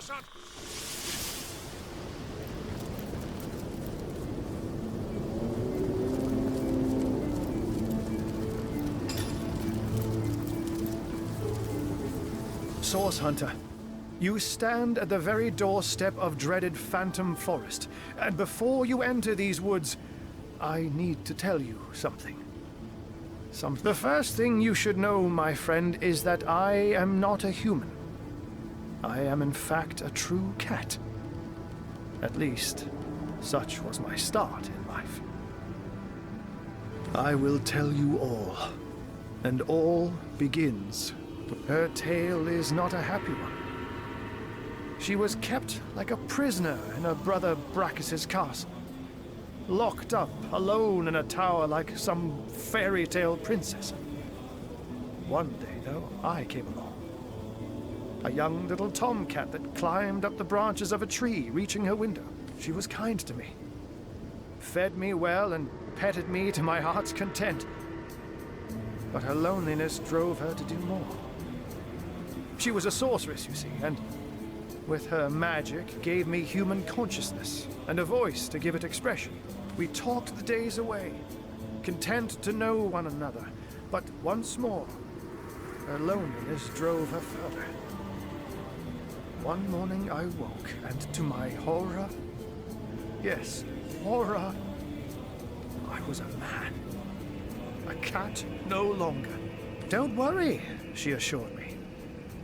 Source Hunter! Source Hunter, you stand at the very doorstep of dreaded Phantom Forest, and before you enter these woods, I need to tell you something. The first thing you should know, my friend, is that I am not a human. I am in fact a true cat. At least, such was my start in life. I will tell you all, and all begins. Her tale is not a happy one. She was kept like a prisoner in her brother Brachus's castle. Locked up, alone in a tower like some fairy tale princess. One day, though, I came along. A young little tomcat that climbed up the branches of a tree, reaching her window. She was kind to me. Fed me well and petted me to my heart's content. But her loneliness drove her to do more. She was a sorceress, you see, and with her magic gave me human consciousness and a voice to give it expression. We talked the days away, content to know one another, but once more, her loneliness drove her further. One morning I woke, and to my horror, yes, horror, I was a man. A cat no longer. Don't worry, she assured me.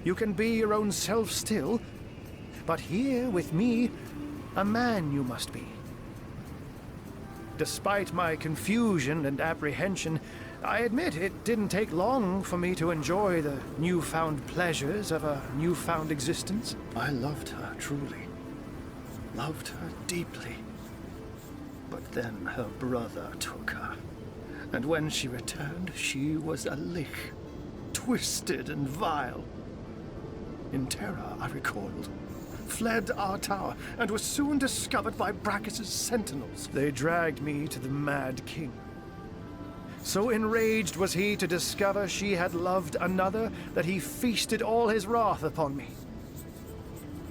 You can be your own self still, but here with me, a man you must be. Despite my confusion and apprehension, I admit it didn't take long for me to enjoy the newfound pleasures of a newfound existence. I loved her truly, loved her deeply. But then her brother took her, and when she returned, she was a lich, twisted and vile. In terror, I recoiled, fled our tower, and was soon discovered by Brachus's sentinels. They dragged me to the Mad King. So enraged was he to discover she had loved another that he feasted all his wrath upon me.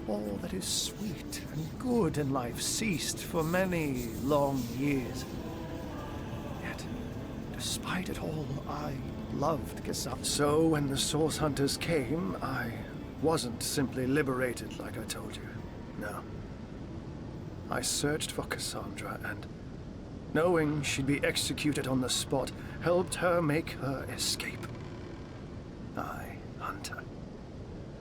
All that is sweet and good in life ceased for many long years. Yet, despite it all, I loved Cassandra. So when the Source Hunters came, I wasn't simply liberated like I told you. No. I searched for Cassandra and, knowing she'd be executed on the spot, helped her make her escape. I, Hunter.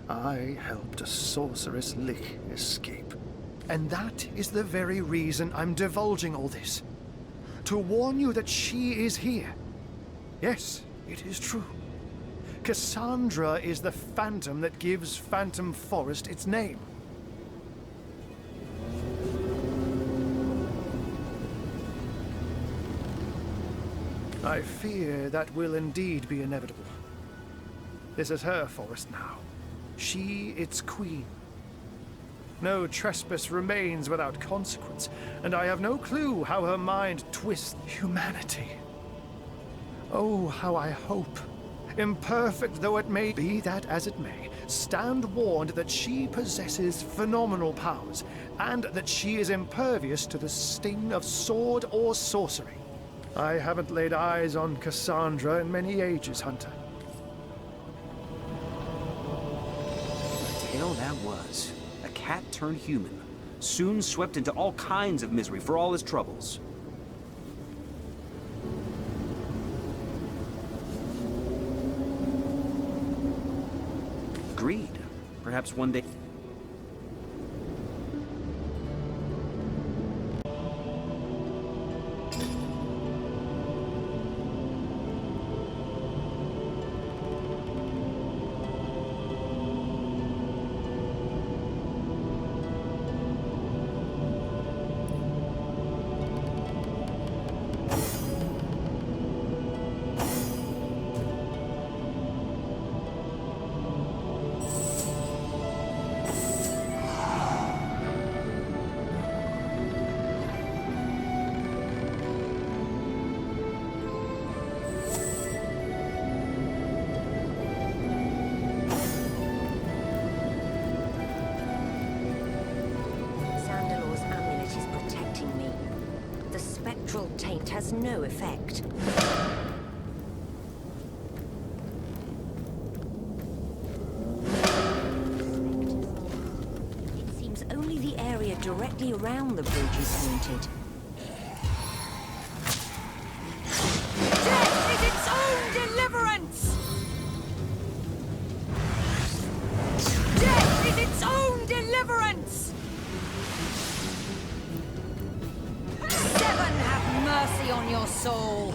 I helped a sorceress lich escape. And that is the very reason I'm divulging all this. To warn you that she is here. Yes, it is true. Cassandra is the phantom that gives Phantom Forest its name. I fear that will indeed be inevitable. This is her forest now. She its queen. No trespass remains without consequence, and I have no clue how her mind twists humanity. Oh, how I hope, imperfect though it may be, that as it may, stand warned that she possesses phenomenal powers, and that she is impervious to the sting of sword or sorcery. I haven't laid eyes on Cassandra in many ages, Hunter. The tale that was. A cat turned human, soon swept into all kinds of misery for all his troubles. Greed. Perhaps one day... effect has no effect. It seems only the area directly around the bridge is haunted. Death is its own deliverance! Death is its own deliverance! Seven have mercy on your soul!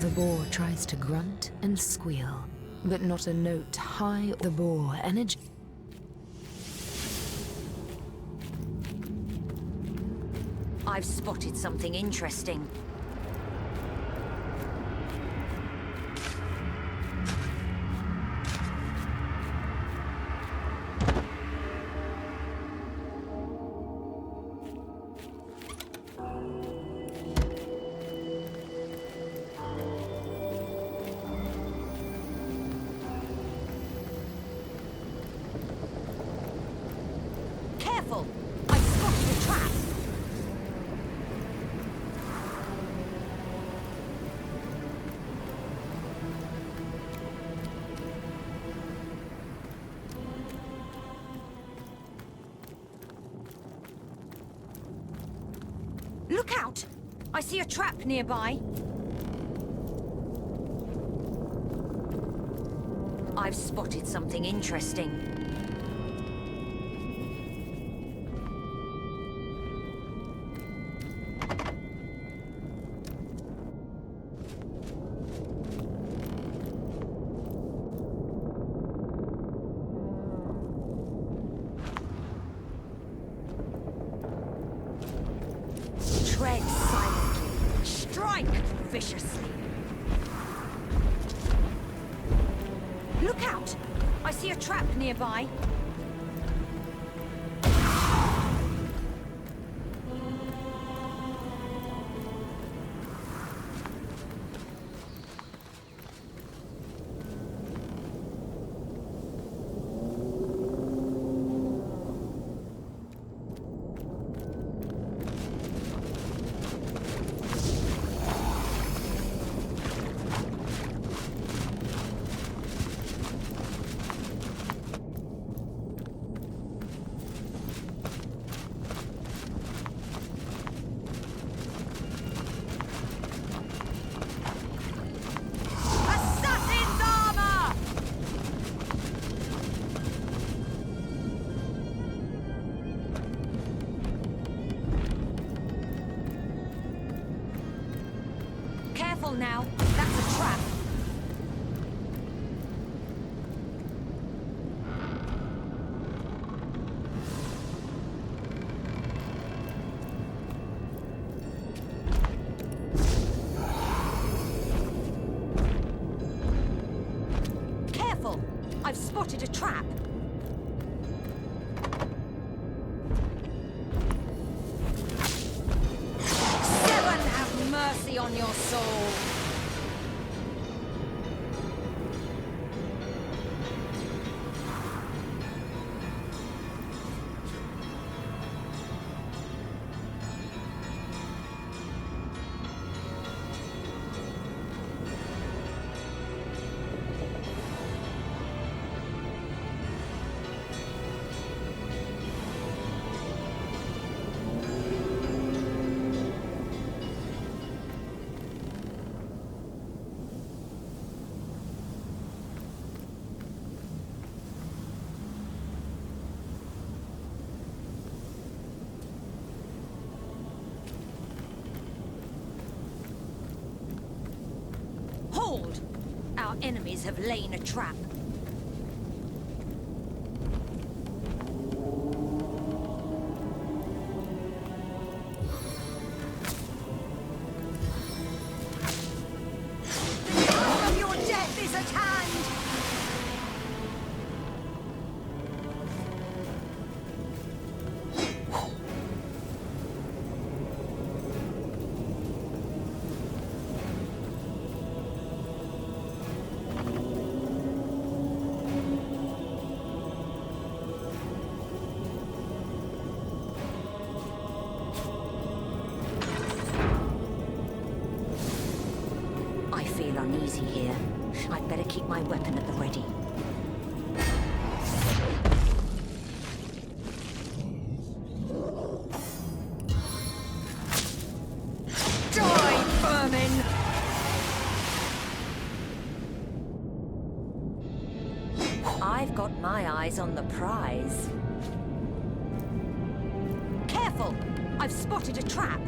The boar tries to grunt and squeal, but not a note high. The boar energy. I've spotted something interesting. Careful! I've spotted a trap! Look out! I see a trap nearby. I've spotted something interesting. Tread silently. Strike viciously. Look out! I see a trap nearby. Assassin's armor! Careful now, that's a trap. Careful! I've spotted a trap. Seven have mercy on your soul. enemies have laid a trap. The hour of your death is at hand! I feel uneasy here. I'd better keep my weapon at the ready. Die, vermin! I've got my eyes on the prize. Careful! I've spotted a trap.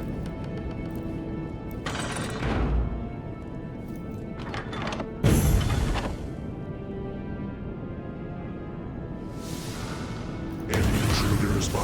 Intruders by.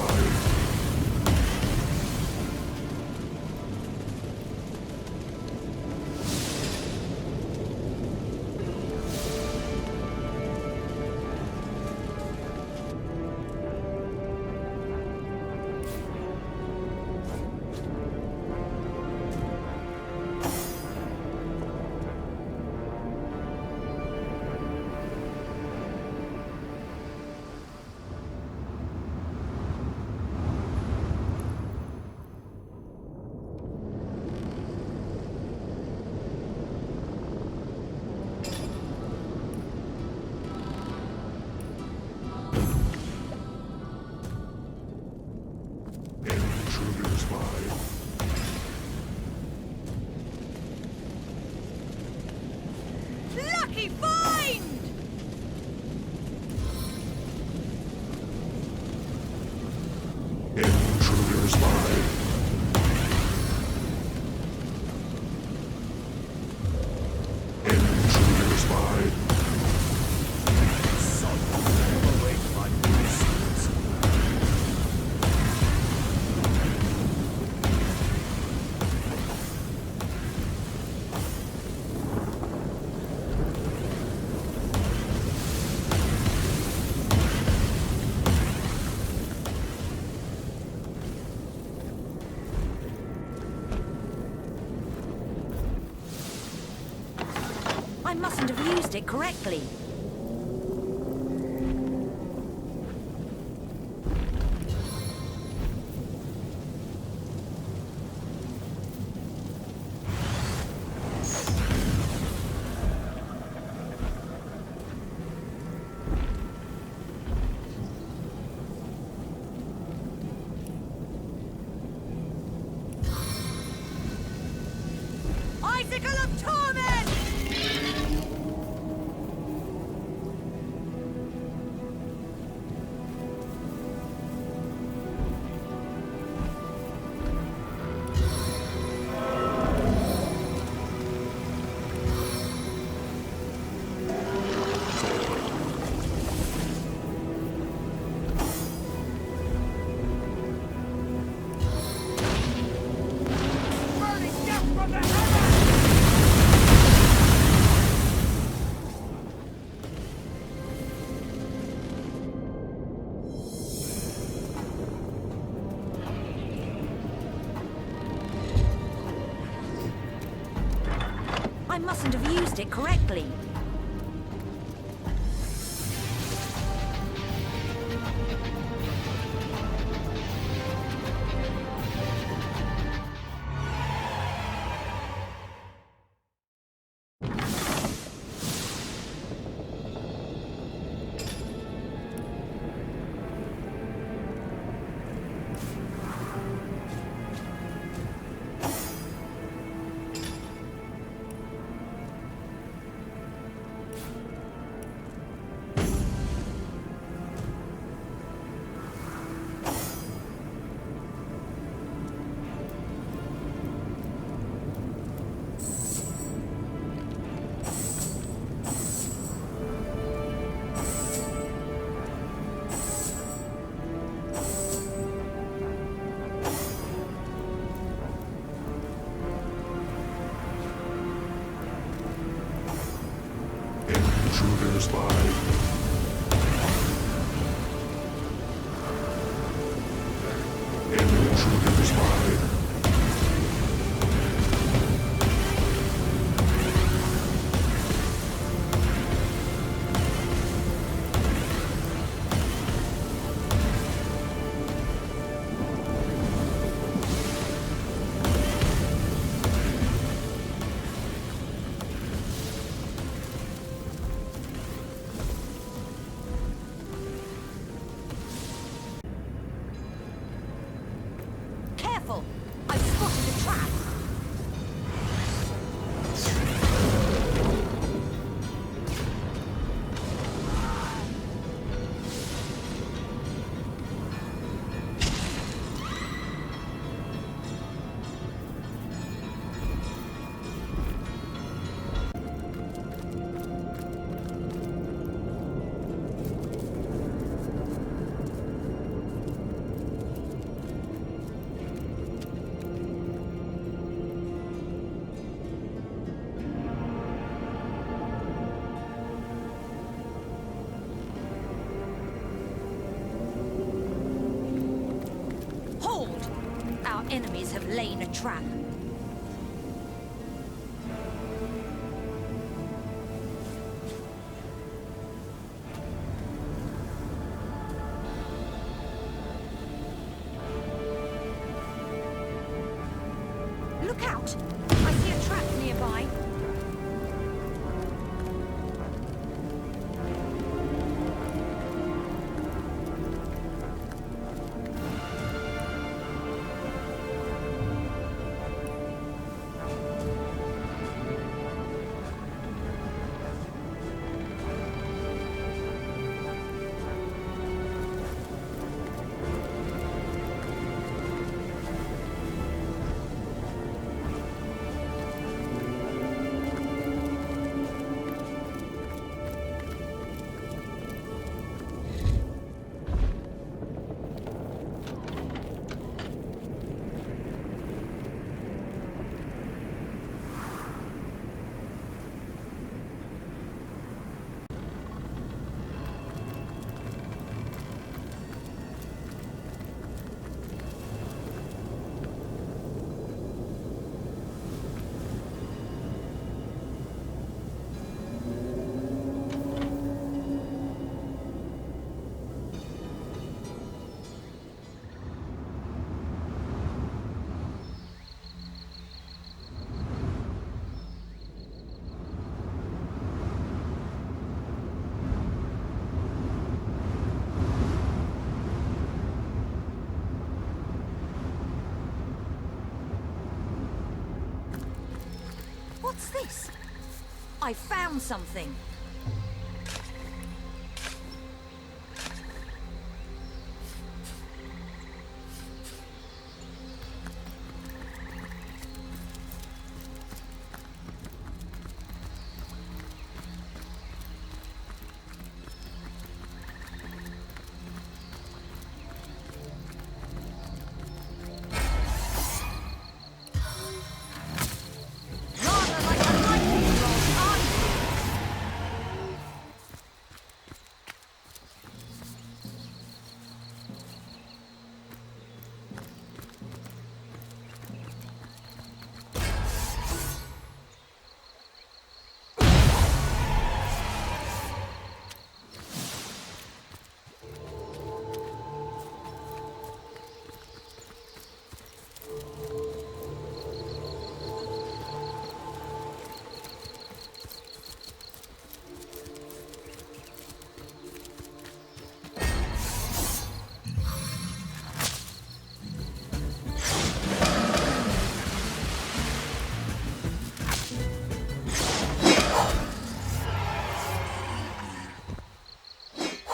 Intruders by. Lucky find! Intruders by. Intruders by. I mustn't have used it correctly. Icicle of torment! I mustn't have used it correctly. careful! I've spotted a trap! Hold! Our enemies have laid a trap. Look out! I see a trap nearby. What's this? I found something. Rather like a lightning bolt, aren't you?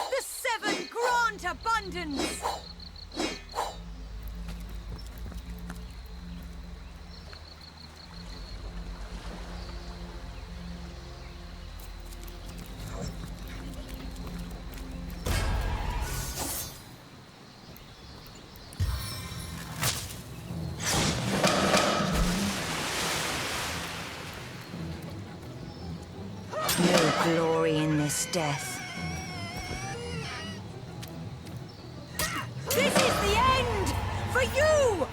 The seven grant abundance! No glory in this death. This is the end! For you!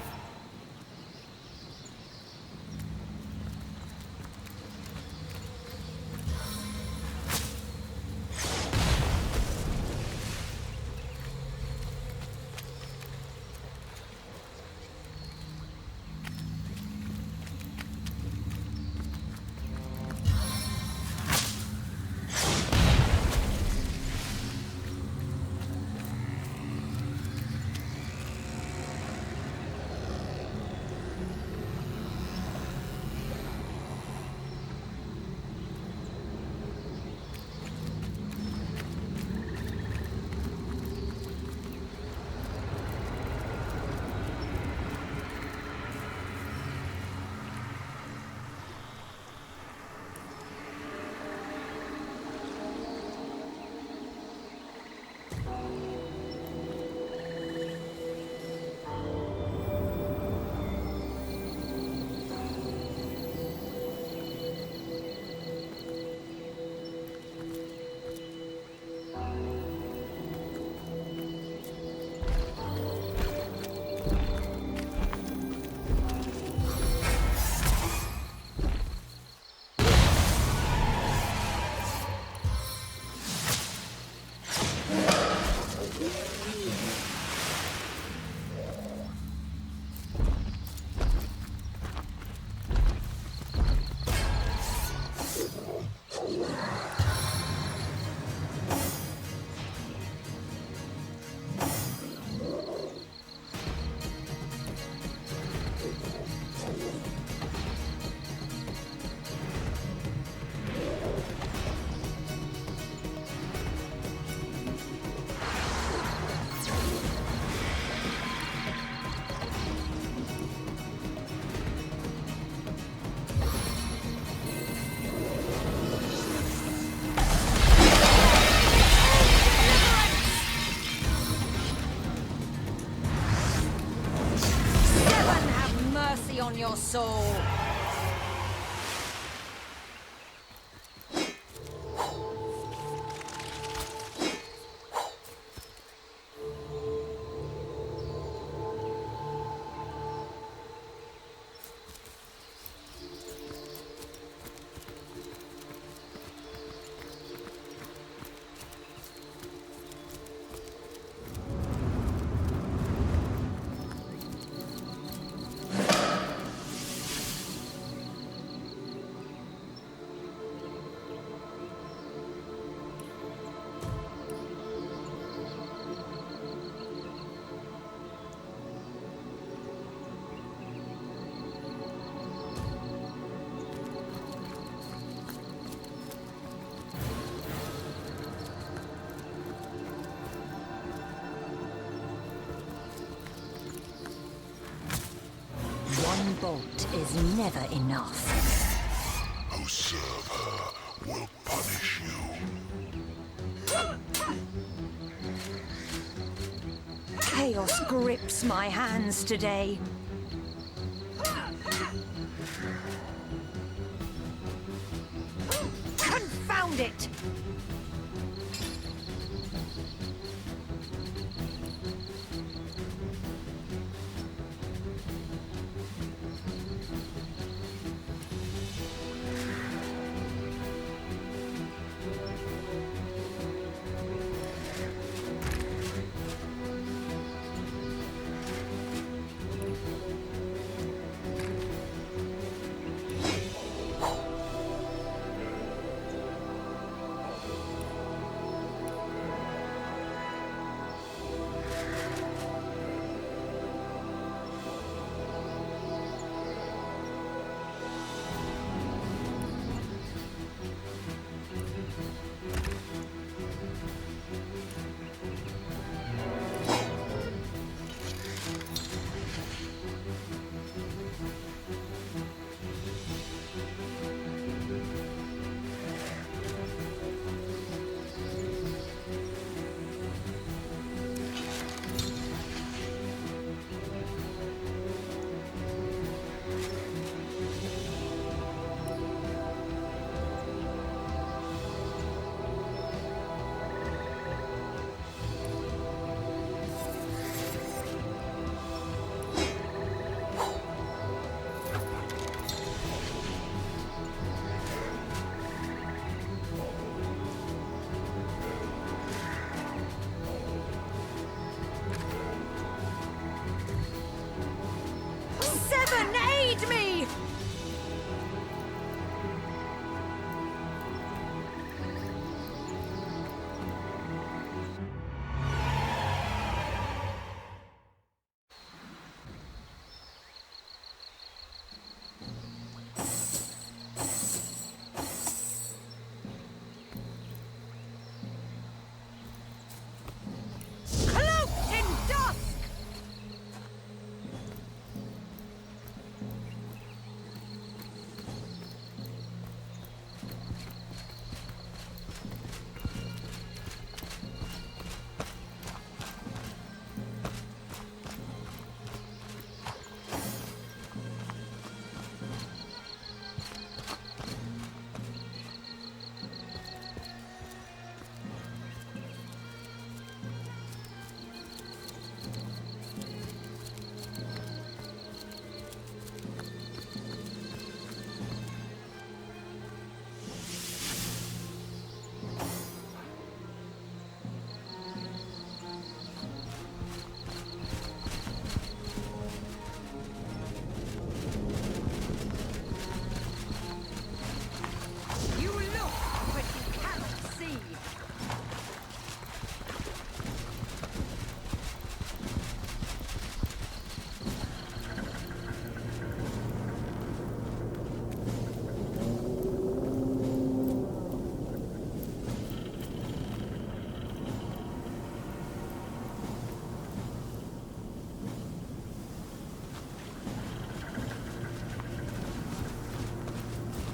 On your soul. One bolt is never enough. Who serve her will punish you. Chaos grips my hands today. Confound it!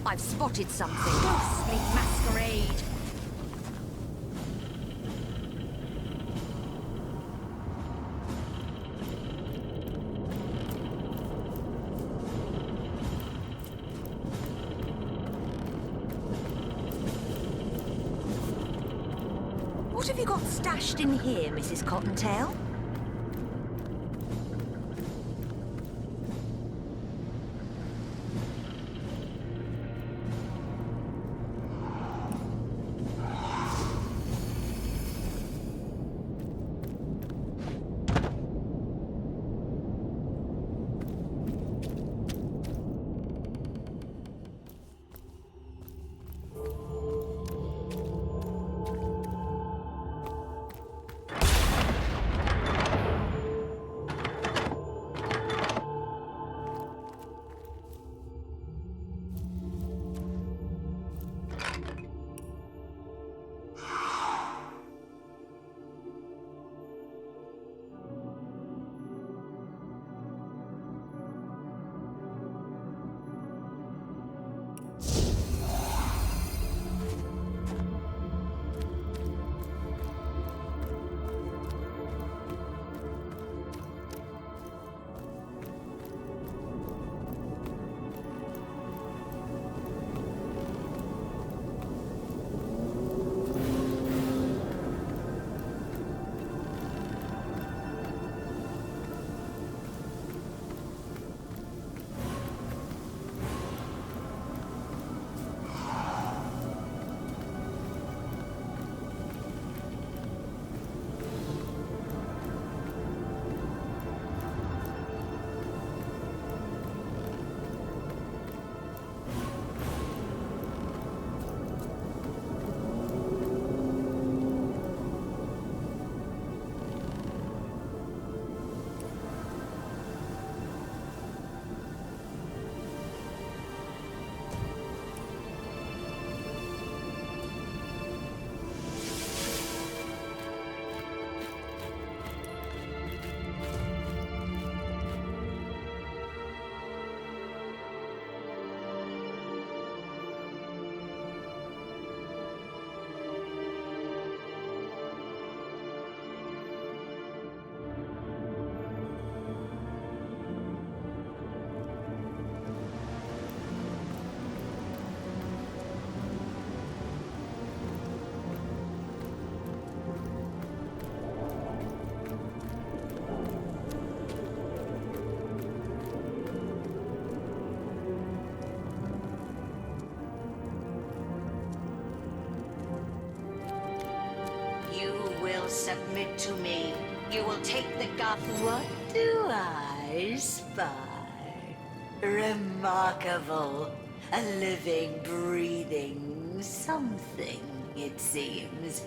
I've spotted something. Ghostly masquerade. What have you got stashed in here, Mrs. Cottontail? Submit to me. You will take the gun. What do I spy? Remarkable. A living, breathing something, it seems.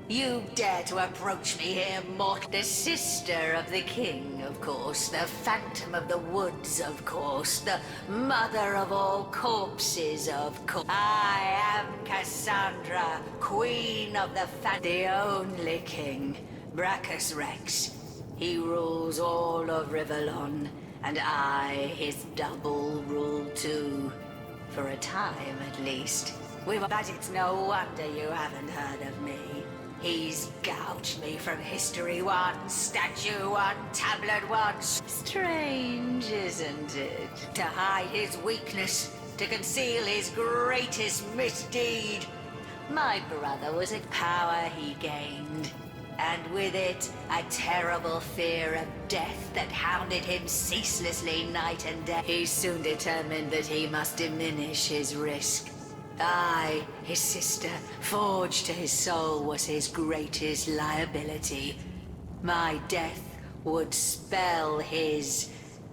You dare to approach me here, mortal. The sister of the king, of course. The phantom of the woods, of course. The mother of all corpses, of course. I am Cassandra, queen of the only king, Brachus Rex. He rules all of Rivellon, and I, his double, rule too. For a time, at least. But it's no wonder you haven't heard of me. He's gouged me from history one, statue one, tablet one. Strange, isn't it? To hide his weakness, to conceal his greatest misdeed. My brother was a power he gained, and with it, a terrible fear of death that hounded him ceaselessly night and day. He soon determined that he must diminish his risk. I, his sister, forged to his soul, was his greatest liability. My death would spell his,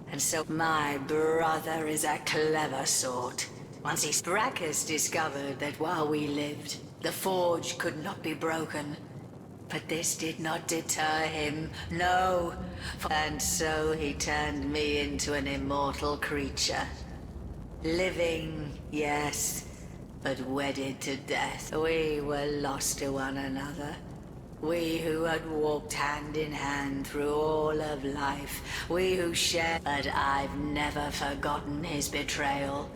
and so my brother is a clever sort. Once Brachus discovered that while we lived, the forge could not be broken. But this did not deter him, no. And so he turned me into an immortal creature. Living, yes, but wedded to death. We were lost to one another. We who had walked hand in hand through all of life. We who shared. But I've never forgotten his betrayal.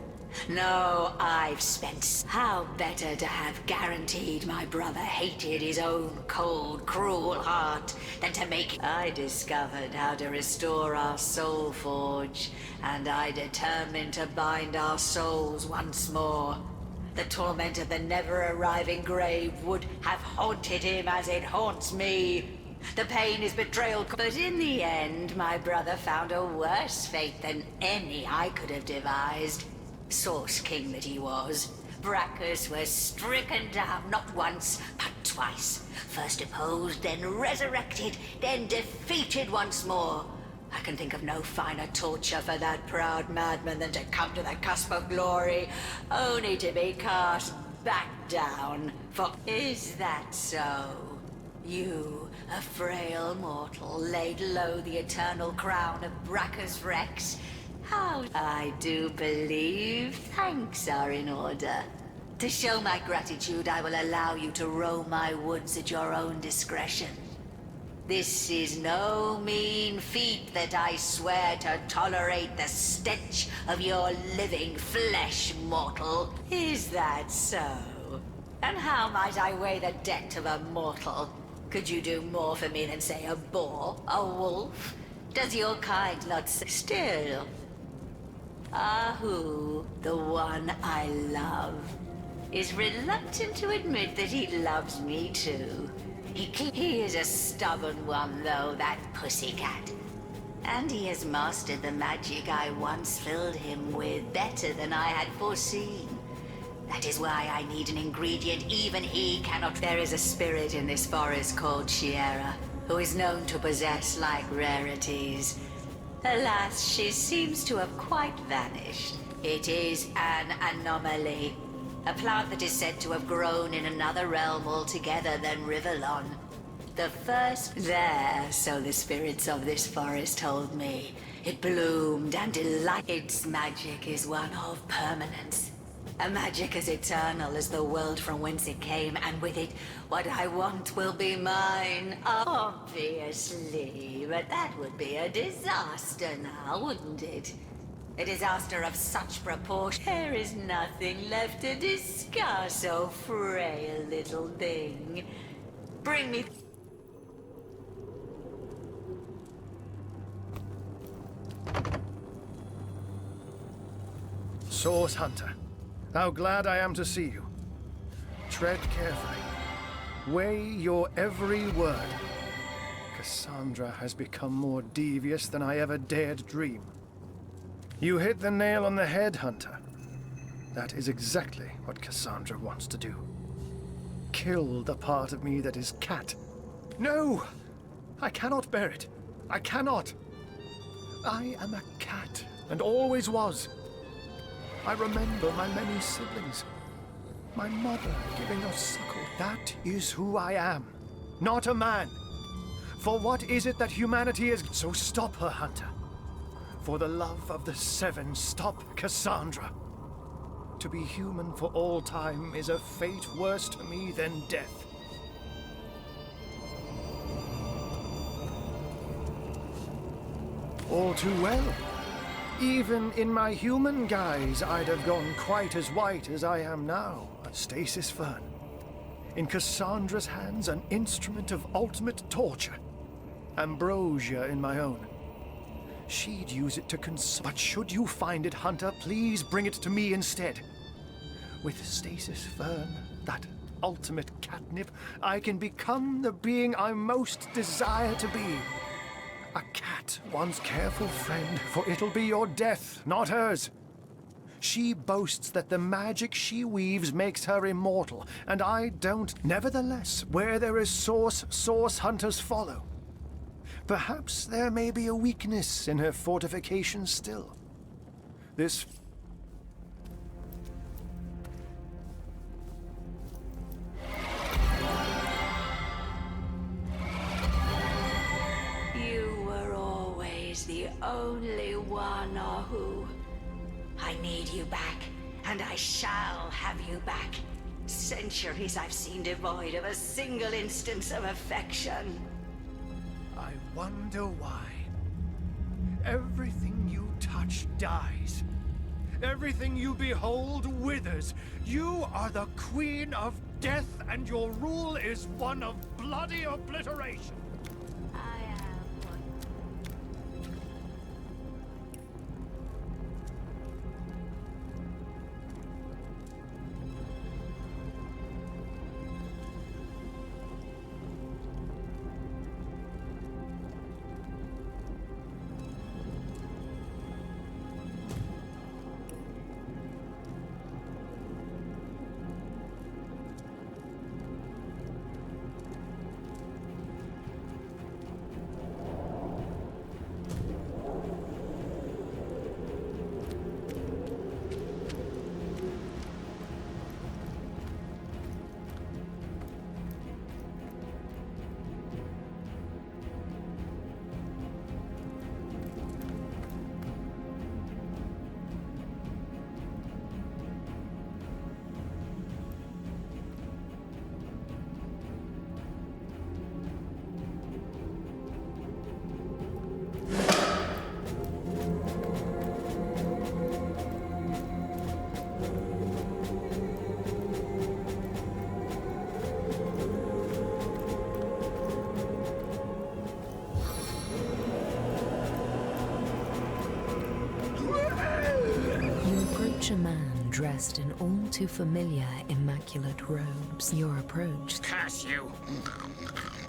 No, I've spent. How better to have guaranteed my brother hated his own cold, cruel heart than to make. I discovered how to restore our soul forge, and I determined to bind our souls once more. The torment of the never-arriving grave would have haunted him as it haunts me. The pain is betrayal, but in the end, my brother found a worse fate than any I could have devised. Source King that he was, Brachus was stricken down not once, but twice. First opposed, then resurrected, then defeated once more. I can think of no finer torture for that proud madman than to come to the cusp of glory, only to be cast back down. For is that so? You, a frail mortal, laid low the eternal crown of Brachus Rex. How I do believe thanks are in order. To show my gratitude, I will allow you to roam my woods at your own discretion. This is no mean feat that I swear to tolerate the stench of your living flesh, mortal. Is that so? And how might I weigh the debt of a mortal? Could you do more for me than, say, a boar, a wolf? Does your kind not still? Ahu, the one I love, is reluctant to admit that he loves me too. He is a stubborn one, though, that pussycat. And he has mastered the magic I once filled him with better than I had foreseen. That is why I need an ingredient even he cannot. There is a spirit in this forest called Sierra, who is known to possess like rarities. Alas, she seems to have quite vanished. It is an anomaly. A plant that is said to have grown in another realm altogether than Rivellon. The first there, so the spirits of this forest told me. It bloomed and delighted. Its magic is one of permanence. A magic as eternal as the world from whence it came, and with it, what I want will be mine. Obviously, but that would be a disaster now, wouldn't it? A disaster of such proportion. There is nothing left to discuss, oh frail little thing. Bring me... Source Hunter, how glad I am to see you. Tread carefully. Weigh your every word. Cassandra has become more devious than I ever dared dream. You hit the nail on the head, Hunter. That is exactly what Cassandra wants to do. Kill the part of me that is cat. No! I cannot bear it. I cannot. I am a cat, and always was. I remember my many siblings. My mother giving us suckle. That is who I am, not a man. For what is it that humanity is? So stop her, Hunter. For the love of the Seven, stop Cassandra. To be human for all time is a fate worse to me than death. All too well. Even in my human guise, I'd have gone quite as white as I am now, a stasis fern. In Cassandra's hands, an instrument of ultimate torture. Ambrosia in my own. She'd use it to But should you find it, Hunter, please bring it to me instead. With stasis fern, that ultimate catnip, I can become the being I most desire to be. A cat, one's careful friend, for it'll be your death, not hers. She boasts that the magic she weaves makes her immortal, and I don't. Nevertheless, where there is source hunters follow. Perhaps there may be a weakness in her fortifications still. This... The only one, Ahu. I need you back, and I shall have you back. Centuries I've seen devoid of a single instance of affection. I wonder why. Everything you touch dies. Everything you behold withers. You are the queen of death, and your rule is one of bloody obliteration. I am one. A man dressed in all too familiar immaculate robes. Your approach. Curse you!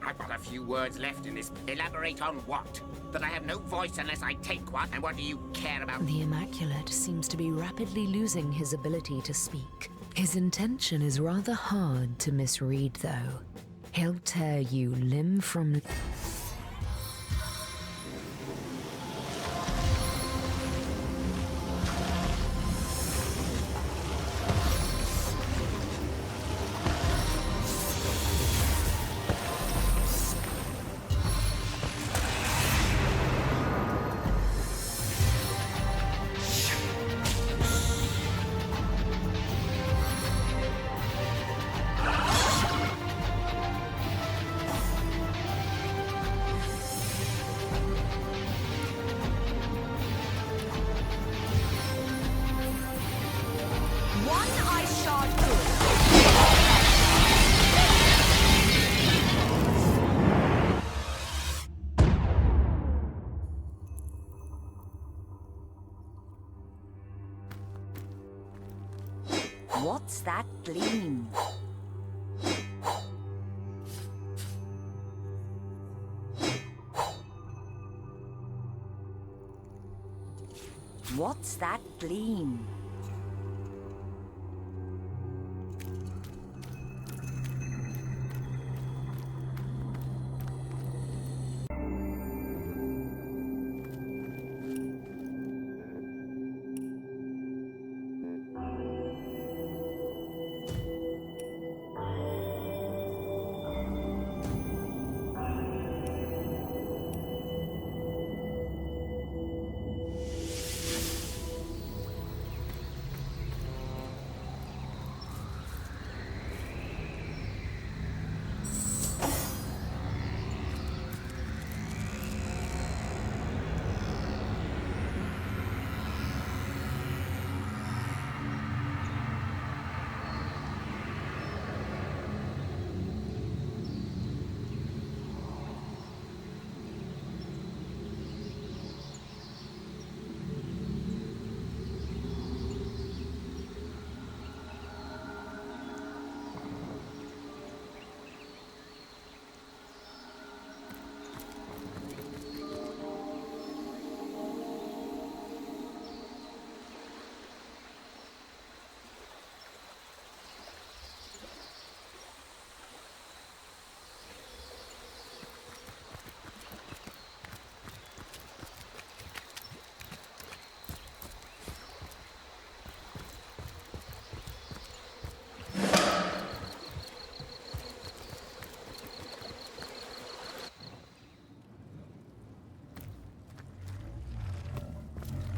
I've got a few words left in this. Elaborate on what? That I have no voice unless I take one? And what do you care about? The immaculate seems to be rapidly losing his ability to speak. His intention is rather hard to misread, though. He'll tear you limb from... What's that gleam? What's that gleam?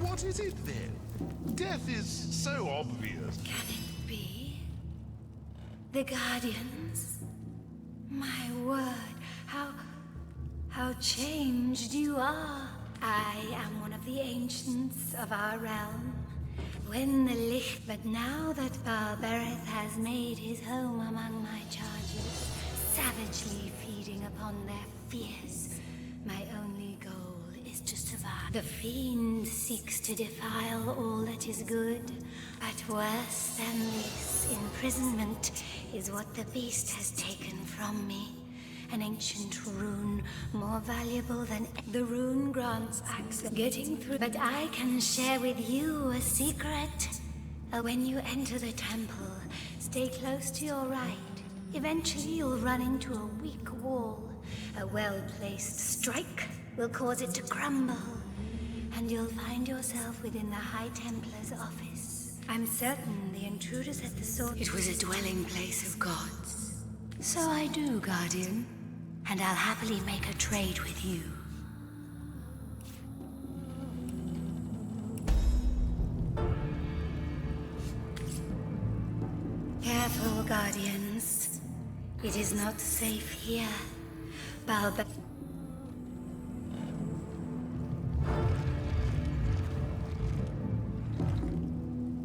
What is it then? Death is so obvious. Can it be? The Guardians? My word, how changed you are. I am one of the ancients of our realm. When the licht, but now that Barbareth has made his home among my charges, savagely feeding upon their fears, my only goal is to survive. The fiend seeks to defile all that is good, but worse than this, imprisonment is what the beast has taken from me. An ancient rune, more valuable than the rune grants access getting through. But I can share with you a secret. When you enter the temple, stay close to your right. Eventually you'll run into a weak wall. A well-placed strike will cause it to crumble, and you'll find yourself within the High Templar's office. I'm certain the intruders at the sword. It was a dwelling place of gods. So I do, Guardian. And I'll happily make a trade with you. Careful, Guardians. It is not safe here.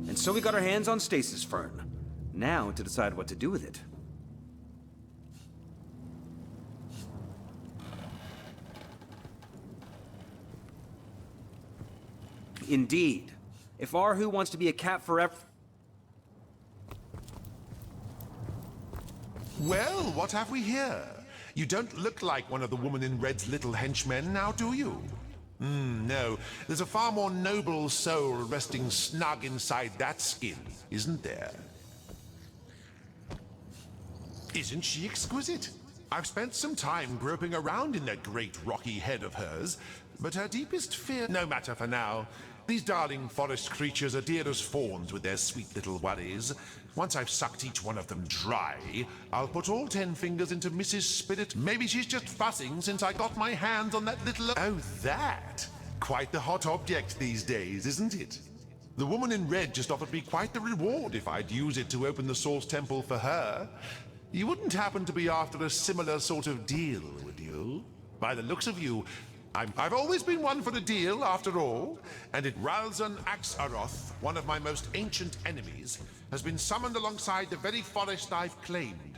And so we got our hands on Stasis Fern. Now to decide what to do with it. Indeed. If Arhu wants to be a cat forever... Well, what have we here? You don't look like one of the woman in red's little henchmen now, do you? No. There's a far more noble soul resting snug inside that skin, isn't there? Isn't she exquisite? I've spent some time groping around in that great rocky head of hers, but her deepest fear... No matter for now. These darling forest creatures are dear as fawns with their sweet little worries. Once I've sucked each one of them dry, I'll put all 10 fingers into Mrs. Spirit. Maybe she's just fussing since I got my hands on that little... Oh, that! Quite the hot object these days, isn't it? The woman in red just offered me quite the reward if I'd use it to open the Source Temple for her. You wouldn't happen to be after a similar sort of deal, would you? By the looks of you, I've always been one for a deal, after all, and it Ralzan Axaroth, one of my most ancient enemies, has been summoned alongside the very forest I've claimed.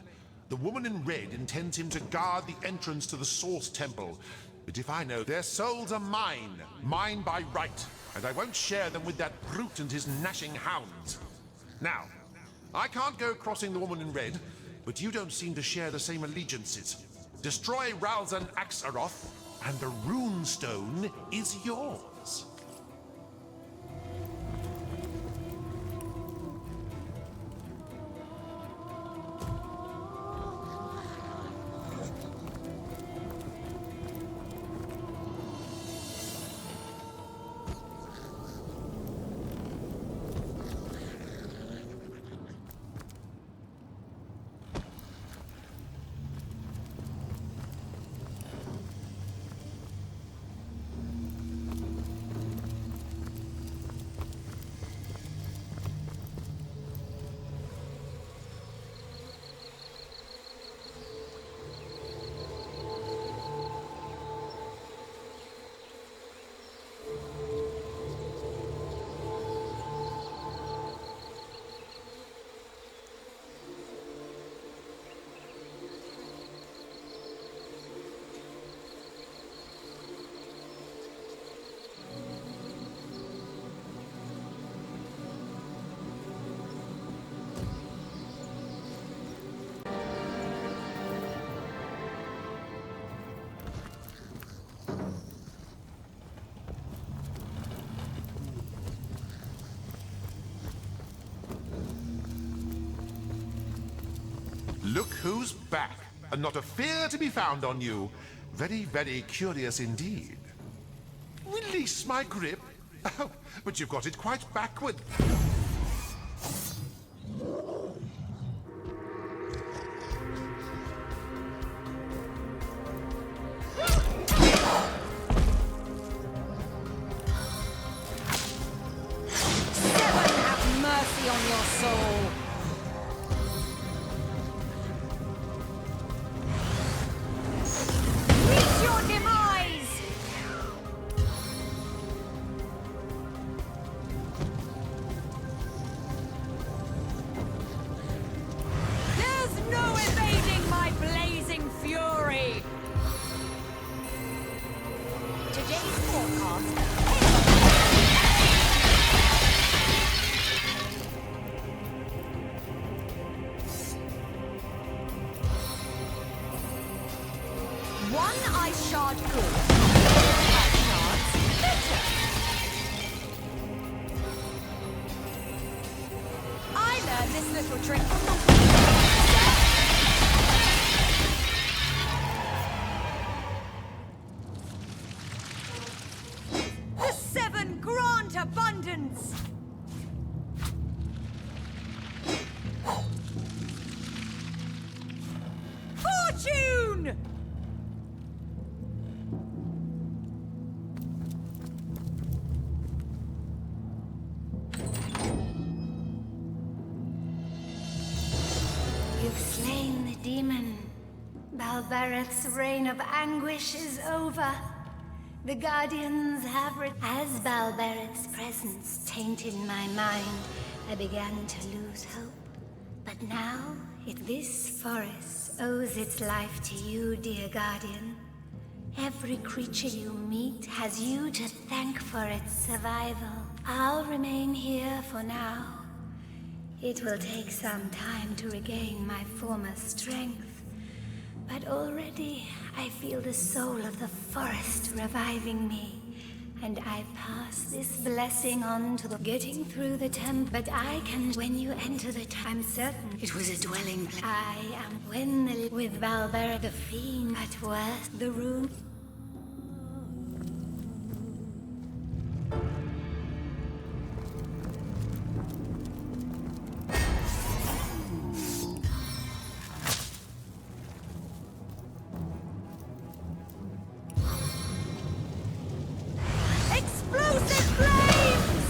The woman in red intends him to guard the entrance to the Source Temple, but if I know, their souls are mine by right, and I won't share them with that brute and his gnashing hounds. Now, I can't go crossing the woman in red, but you don't seem to share the same allegiances. Destroy Ralzan Axaroth, and the rune stone is yours. Look who's back, and not a fear to be found on you. Very, very curious indeed. Release my grip? Oh, but you've got it quite backward. Seven, have mercy on your soul. Meet your demise. today's forecast. One ice shard good. Ice shards better. I learned this little trick from the... The seven grant abundance! Fortune! You've slain the demon. Balbareth's reign of anguish is over. The Guardians have As Balbareth's presence tainted my mind, I began to lose hope. But now, this forest owes its life to you, dear Guardian. Every creature you meet has you to thank for its survival. I'll remain here for now. It will take some time to regain my former strength, but already I feel the soul of the forest reviving me, and I pass this blessing on to the getting through the temple. But I can, when you enter the I'm certain it was a dwelling place. I am with Valbera the fiend, at worst the room. Explosive flames!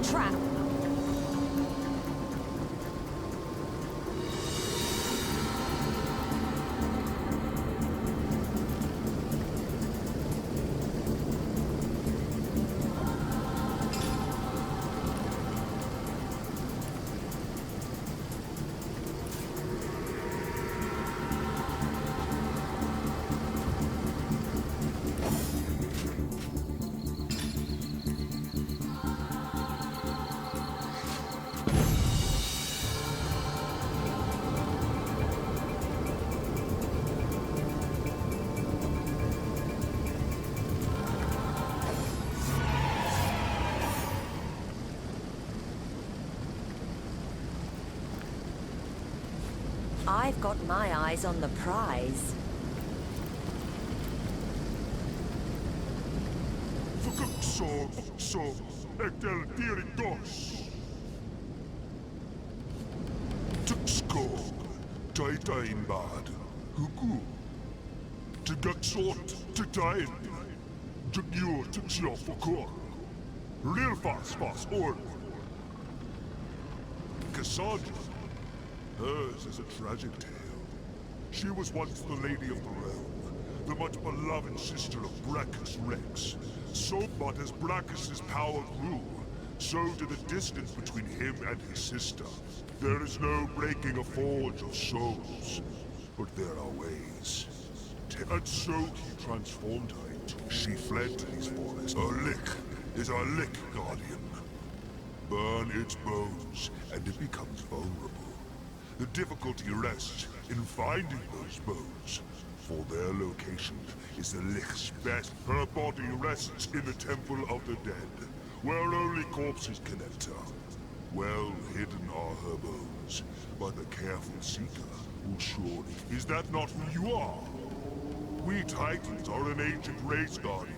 trap. I've got my eyes on the prize. Ektel Diridos. Tuxkog, Taitain Bad, Huku. Tugaxot, Titain. Jugyo Tuxyofokor. Real fast, or. Cassandra. Hers is a tragic tale. She was once the Lady of the Realm, the much beloved sister of Brachus Rex. But as Brachus's power grew, so did the distance between him and his sister. There is no breaking a forge of souls, but there are ways. And so he transformed her into. She fled to these forests. A lick is a lick, Guardian. Burn its bones, and it becomes vulnerable. The difficulty rests in finding those bones. For their location is the Lich's best. Her body rests in the Temple of the Dead, where only corpses can enter. Well hidden are her bones, but the careful seeker will surely... Is that not who you are? We Titans are an ancient race, Guardian.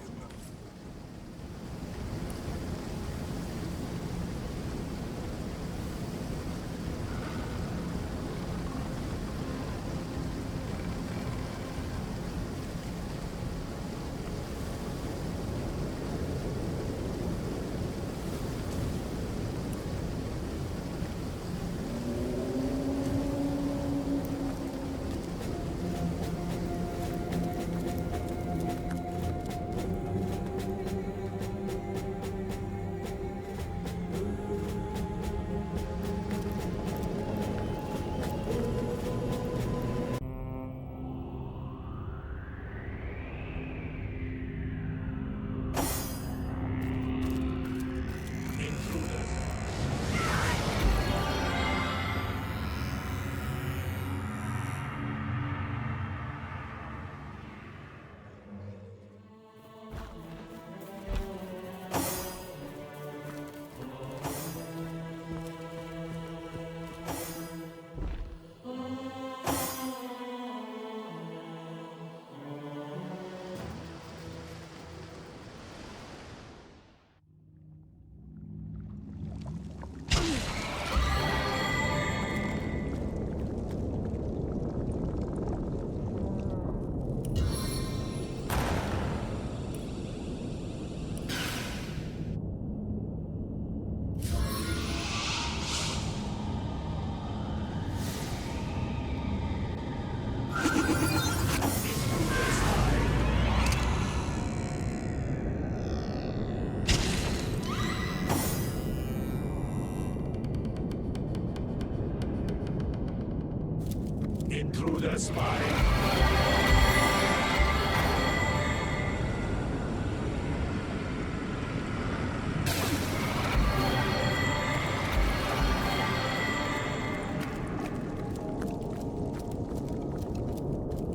Intruder spy.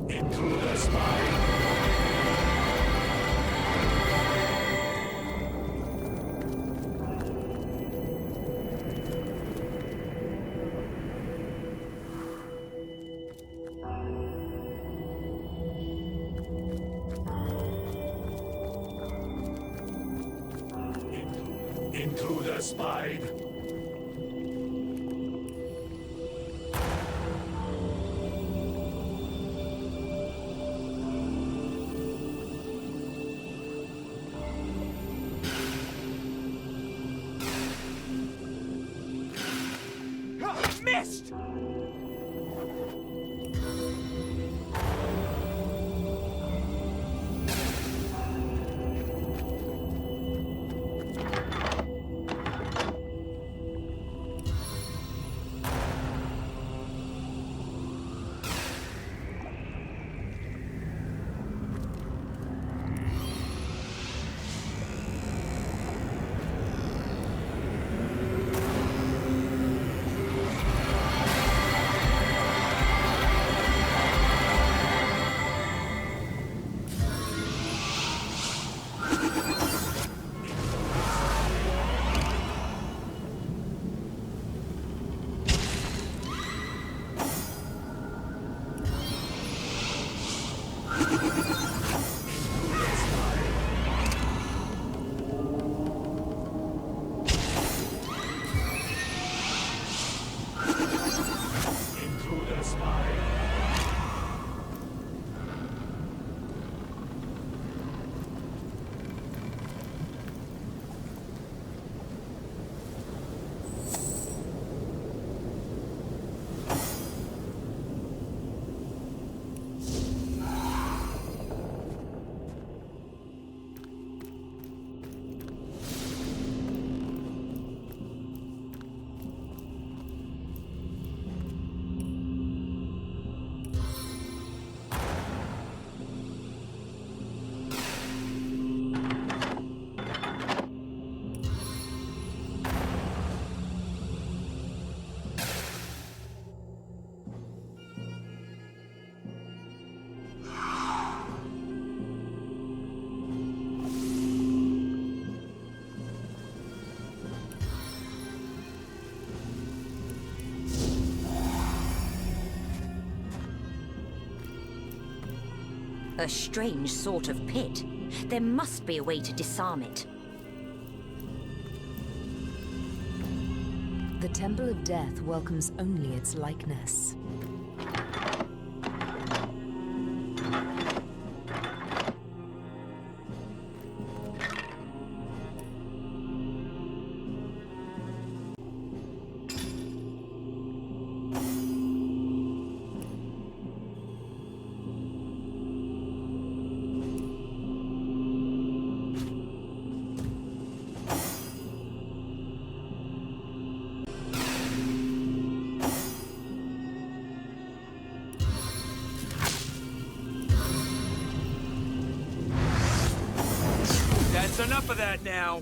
Intruder spy. Intruder spied. guest! Intruder spy. A strange sort of pit. There must be a way to disarm it. The Temple of Death welcomes only its likeness. That's enough of that now!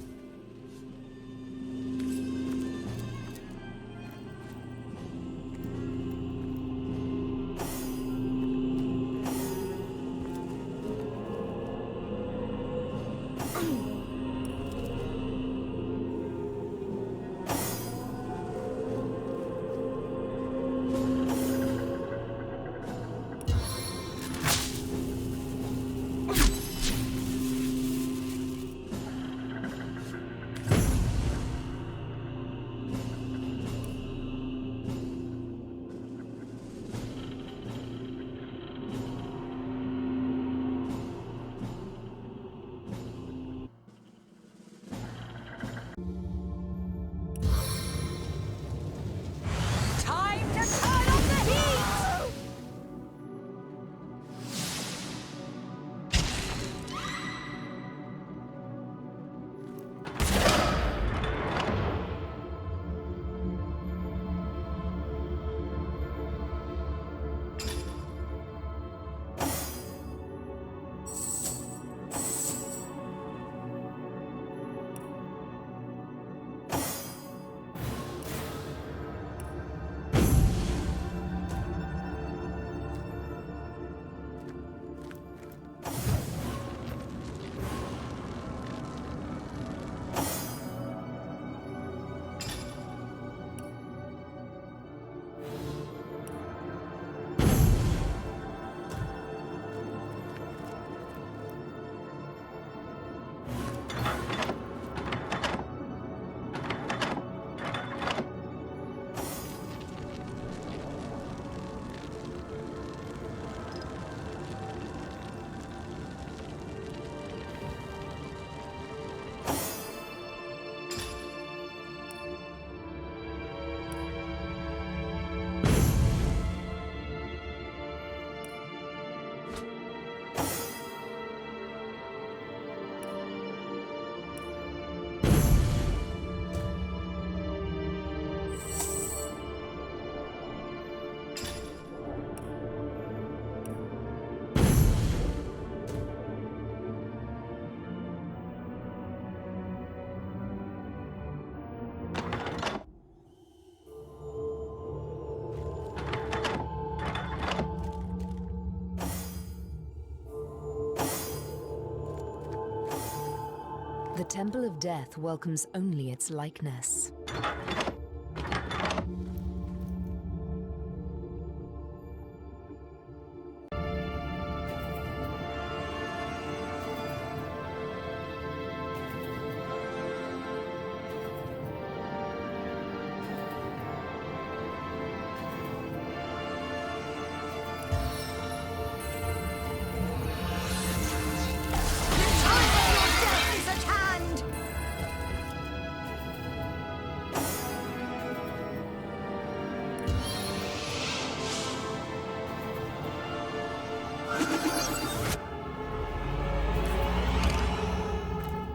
Temple of Death welcomes only its likeness.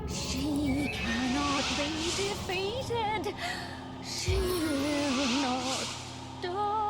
She cannot be defeated. She will not die.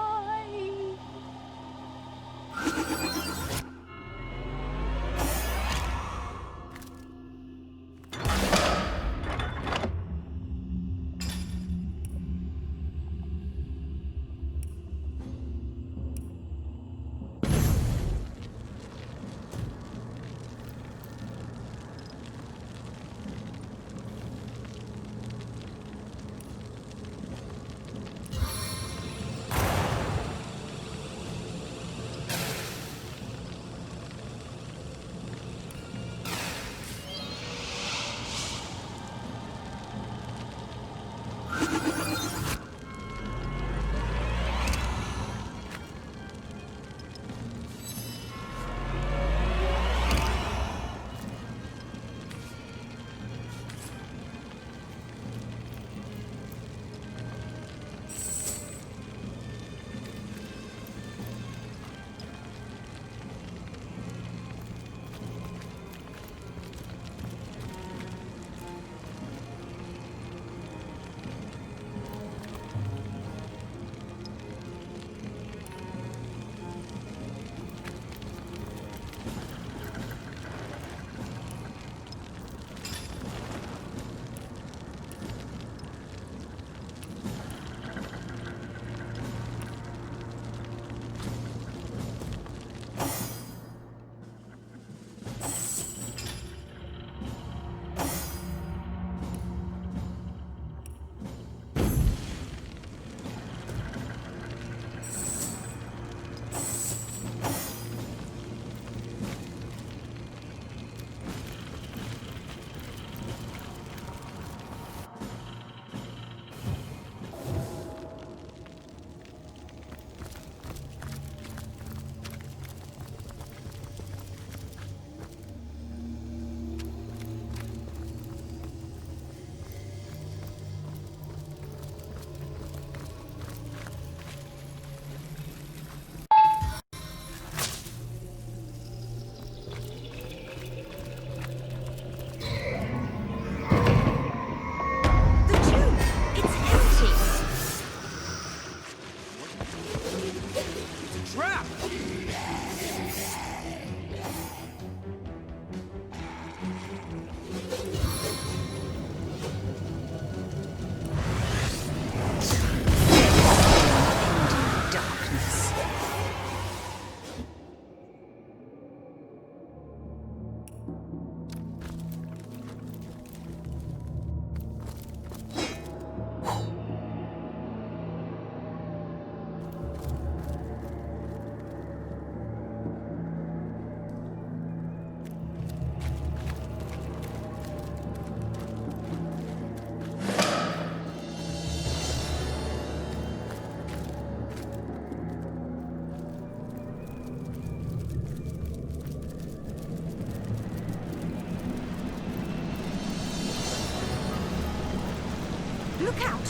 Look out!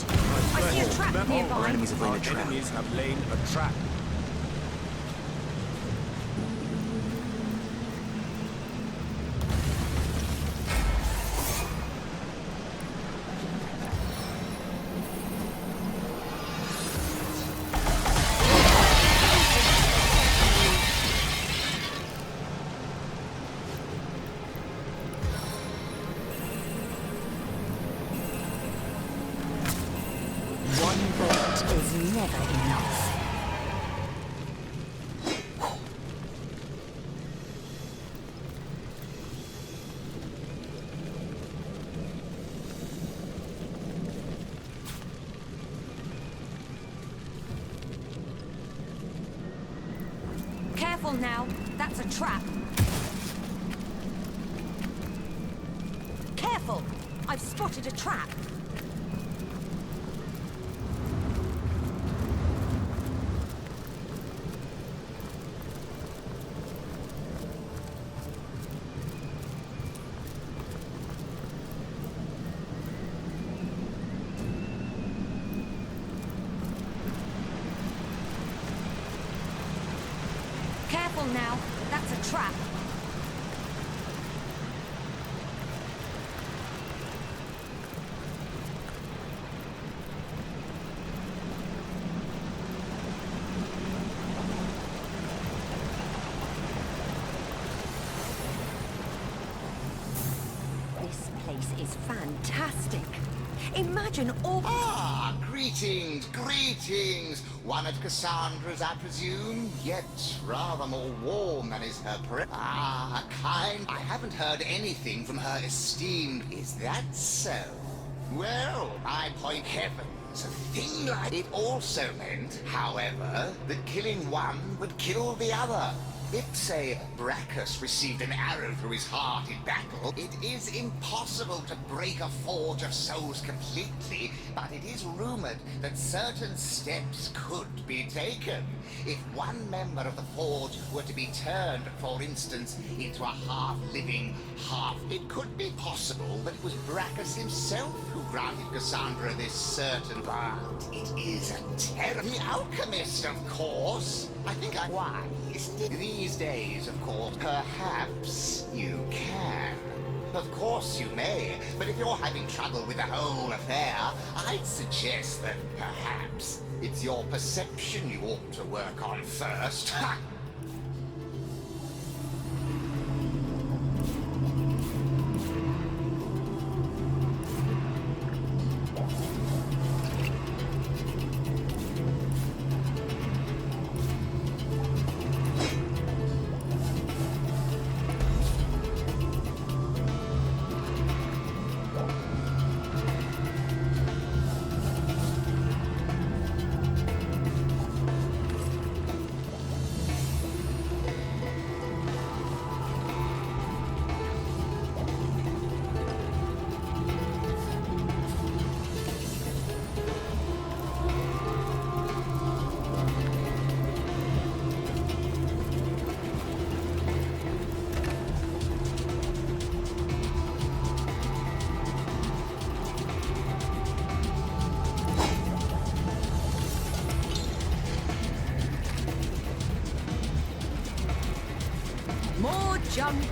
I see a trap nearby. Our enemies have laid Our a trap. enemies have laid a trap. One bullet is never enough. Careful now. That's a trap. Careful! I've spotted a trap. Careful now. That's a trap. This place is fantastic. Imagine all... Ah, greetings, greetings! One of Cassandra's, I presume, yet rather more warm than is her kind. I haven't heard anything from her esteemed. Is that so? Well, I point heavens. A thing like it also meant, however, that killing one would kill the other. If, say, Brachus received an arrow through his heart in battle, it is impossible to break a forge of souls completely, but it is rumored that certain steps could be taken. If one member of the forge were to be turned, for instance, into a half-living, it could be possible that it was Brachus himself who granted Cassandra this certain but it is a terror. The alchemist, of course. I think I'm wise. These days, of course, perhaps you can. Of course you may, but if you're having trouble with the whole affair, I'd suggest that perhaps it's your perception you ought to work on first. Ha! More junk.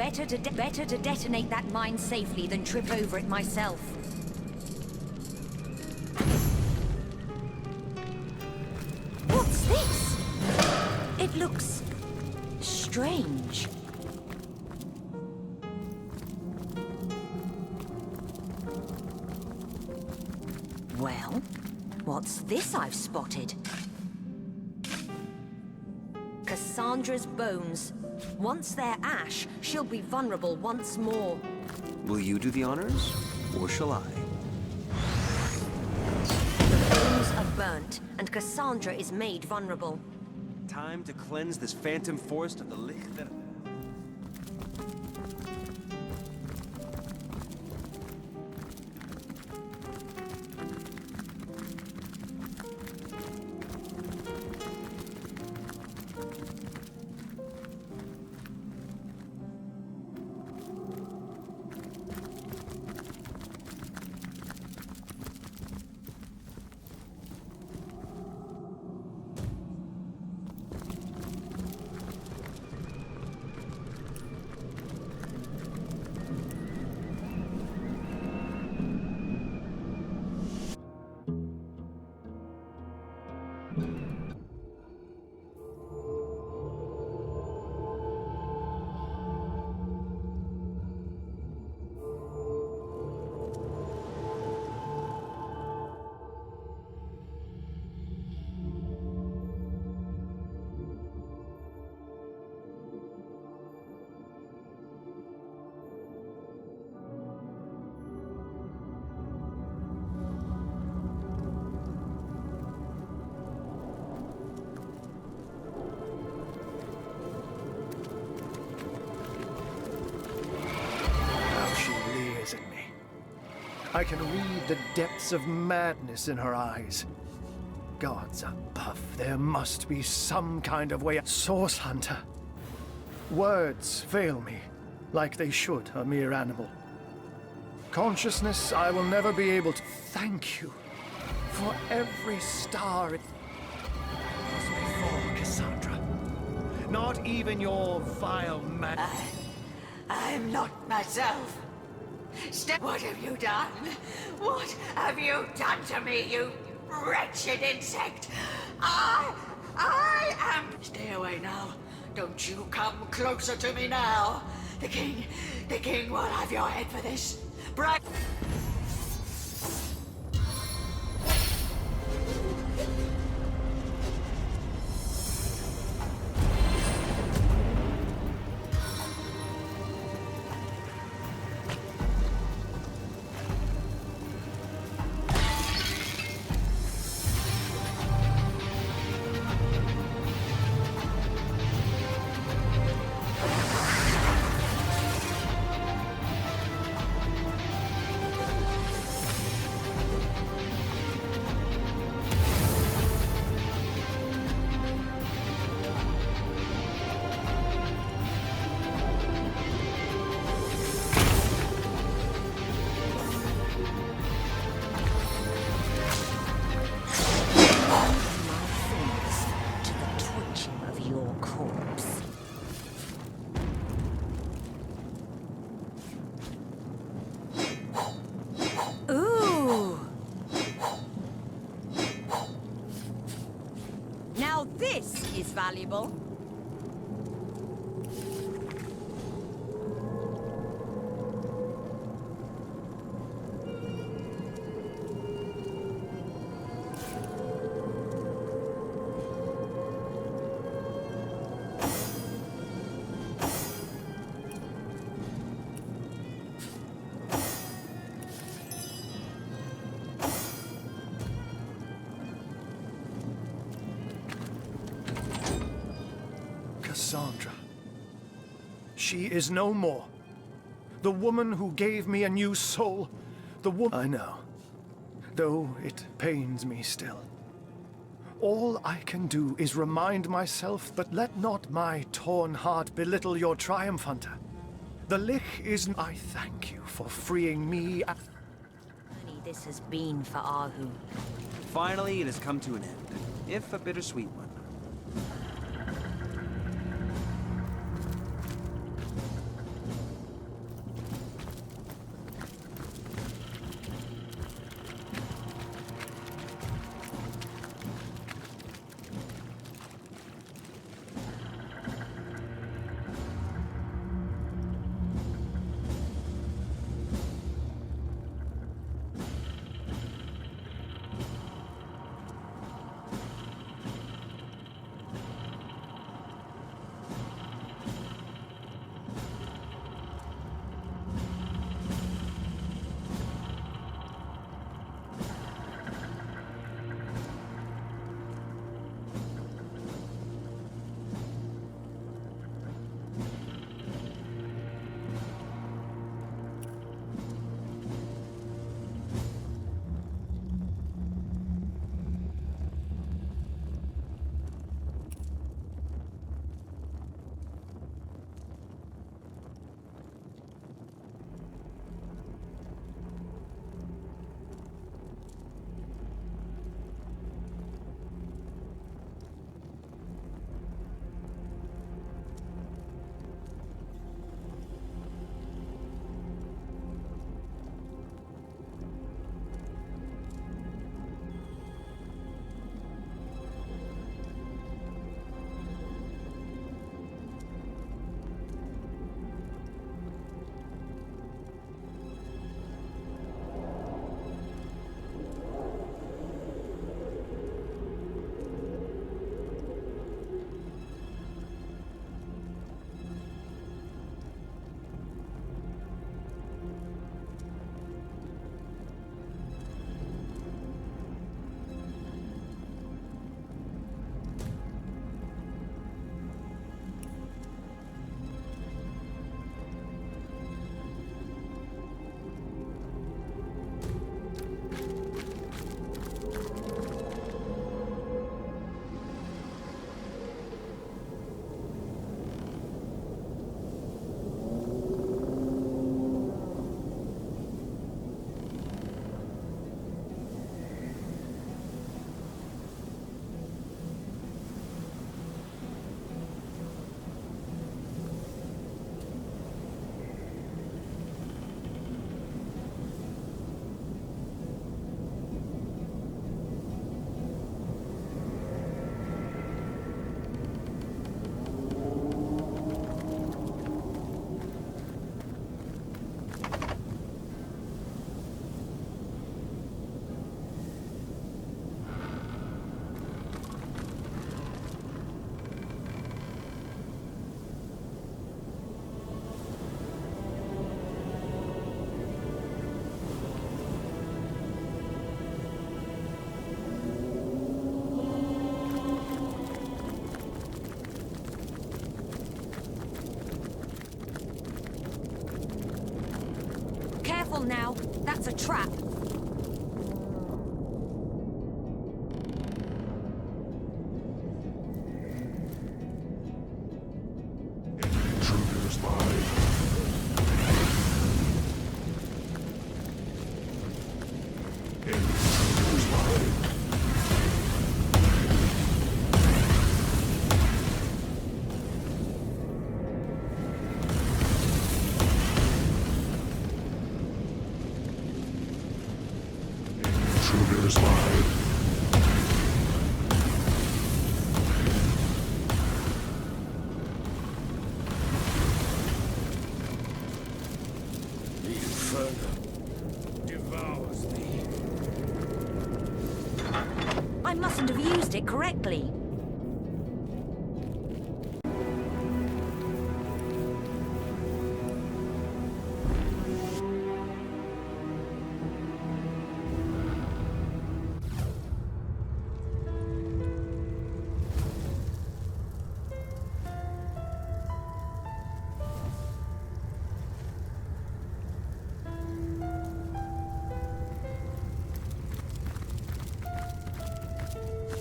Better to detonate that mine safely than trip over it myself. What's this? It looks strange. Well, what's this I've spotted? Cassandra's bones. Once they're ash, she'll be vulnerable once more. Will you do the honors, or shall I? The bones are burnt, and Cassandra is made vulnerable. Time to cleanse this phantom forest of the lich that... I can read the depths of madness in her eyes. Gods above, there must be some kind of way. Source Hunter. Words fail me, like they should a mere animal. Consciousness I will never be able to thank you for every star it was before, Cassandra. Not even your vile man. I'm not myself. What have you done? What have you done to me, you wretched insect? I am... Stay away now. Don't you come closer to me now. The king will have your head for this. Bright... Valuable. Cassandra. She is no more. The woman who gave me a new soul. The woman... I know. Though it pains me still. All I can do is remind myself, but let not my torn heart belittle your triumph, Hunter. The Lich is... I thank you for freeing me. This has been for Ahu. Finally, it has come to an end, if a bittersweet one. Careful now. That's a trap. Intruder's mind. Intruder's mind. Intruder's mind. The Inferno devours me. I mustn't have used it correctly.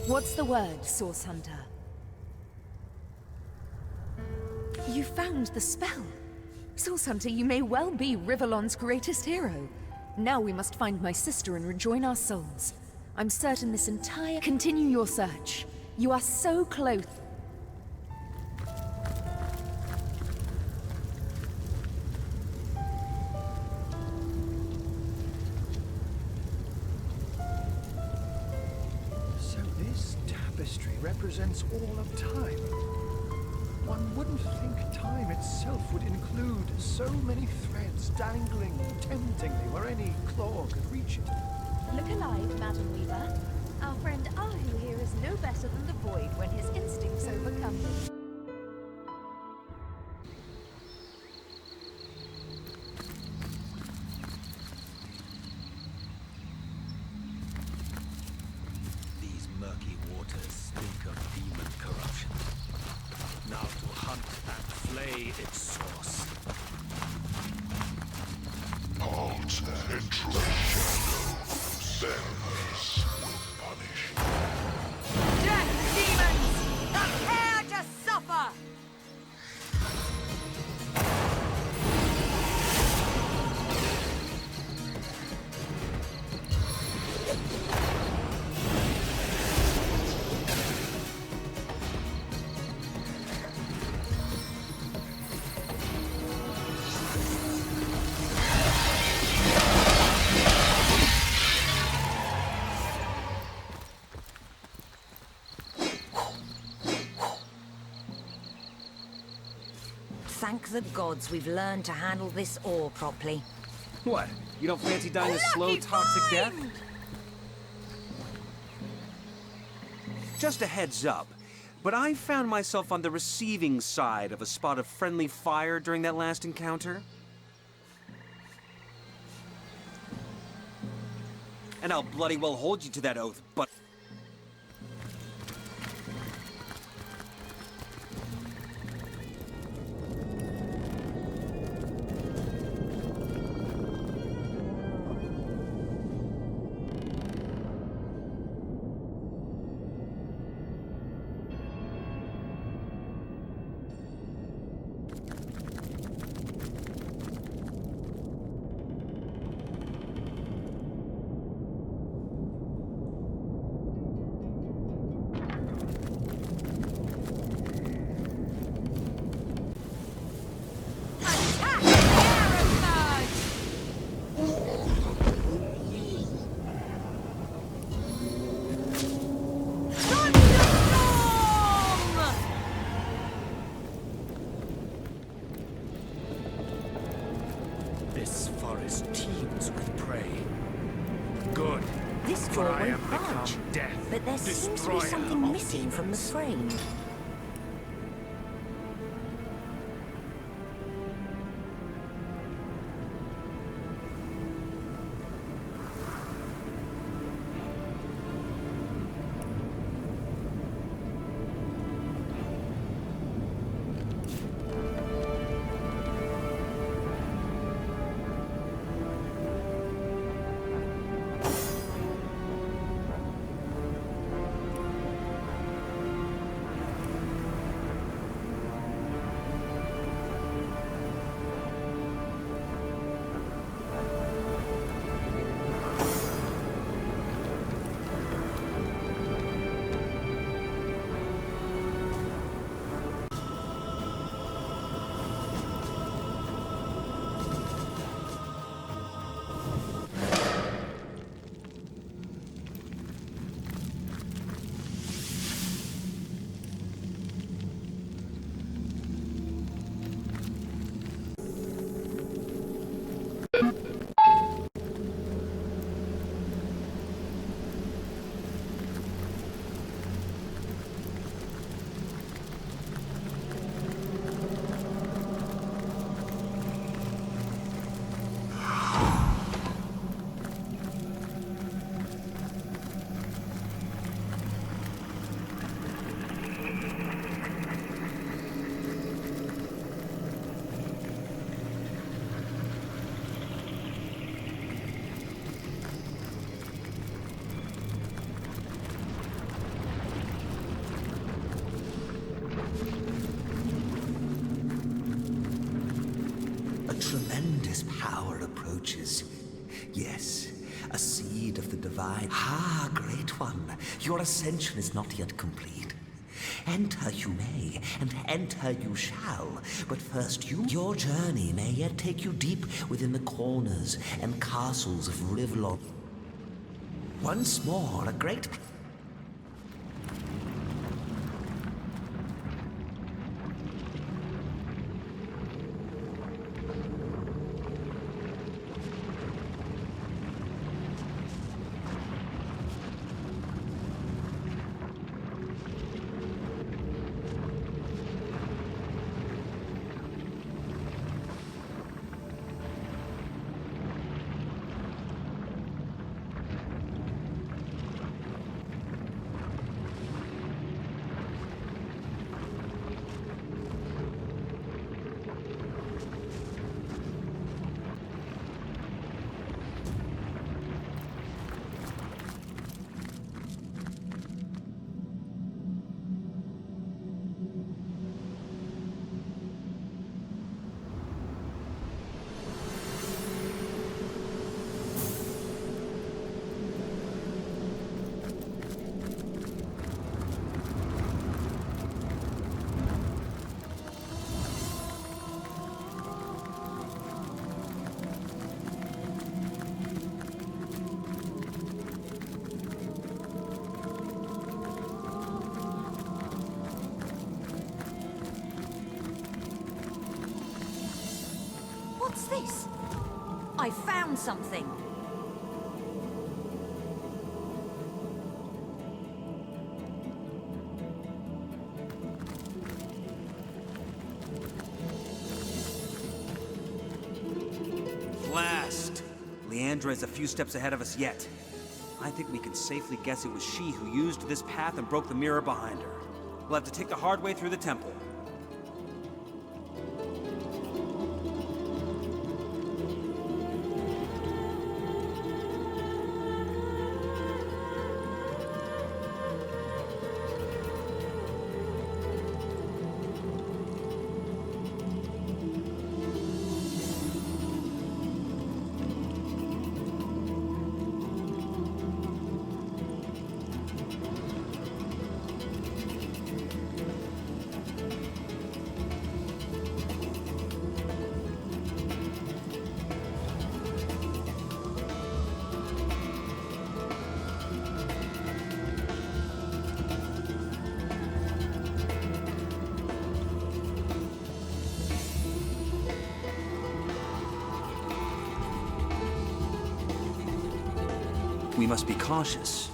What's the word, Source Hunter? You found the spell. Source Hunter, you may well be Rivellon's greatest hero. Now we must find my sister and rejoin our souls. I'm certain this entire... Continue your search. You are so close. So this tapestry represents all of time. One wouldn't think time itself would include so many threads dangling temptingly where any claw could reach it. Look alive, Madam Weaver. Our friend Ahu here is no better than the void when his instincts overcome him. These murky waters stink of demon corruption. Now to hunt and flay its source. Halt and enter the shadow. Selves will punish. Death, demons! Prepare to suffer! Thank the gods we've learned to handle this ore properly. What? You don't fancy dying a slow, toxic death? Just a heads up, but I found myself on the receiving side of a spot of friendly fire during that last encounter. And I'll bloody well hold you to that oath, but... This forest teems with prey. Good. This For door I won't am become budge, death, but there seems to be destroyer something of missing from the frame. tremendous power approaches. Yes, a seed of the divine. Ah, great one, your ascension is not yet complete. Enter you may, and enter you shall. But first your journey may yet take you deep within the corners and castles of Rivlon. Once more, a great... What's this? I found something. Blast! Leandra is a few steps ahead of us yet. I think we can safely guess it was she who used this path and broke the mirror behind her. We'll have to take the hard way through the temple. We must be cautious.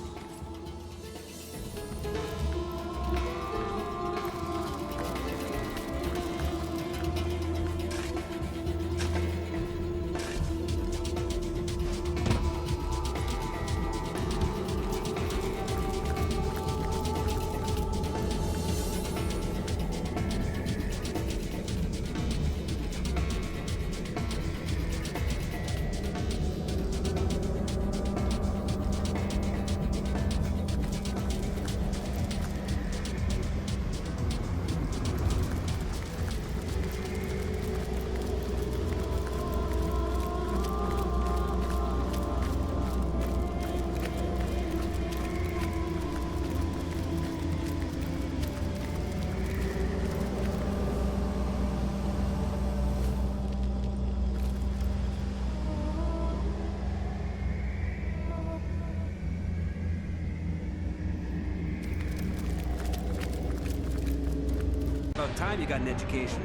About time you got an education.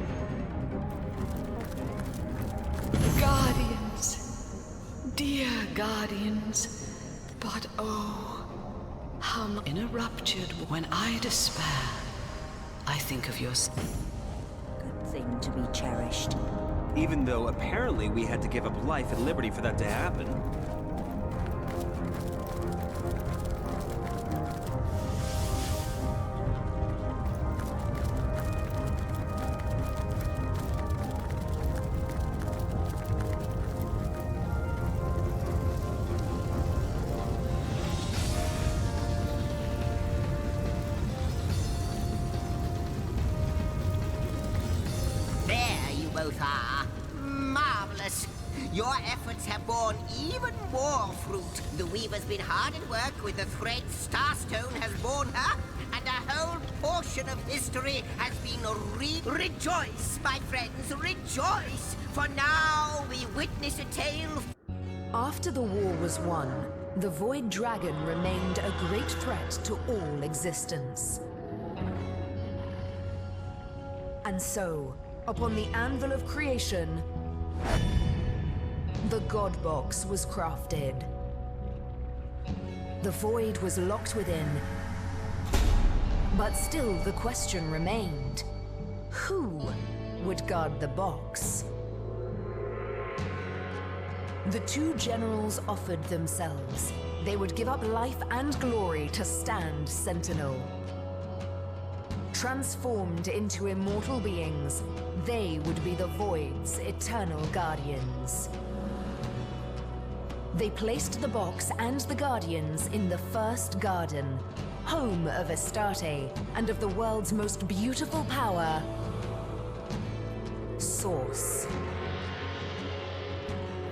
Guardians, dear guardians, but oh, how in a ruptured when I despair, I think of your Good thing to be cherished. Even though apparently we had to give up life and liberty for that to happen. There you both are. marvelous. Your efforts have borne even more fruit. The Weaver's been hard at work with the thread Starstone has borne her, and a whole portion of history has been Rejoice, my friends, rejoice! For now we witness a tale. After the war was won, the Void Dragon remained a great threat to all existence. And so, upon the anvil of creation, the God Box was crafted. The Void was locked within, but still the question remained: who would guard the box? The two generals offered themselves. They would give up life and glory to stand sentinel. Transformed into immortal beings, they would be the Void's eternal guardians. They placed the box and the guardians in the first garden, home of Astarte and of the world's most beautiful power, Source.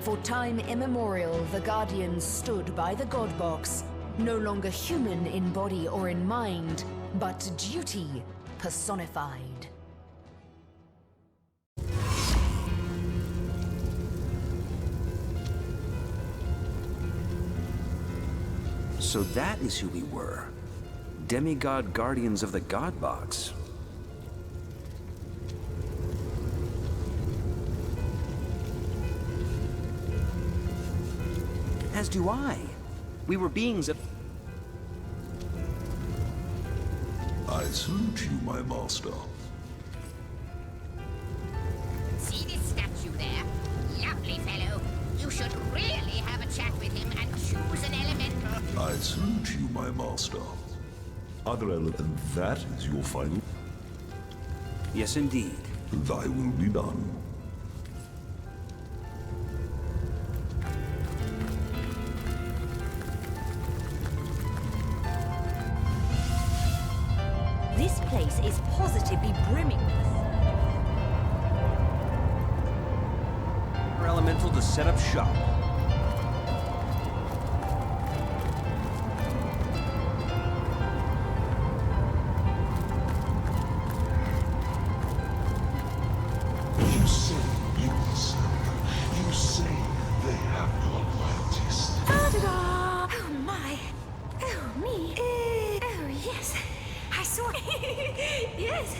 For time immemorial, the Guardians stood by the God Box, no longer human in body or in mind, but duty personified. So that is who we were. Demigod Guardians of the God Box. As do I. We were beings of... I salute you, my master. See this statue there? Lovely fellow. You should really have a chat with him and choose an elemental. I salute you, my master. Other and that is your final... Yes, indeed. Thy will be done. This place is positively brimming with... Elemental to set up shop. You say mutants. You say they have no Atlantis. Da-da-da! Oh my! Oh me! Oh yes! I saw yes!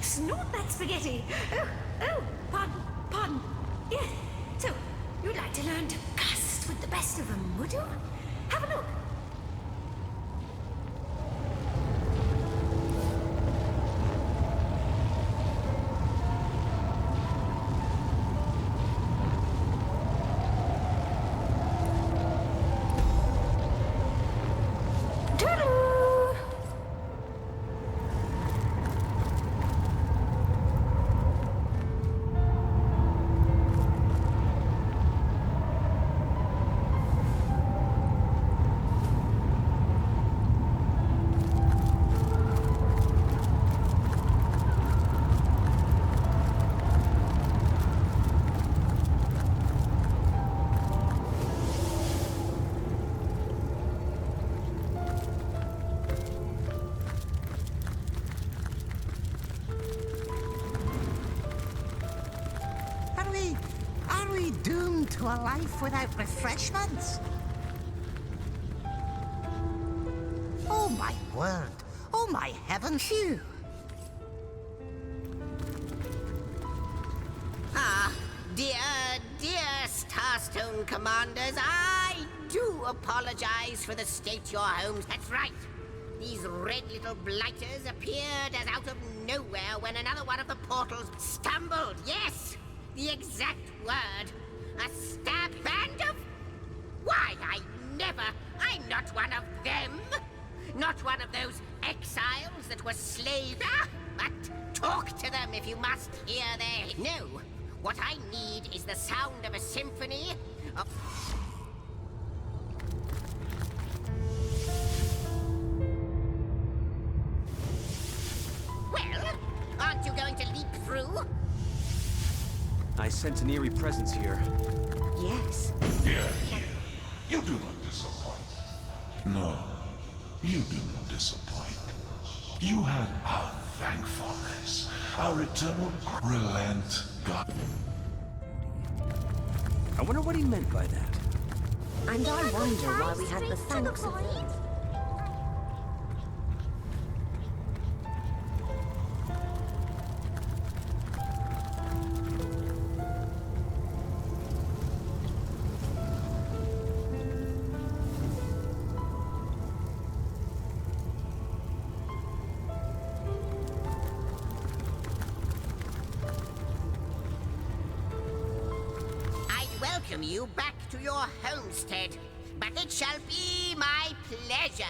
Snort that spaghetti! Oh, pardon. Yes. So, you'd like to learn to cast with the best of them, would you? Have a look. Are we doomed to a life without refreshments? Oh my word! Oh my heavens! Phew! Ah, dear Starstone Commanders, I do apologize for the state your homes. That's right. These red little blighters appeared as out of nowhere when another one of the portals stumbled. Yes, the exact word. A stab band of... Why, I'm not one of them. Not one of those exiles that were slaves. But talk to them if you must hear their... No, what I need is the sound of a symphony of... Well, aren't you going to leap through? I sense an eerie presence here. Yes. Here, you do not disappoint. No, you do not disappoint. You have our thankfulness, our eternal relent, God. I wonder what he meant by that. And I wonder why we had the thanks of them. Welcome you back to your homestead, but it shall be my pleasure.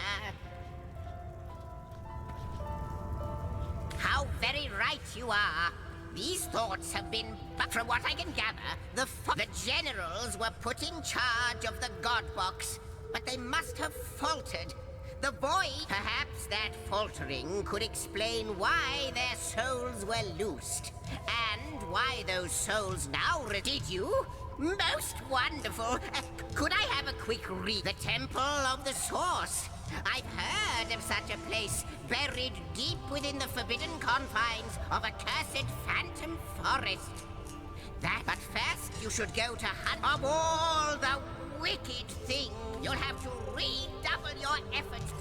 How very right you are. These thoughts have been, but from what I can gather, the generals were put in charge of the God Box, but they must have faltered. The void, perhaps that faltering could explain why their souls were loosed, and why those souls now did you? Most wonderful. Could I have a quick read? The Temple of the Source. I've heard of such a place, buried deep within the forbidden confines of a cursed phantom forest. But first, you should go to hunt of all the wicked things. You'll have to redouble your efforts.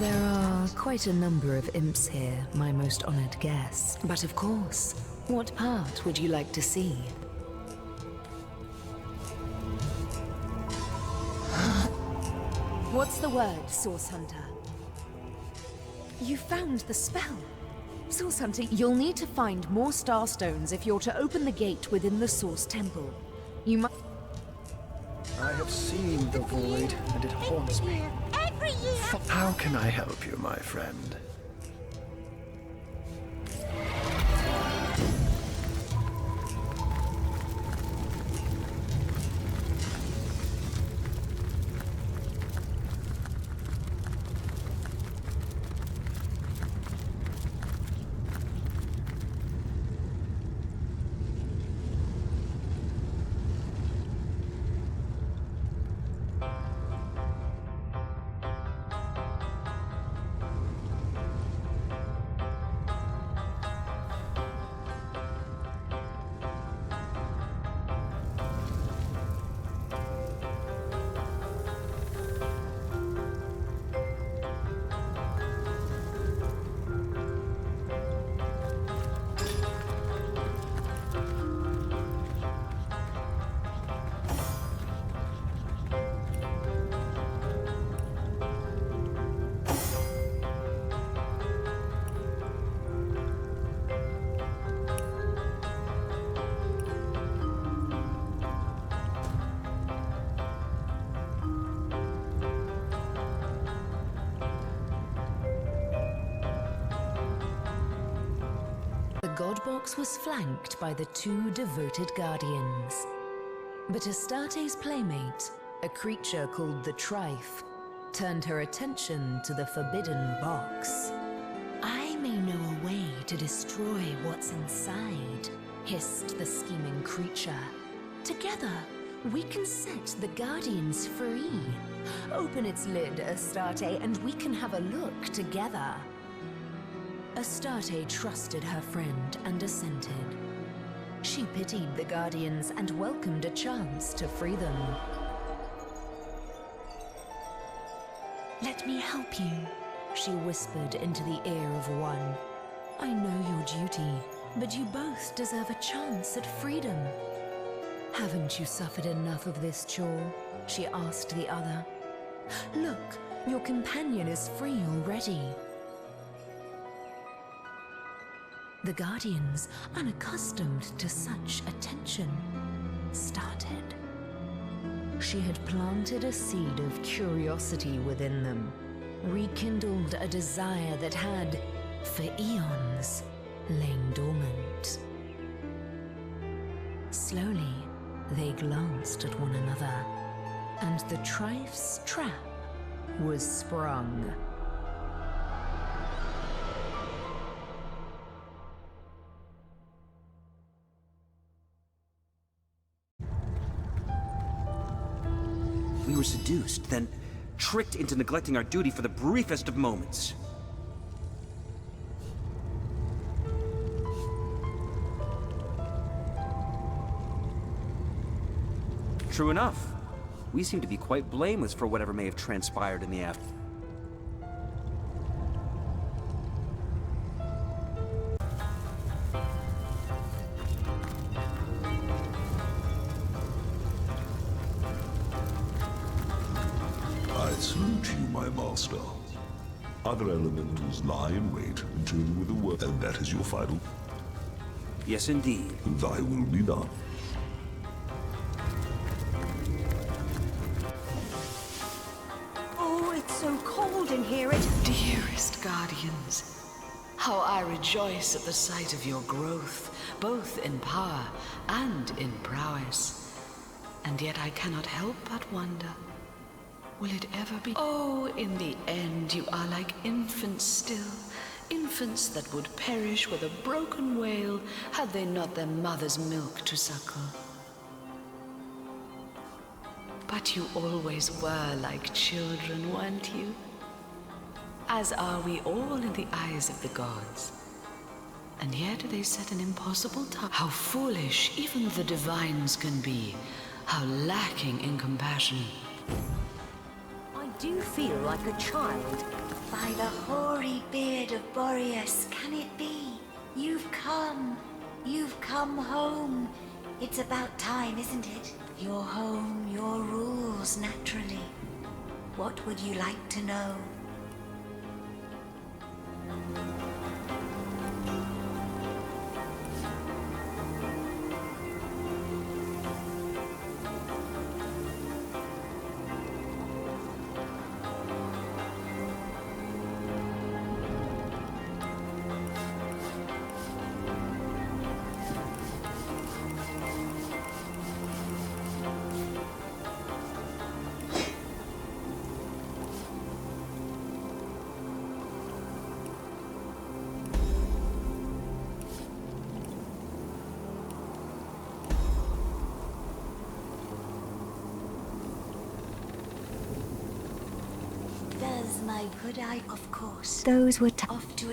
There are quite a number of imps here, my most honored guest. But of course, what part would you like to see? What's the word, Source Hunter? You found the spell. Source Hunter, you'll need to find more Starstones if you're to open the gate within the Source Temple. You must... I have seen the void, and it haunts me. Every year! How can I help you, my friend? The God Box was flanked by the two devoted guardians. But Astarte's playmate, a creature called the Trife, turned her attention to the forbidden box. I may know a way to destroy what's inside, hissed the scheming creature. Together, we can set the Guardians free. Open its lid, Astarte, and we can have a look together. Astarte trusted her friend and assented. She pitied the Guardians and welcomed a chance to free them. "Let me help you," she whispered into the ear of one. "I know your duty, but you both deserve a chance at freedom." "Haven't you suffered enough of this chore?" she asked the other. "Look, your companion is free already." The Guardians, unaccustomed to such attention, started. She had planted a seed of curiosity within them, rekindled a desire that had, for eons, lain dormant. Slowly, they glanced at one another, and the Trife's trap was sprung. were seduced, then tricked into neglecting our duty for the briefest of moments. True enough. We seem to be quite blameless for whatever may have transpired in the after. I salute you, my master. Other elementals lie in wait until you with a word, and that is your final. Yes, indeed. Thy will be done. Oh, it's so cold in here. Dearest guardians, how I rejoice at the sight of your growth, both in power and in prowess. And yet I cannot help but wonder, will it ever be? Oh, in the end you are like infants still, infants that would perish with a broken wail had they not their mother's milk to suckle. But you always were like children, weren't you? As are we all in the eyes of the gods. And yet they set an impossible task. How foolish even the divines can be. How lacking in compassion. I do feel like a child. By the hoary beard of Boreas, can it be? You've come home. It's about time, isn't it? Your home, your rules, naturally. What would you like to know? Does my good eye, of course. Those were off to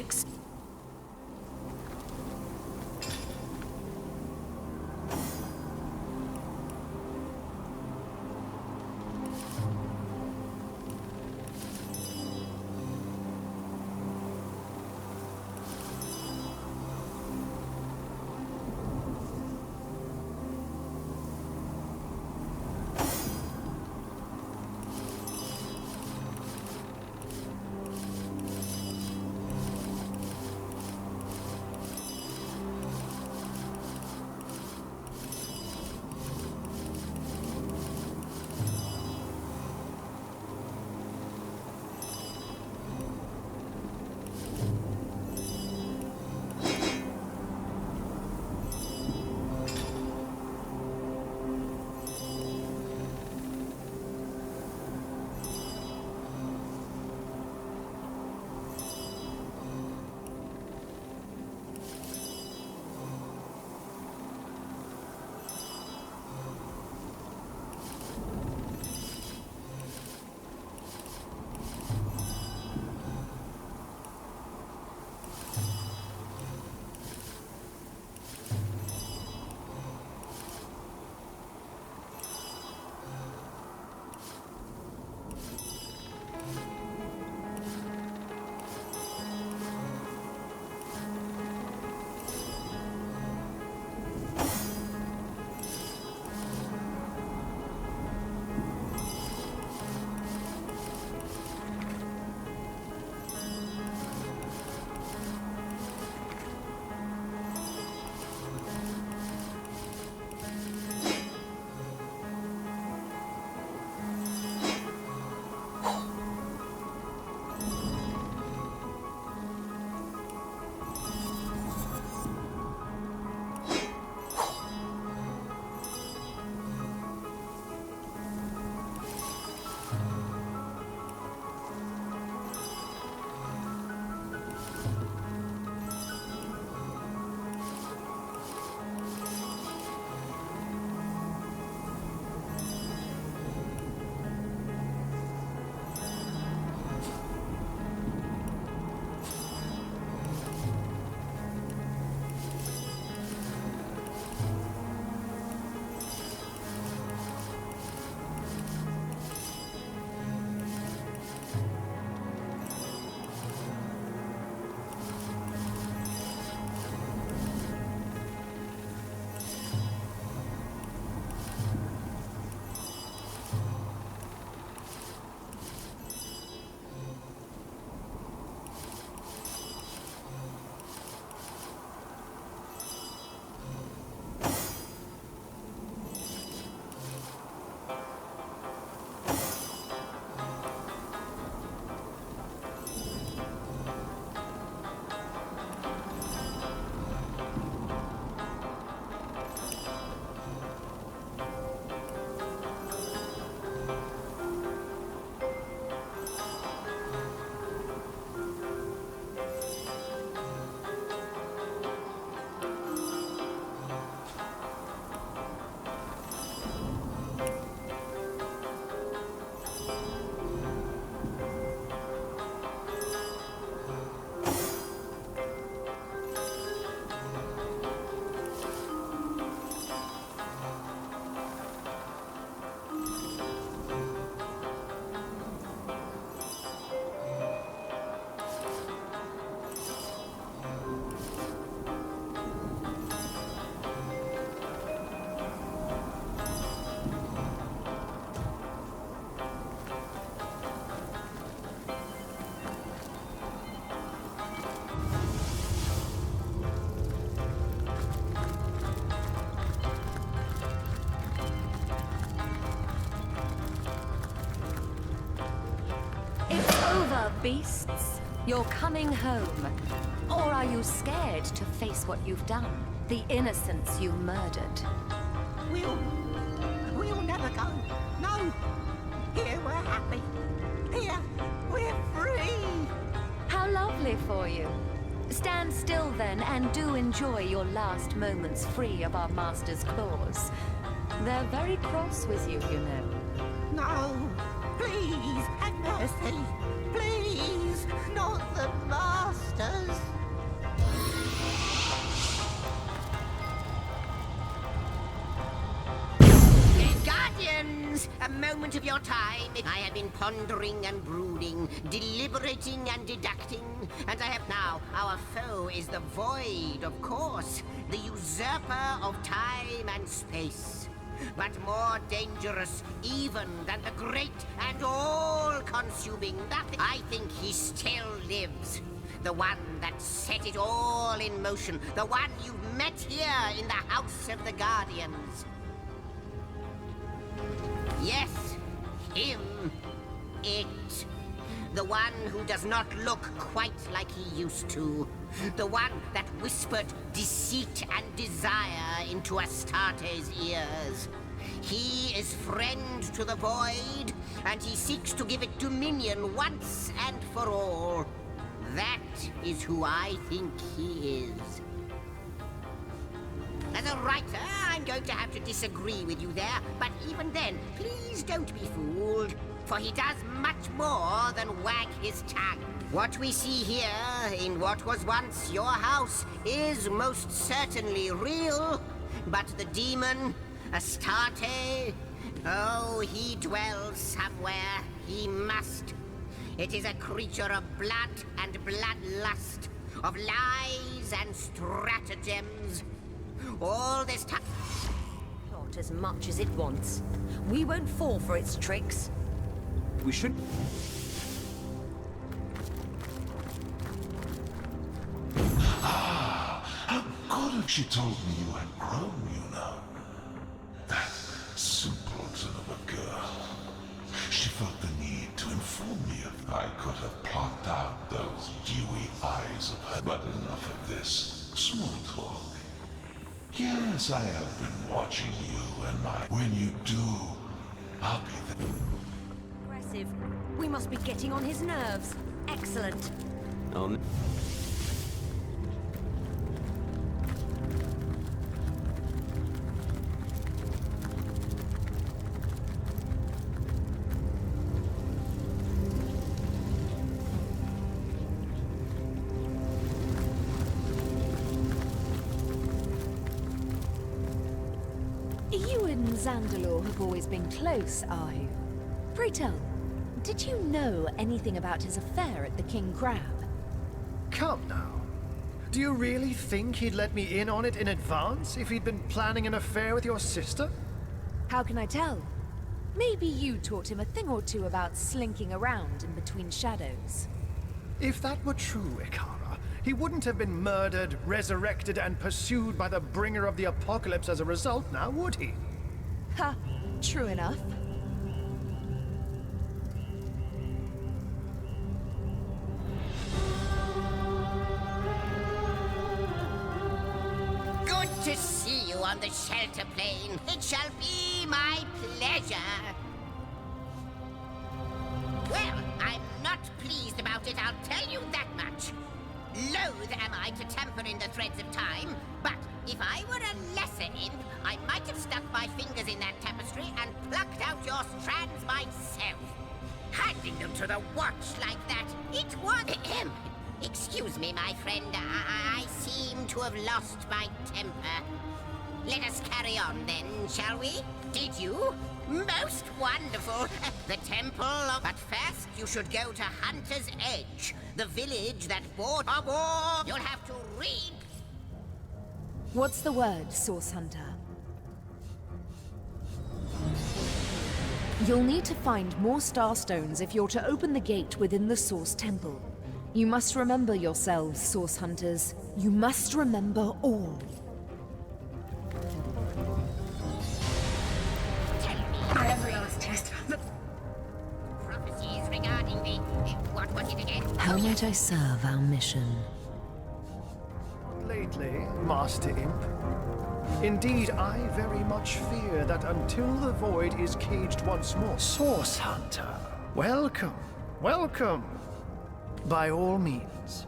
beasts? You're coming home. Or are you scared to face what you've done? The innocents you murdered? We'll never go. No. Here we're happy. Here we're free. How lovely for you. Stand still then, and do enjoy your last moments free of our master's claws. They're very cross with you, you know. No. Please, have mercy. Please, not the masters. Guardians! A moment of your time. I have been pondering and brooding, deliberating and deducting, and I have now. Our foe is the Void, of course, the usurper of time and space. But more dangerous even than the great and all-consuming nothing. I think he still lives. The one that set it all in motion. The one you've met here in the House of the Guardians. Yes, him. It. The one who does not look quite like he used to. The one that whispered deceit and desire into Astarte's ears. He is friend to the Void, and he seeks to give it dominion once and for all. That is who I think he is. As a writer, I'm going to have to disagree with you there, but even then, please don't be fooled, for he does much more than wag his tongue. What we see here, in what was once your house, is most certainly real, but the demon, Astarte, oh, he dwells somewhere. He must. It is a creature of blood and bloodlust, of lies and stratagems. All this time. Not as much as it wants. We won't fall for its tricks. We should... How good if she told me you had grown, you know. That simpleton of a girl. She felt the need to inform me of... I could have plucked out those dewy eyes of her. But enough of this small talk. Yes, I have been watching you and when you do, I'll be there. Aggressive. We must be getting on his nerves. Excellent. You and Zandalor have always been close, Ahu. Pray tell, did you know anything about his affair at the King Crab? Come now. Do you really think he'd let me in on it in advance if he'd been planning an affair with your sister? How can I tell? Maybe you taught him a thing or two about slinking around in between shadows. If that were true, Ikara, he wouldn't have been murdered, resurrected, and pursued by the bringer of the apocalypse as a result now, would he? Ha, true enough. Good to see you on the shelter plane. It shall be my pleasure. Well, I'm not pleased about it, I'll tell you that much. Loath am I to tamper in the threads of time, but if I were a lesser imp, I might have stuck my fingers in that tapestry and plucked out your strands myself. Handing them to the watch like that, it was... Excuse me, my friend, I seem to have lost my temper. Let us carry on then, shall we? Did you? Most wonderful. The temple of... But first, you should go to Hunter's Edge, the village that bought a war. You'll have to read... What's the word, Source Hunter? You'll need to find more Starstones if you're to open the gate within the Source Temple. You must remember yourselves, Source Hunters. You must remember all. I have the last test. Prophecies regarding the... What was it again? How might I serve our mission? Lately, Master Imp. Indeed, I very much fear that until the void is caged once more. Source Hunter, welcome, welcome. By all means.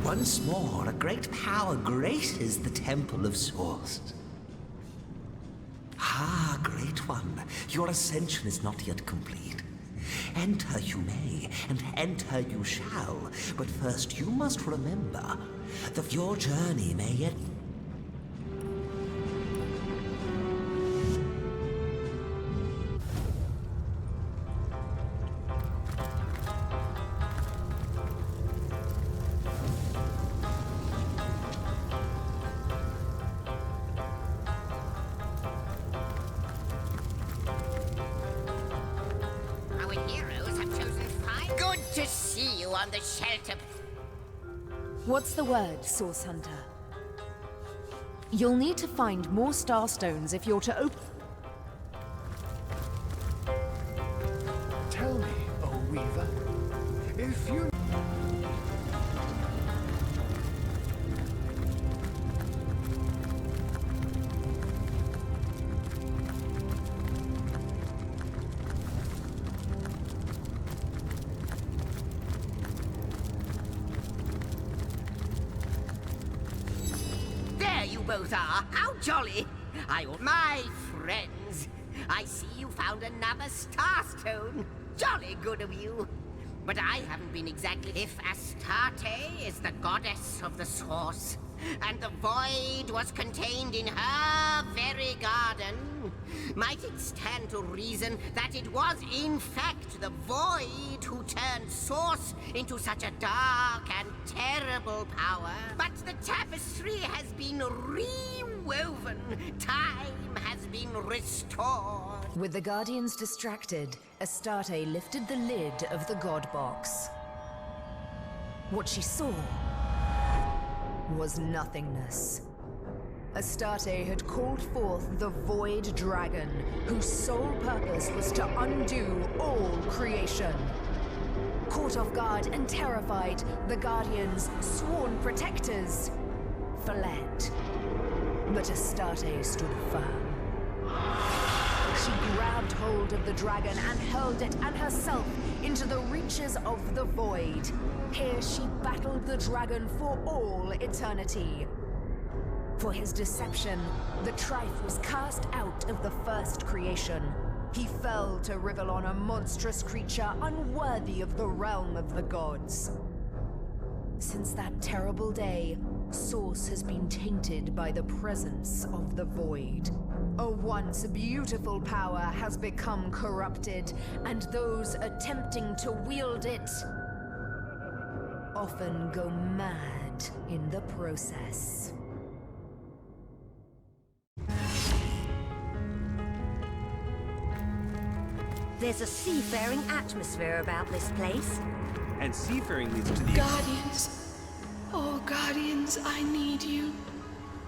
Once more, a great power graces the Temple of Source. Ah, Great One, your ascension is not yet complete. Enter you may, and enter you shall, but first you must remember that your journey may yet... Our heroes have chosen 5. Good to see you on the shelter. What's the word, Source Hunter? You'll need to find more starstones if you're to open... Tell me, O Weaver, if you... There you both are. How jolly. My friends, I see you found another starstone. Jolly good of you. But I haven't been exactly... If Astarte is the goddess of the source, and the void was contained in her very garden, might it stand to reason that it was in fact the void who turned source into such a dark and terrible power? But the tapestry has been rewoven. Time has been restored. With the Guardians distracted, Astarte lifted the lid of the God Box. What she saw was nothingness. Astarte had called forth the Void Dragon, whose sole purpose was to undo all creation. Caught off guard and terrified, the Guardians, sworn protectors, fled. But Astarte stood firm. She grabbed hold of the dragon and hurled it and herself into the reaches of the void. Here she battled the dragon for all eternity. For his deception, the Trife was cast out of the first creation. He fell to Rivellon, a monstrous creature unworthy of the realm of the gods. Since that terrible day, Source has been tainted by the presence of the void. A once beautiful power has become corrupted, and those attempting to wield it often go mad in the process. There's a seafaring atmosphere about this place. And seafaring leads to the... Guardians. Oh, Guardians, I need you.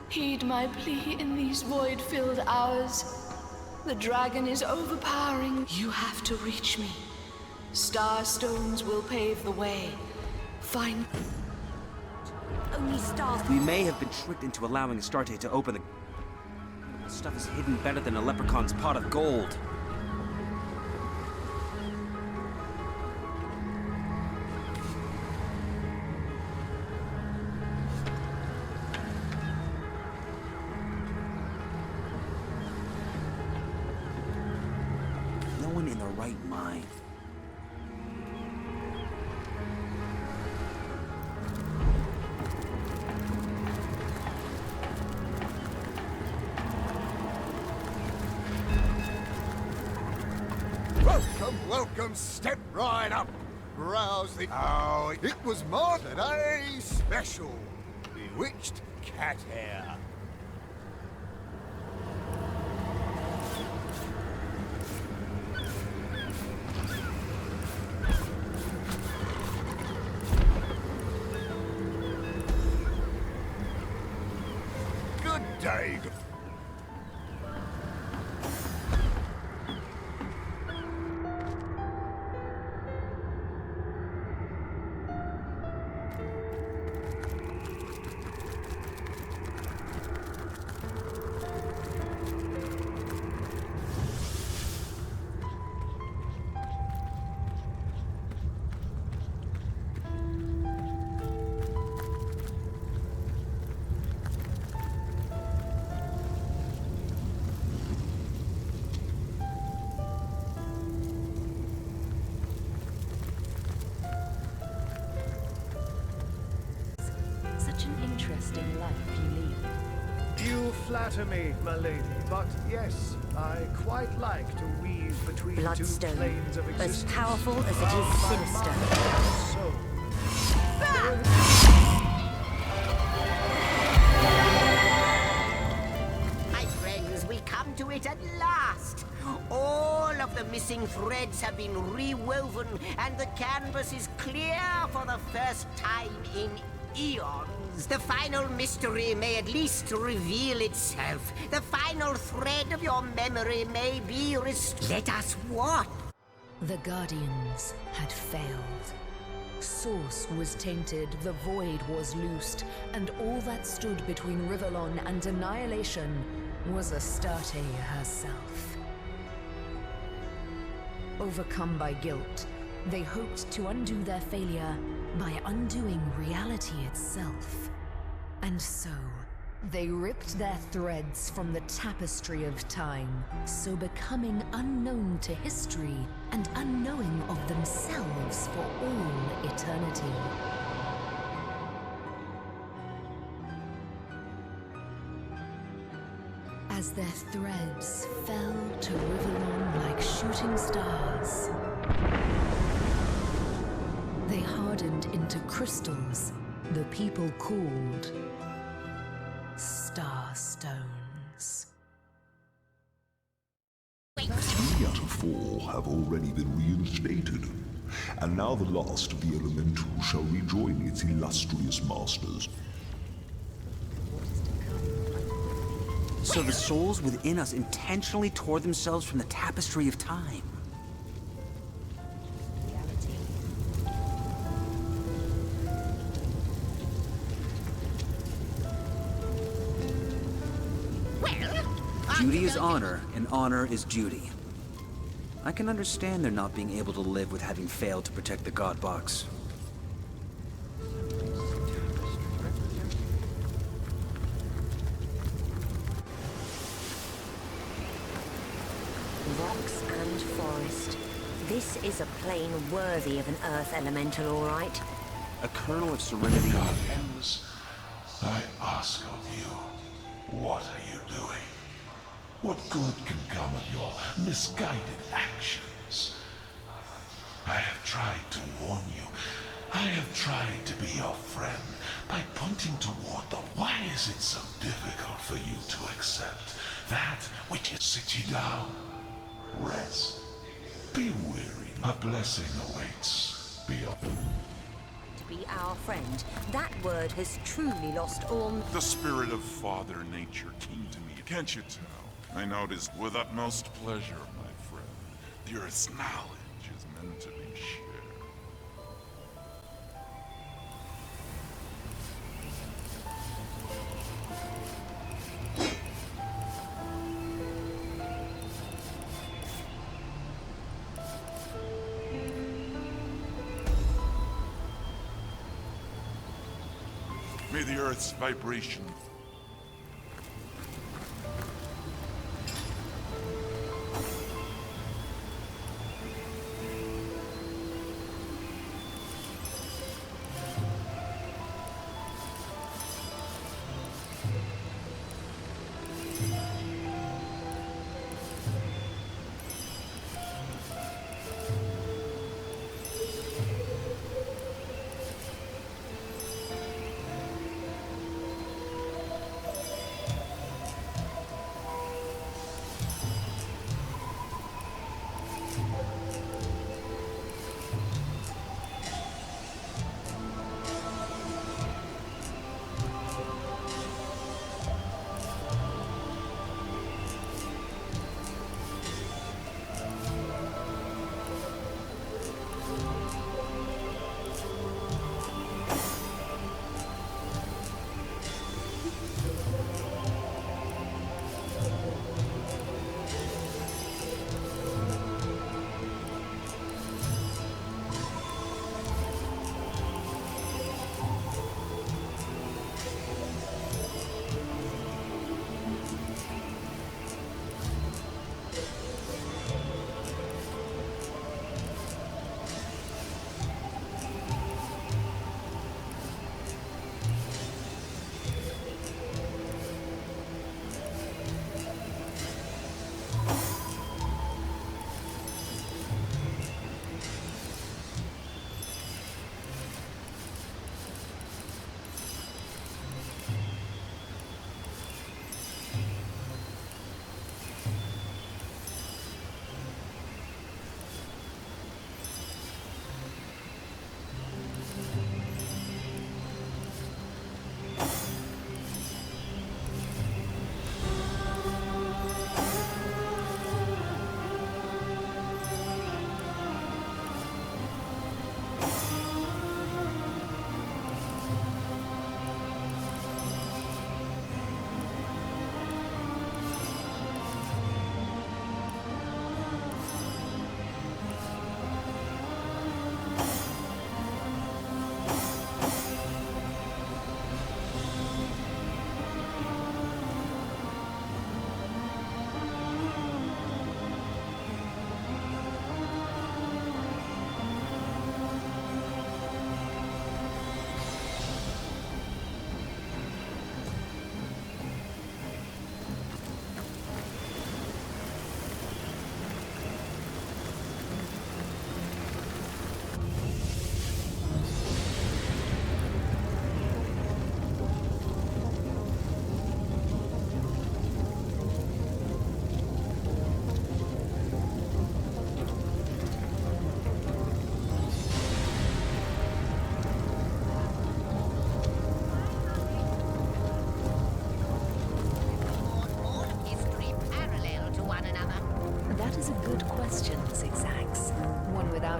Heed my plea in these void-filled hours. The dragon is overpowering. You have to reach me. Star stones will pave the way. Find... Only stars... We may have been tricked into allowing Astarte to open the... This stuff is hidden better than a leprechaun's pot of gold. No one in their right mind. Welcome, welcome, step right up. Browse the... Oh, it was more than a special. Bewitched cat hair. Good day. Such an interesting life you lead. You flatter me, my lady, but yes, I quite like to weave between two Bloodstone, planes of existence. as powerful as it is sinister. Soul. My friends, we come to it at last. All of the missing threads have been rewoven, and the canvas is clear for the first time in eons. The final mystery may at least reveal itself. The final thread of your memory may be Let us what? The Guardians had failed. Source was tainted, the void was loosed, and all that stood between Rivellon and annihilation was Astarte herself. Overcome by guilt, they hoped to undo their failure by undoing reality itself. And so, they ripped their threads from the tapestry of time, so becoming unknown to history and unknowing of themselves for all eternity. As their threads fell to Rivellon like shooting stars, they hardened into crystals the people called Star Stones. 3 out of 4 have already been reinstated, and now the last of the Elemental shall rejoin its illustrious masters. So the souls within us intentionally tore themselves from the tapestry of time. Duty is honor, and honor is duty. I can understand their not being able to live with having failed to protect the God Box. Rocks and forest. This is a plane worthy of an Earth elemental, all right. A kernel of serenity. God Endless, I ask of you, what are you doing? What good can come of your misguided actions? I have tried to warn you. I have tried to be your friend by pointing toward the why is it so difficult for you to accept that which is sit you down. Rest. Be A blessing awaits beyond. To be our friend, that word has truly lost all... The spirit of Father Nature came to me. Can't you tell? I noticed with utmost pleasure, my friend. The Earth's knowledge is meant to be shared. May the Earth's vibration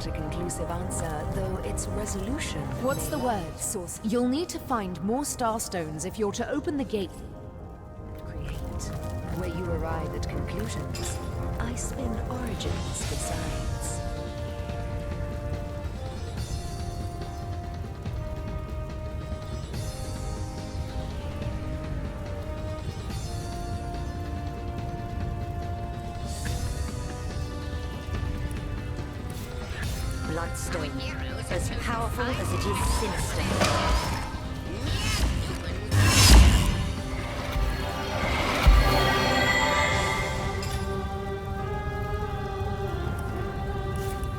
A conclusive answer, though its resolution... What's the word, Source? You'll need to find more starstones if you're to open the gate. Create. Where you arrive at conclusions, I spin origins besides. Bloodstone, as powerful as it is sinister.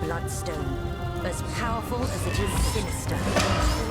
Bloodstone, as powerful as it is sinister.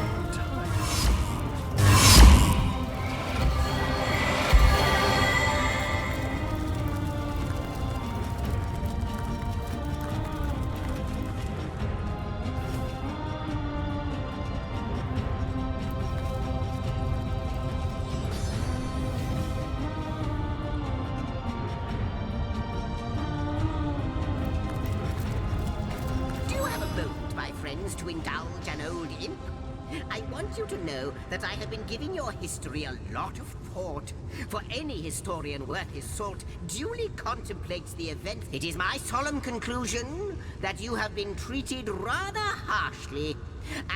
friends to indulge an old imp? I want you to know that I have been giving your history a lot of thought. For any historian worth his salt duly contemplates the event. It is my solemn conclusion that you have been treated rather harshly,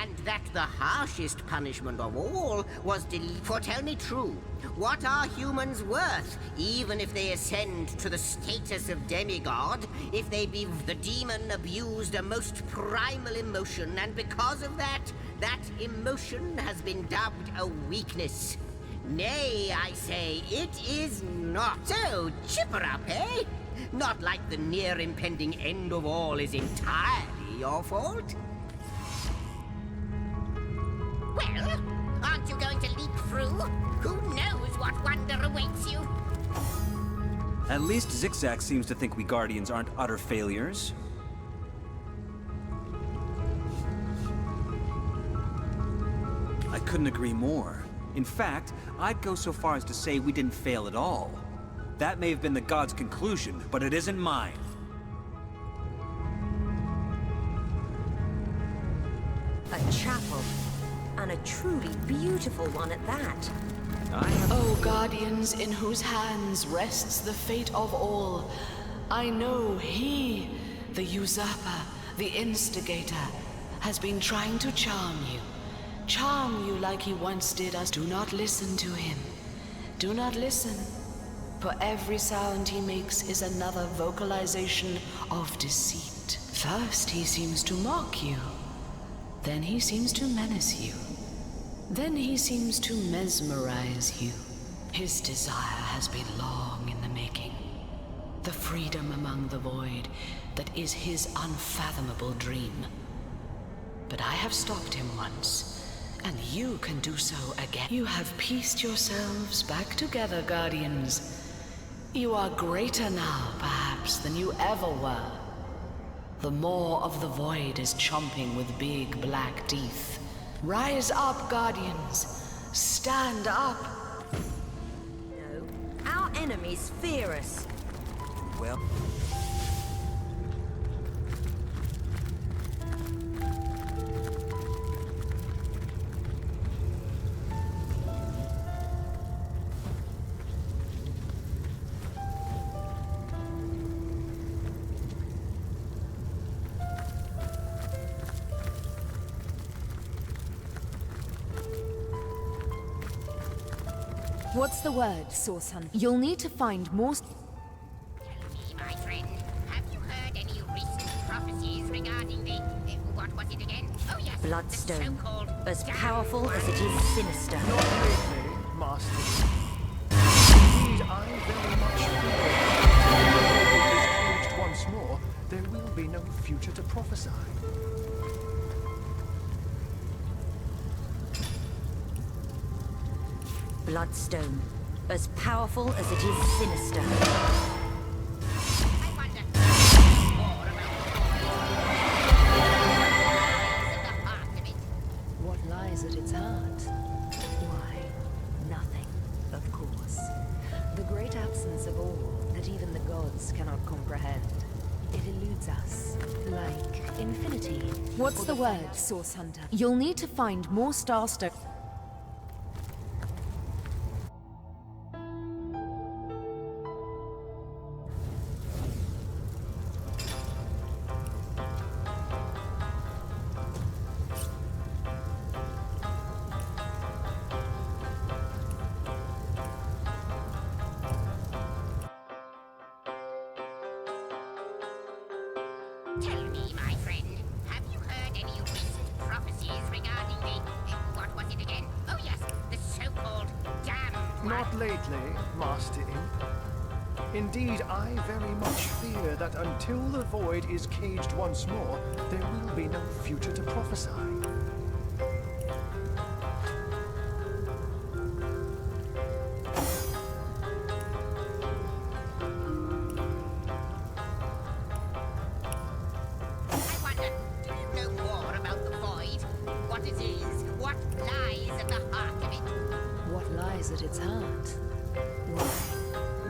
and that the harshest punishment of all was For tell me true, what are humans worth, even if they ascend to the status of demigod, if they be the demon abused a most primal emotion, and because of that emotion has been dubbed a weakness? Nay, I say, it is not. So, chipper up, eh? Not like the near impending end of all is entirely your fault. Well, aren't you going to leap through? Who knows what wonder awaits you? At least Zigzag seems to think we Guardians aren't utter failures. I couldn't agree more. In fact, I'd go so far as to say we didn't fail at all. That may have been the gods' conclusion, but it isn't mine. A chapel. And a truly beautiful one at that. O Guardians, in whose hands rests the fate of all, I know he, the usurper, the instigator, has been trying to charm you. Charm you like he once did us. Do not listen to him. Do not listen. For every sound he makes is another vocalization of deceit. First he seems to mock you. Then he seems to menace you. Then he seems to mesmerize you. His desire has been long in the making. The freedom among the void that is his unfathomable dream. But I have stopped him once, and you can do so again. You have pieced yourselves back together, Guardians. You are greater now, perhaps, than you ever were. The maw of the void is chomping with big black teeth. Rise up, Guardians. Stand up. No, our enemies fear us. Well... What's the word, Source Hunter? You'll need to find more... Tell me, my friend, have you heard any recent prophecies regarding the... what was it again? Oh yes, Bloodstone. the so-called... As powerful as it is sinister. Not lately, Master. Indeed, I very much fear that if the is caged once more, there will be no future to prophesy. Bloodstone. As powerful as it is sinister. I wonder more about the heart of it. What lies at its heart? Why, nothing, of course. The great absence of all that even the gods cannot comprehend. It eludes us, like infinity. What's the word, Source Hunter? You'll need to find more Starstone. Tell me, my friend, have you heard any recent prophecies regarding the... what was it again? Oh yes, the so-called damned one. Not lately, Master Imp. Indeed, I very much fear that until the void is caged once more, there will be no future to prophesy. I wonder, do you know more about the void? What it is? What lies at the heart of it? What lies at its heart? Why,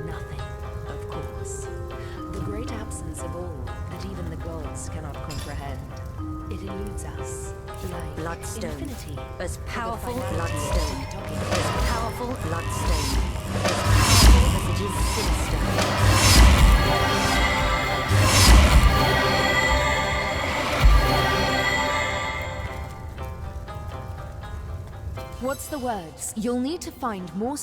nothing, of course. The great absence of all that even the gods cannot comprehend. It eludes us, like Bloodstone. infinity. As powerful Or the bloodstone. finality of tick-tocking. As powerful bloodstone. As powerful as it is sinister. What's the words? You'll need to find more.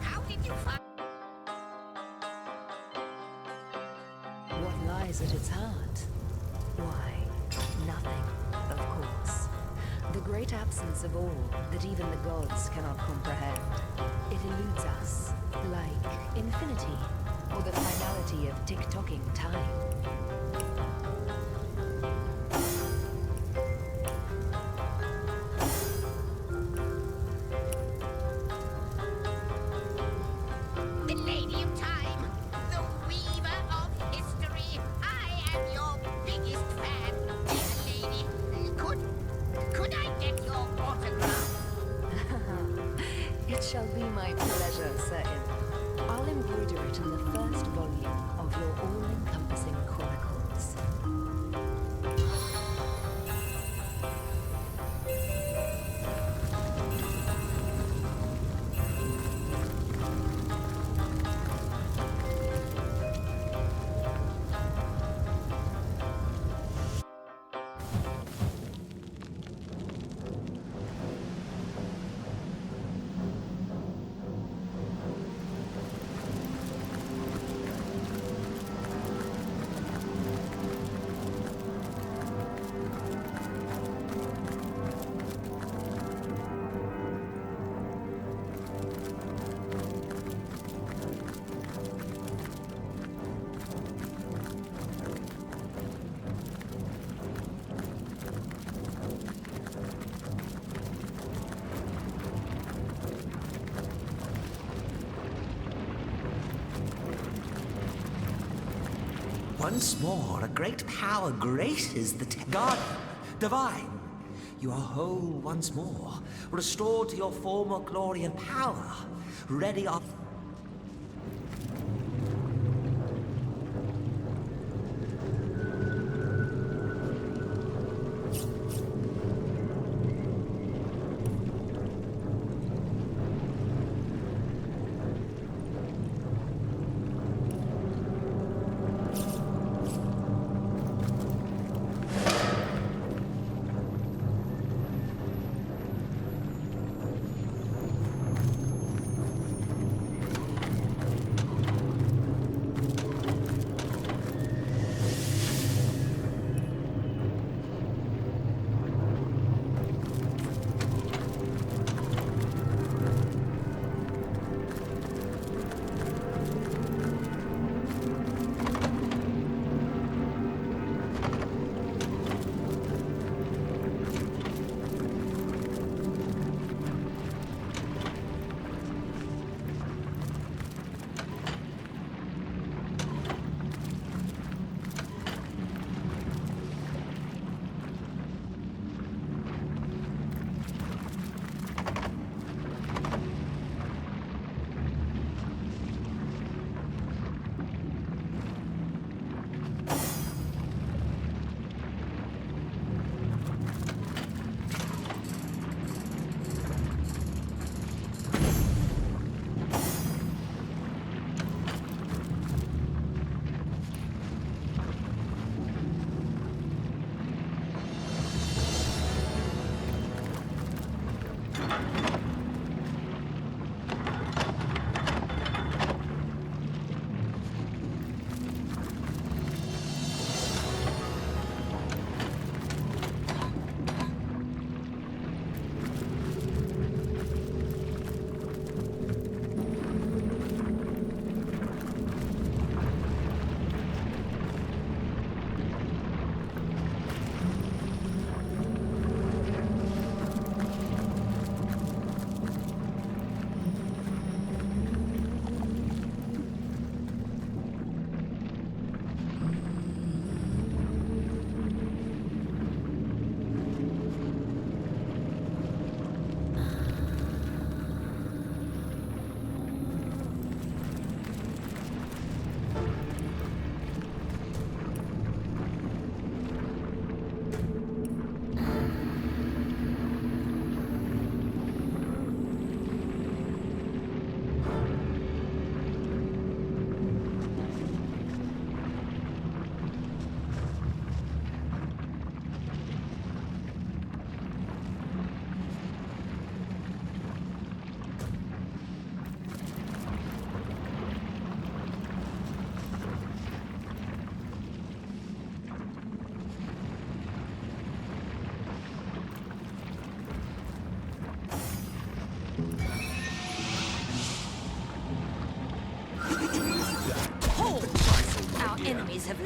How did you find... What lies at its heart? Why, nothing, of course. The great absence of all that even the gods cannot comprehend. It eludes us, like infinity, or the finality of tick-tocking time. The Lady of Time, the Weaver of History. I am your biggest fan, dear lady. Could I get your autograph? It shall be my pleasure, Sir Imp. I'll embroider it in the first volume of your all-encompassing chronicles. Once more, a great power graces the God divine. You are whole once more, restored to your former glory and power, ready up.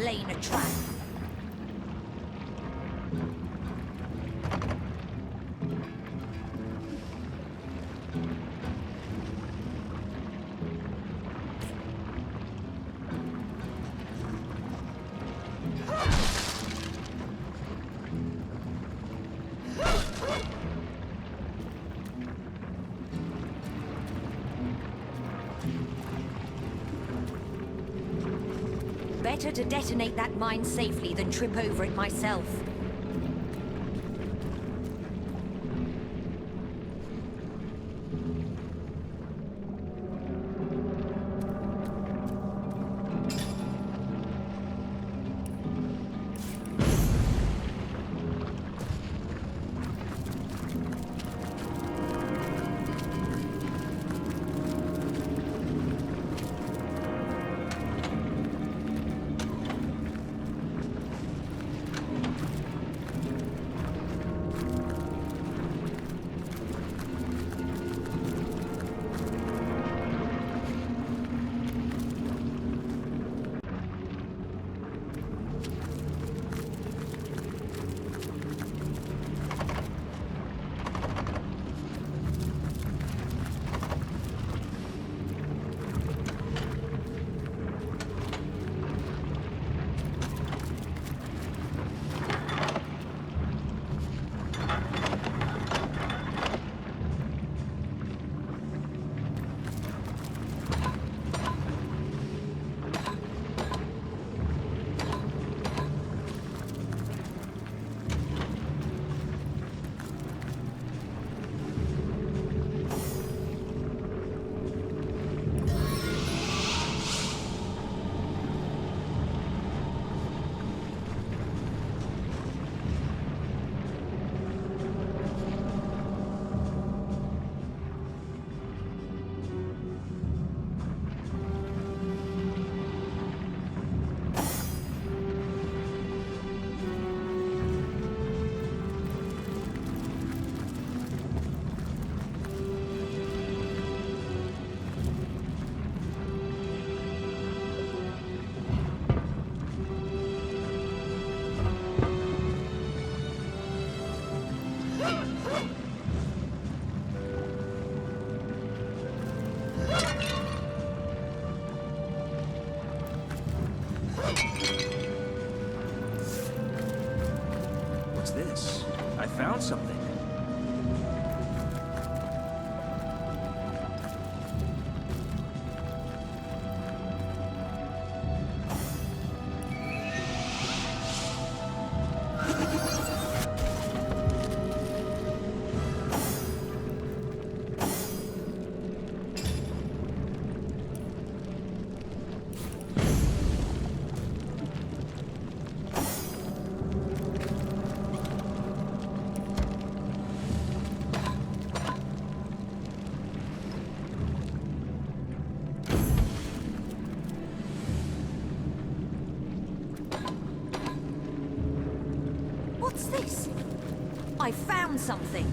laying a trap. Better to detonate that mine safely than trip over it myself. What's this? I found something. What's this? I found something.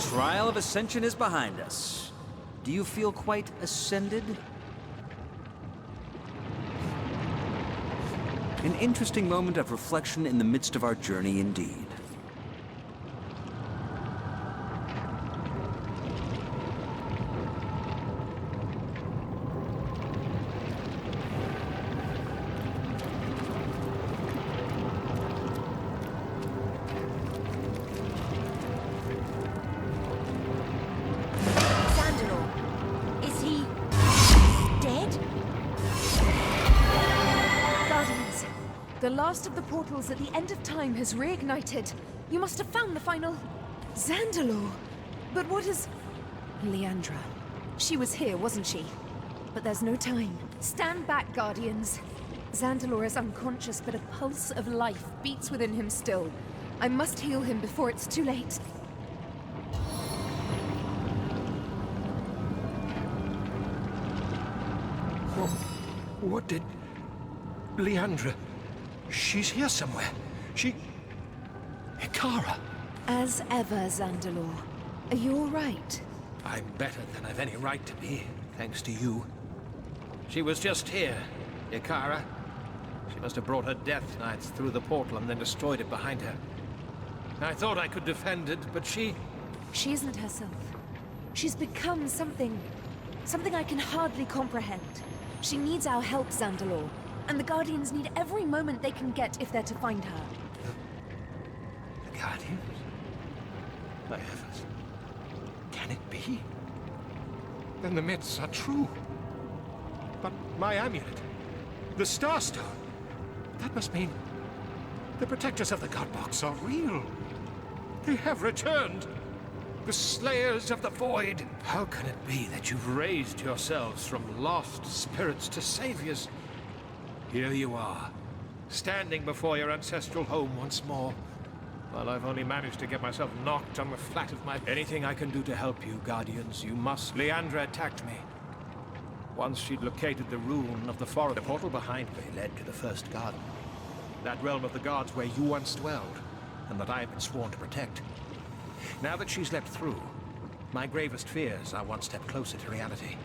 trial of ascension is behind us. Do you feel quite ascended? An interesting moment of reflection in the midst of our journey indeed. The last of the portals at the end of time has reignited. You must have found the final... Zandalor! But what is... Leandra. She was here, wasn't she? But there's no time. Stand back, Guardians. Zandalor is unconscious, but a pulse of life beats within him still. I must heal him before it's too late. What did... Leandra... She's here somewhere. She... Ikara. As ever, Zandalor. Are you all right? I'm better than I've any right to be, thanks to you. She was just here, Ikara. She must have brought her Death Knights through the portal and then destroyed it behind her. I thought I could defend it, but she... She isn't herself. She's become something... something I can hardly comprehend. She needs our help, Zandalor. And the Guardians need every moment they can get if they're to find her. The Guardians? My heavens. Can it be? Then the myths are true. But my amulet, the Starstone, that must mean the protectors of the Godbox are real. They have returned. The Slayers of the Void. How can it be that you've raised yourselves from lost spirits to saviors? Here you are, standing before your ancestral home once more. While I've only managed to get myself knocked on the flat of my... Anything I can do to help you, Guardians, you must. Leandra attacked me. Once she'd located the rune of the forest, the portal behind me led to the First Garden. That realm of the gods where you once dwelled, and that I have been sworn to protect. Now that she's leapt through, my gravest fears are one step closer to reality.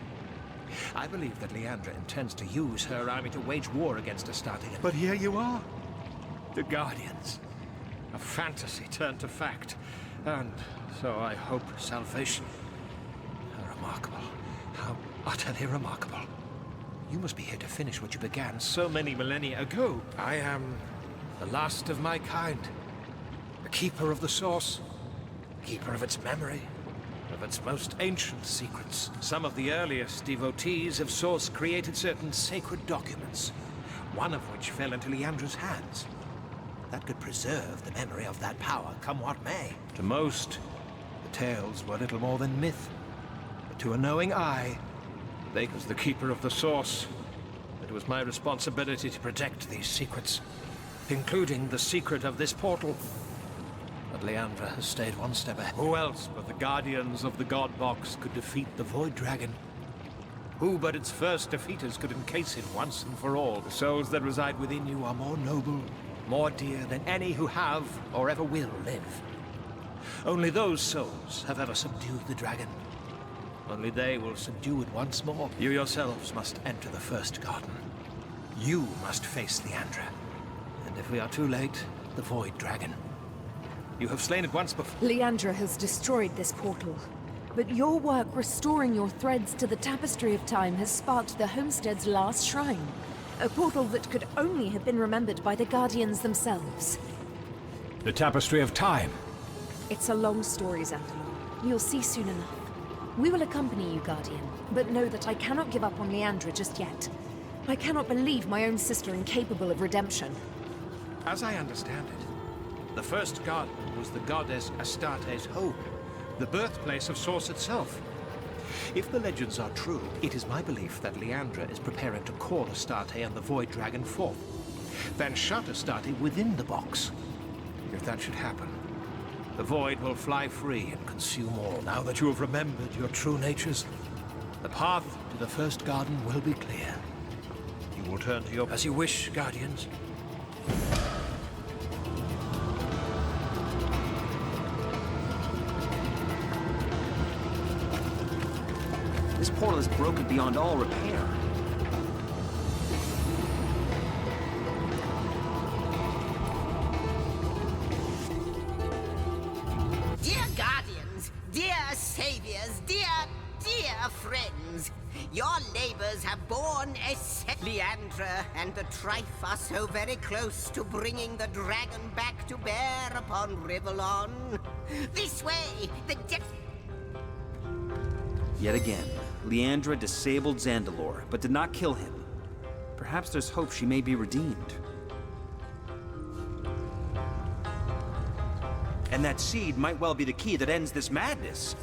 I believe that Leandra intends to use her army to wage war against Astarte. But here you are. The Guardians. A fantasy turned to fact. And so I hope salvation. How remarkable. How utterly remarkable. You must be here to finish what you began so many millennia ago. I am the last of my kind. The keeper of the source. Keeper of its memory. Of its most ancient secrets. Some of the earliest devotees of Source created certain sacred documents, one of which fell into Leandra's hands. That could preserve the memory of that power, come what may. To most, the tales were little more than myth. But to a knowing eye, they was the keeper of the Source. It was my responsibility to protect these secrets, including the secret of this portal. But Leandra has stayed one step ahead. Who else but the Guardians of the God Box could defeat the Void Dragon? Who but its first defeaters could encase it once and for all? The souls that reside within you are more noble, more dear than any who have or ever will live. Only those souls have ever subdued the dragon. Only they will subdue it once more. You yourselves must enter the First Garden. You must face Leandra. And if we are too late, the Void Dragon. You have slain it once before. Leandra has destroyed this portal. But your work restoring your threads to the tapestry of time has sparked the Homestead's last shrine. A portal that could only have been remembered by the Guardians themselves. The Tapestry of Time. It's a long story, Zandalor. You'll see soon enough. We will accompany you, Guardian, but know that I cannot give up on Leandra just yet. I cannot believe my own sister incapable of redemption. As I understand it, the First Garden was the goddess Astarte's home, the birthplace of Source itself. If the legends are true, it is my belief that Leandra is preparing to call Astarte and the Void Dragon forth, then shut Astarte within the box. If that should happen, the Void will fly free and consume all. Now that you have remembered your true natures, the path to the First Garden will be clear. You will turn to your... As you wish, Guardians. This portal is broken beyond all repair. Dear guardians, dear saviors, dear friends, your labors have borne a Leandra and the Trife are so very close to bringing the dragon back to bear upon Rivellon. This way, Yet again, Leandra disabled Zandalor, but did not kill him. Perhaps there's hope she may be redeemed. And that seed might well be the key that ends this madness.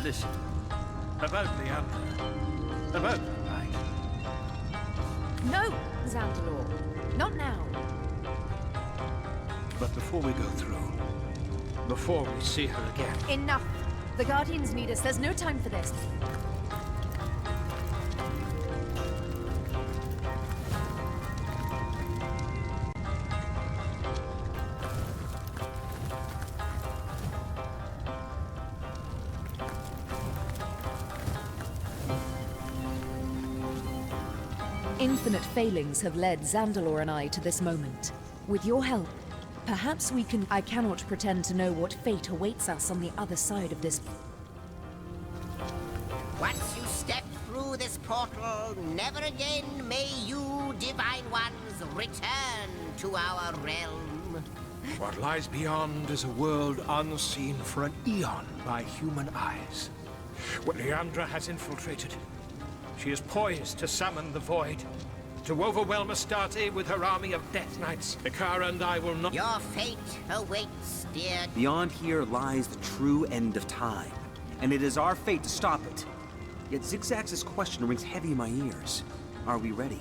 Listen. About Leandra. About her, right? No, Zandalor. Not now. But before we go through, before we see her again... Enough! The Guardians need us. There's no time for this. Infinite failings have led Zandalor and I to this moment. With your help, perhaps we can... I cannot pretend to know what fate awaits us on the other side of this. once you step through this portal, never again may you, Divine Ones, return to our realm. What lies beyond is a world unseen for an eon by human eyes. When Leandra has infiltrated, she is poised to summon the Void, to overwhelm Astarte with her army of Death Knights. Ikara and I will not... Your fate awaits, dear. Beyond here lies the true end of time, and it is our fate to stop it. Yet Zigzag's question rings heavy in my ears. Are we ready?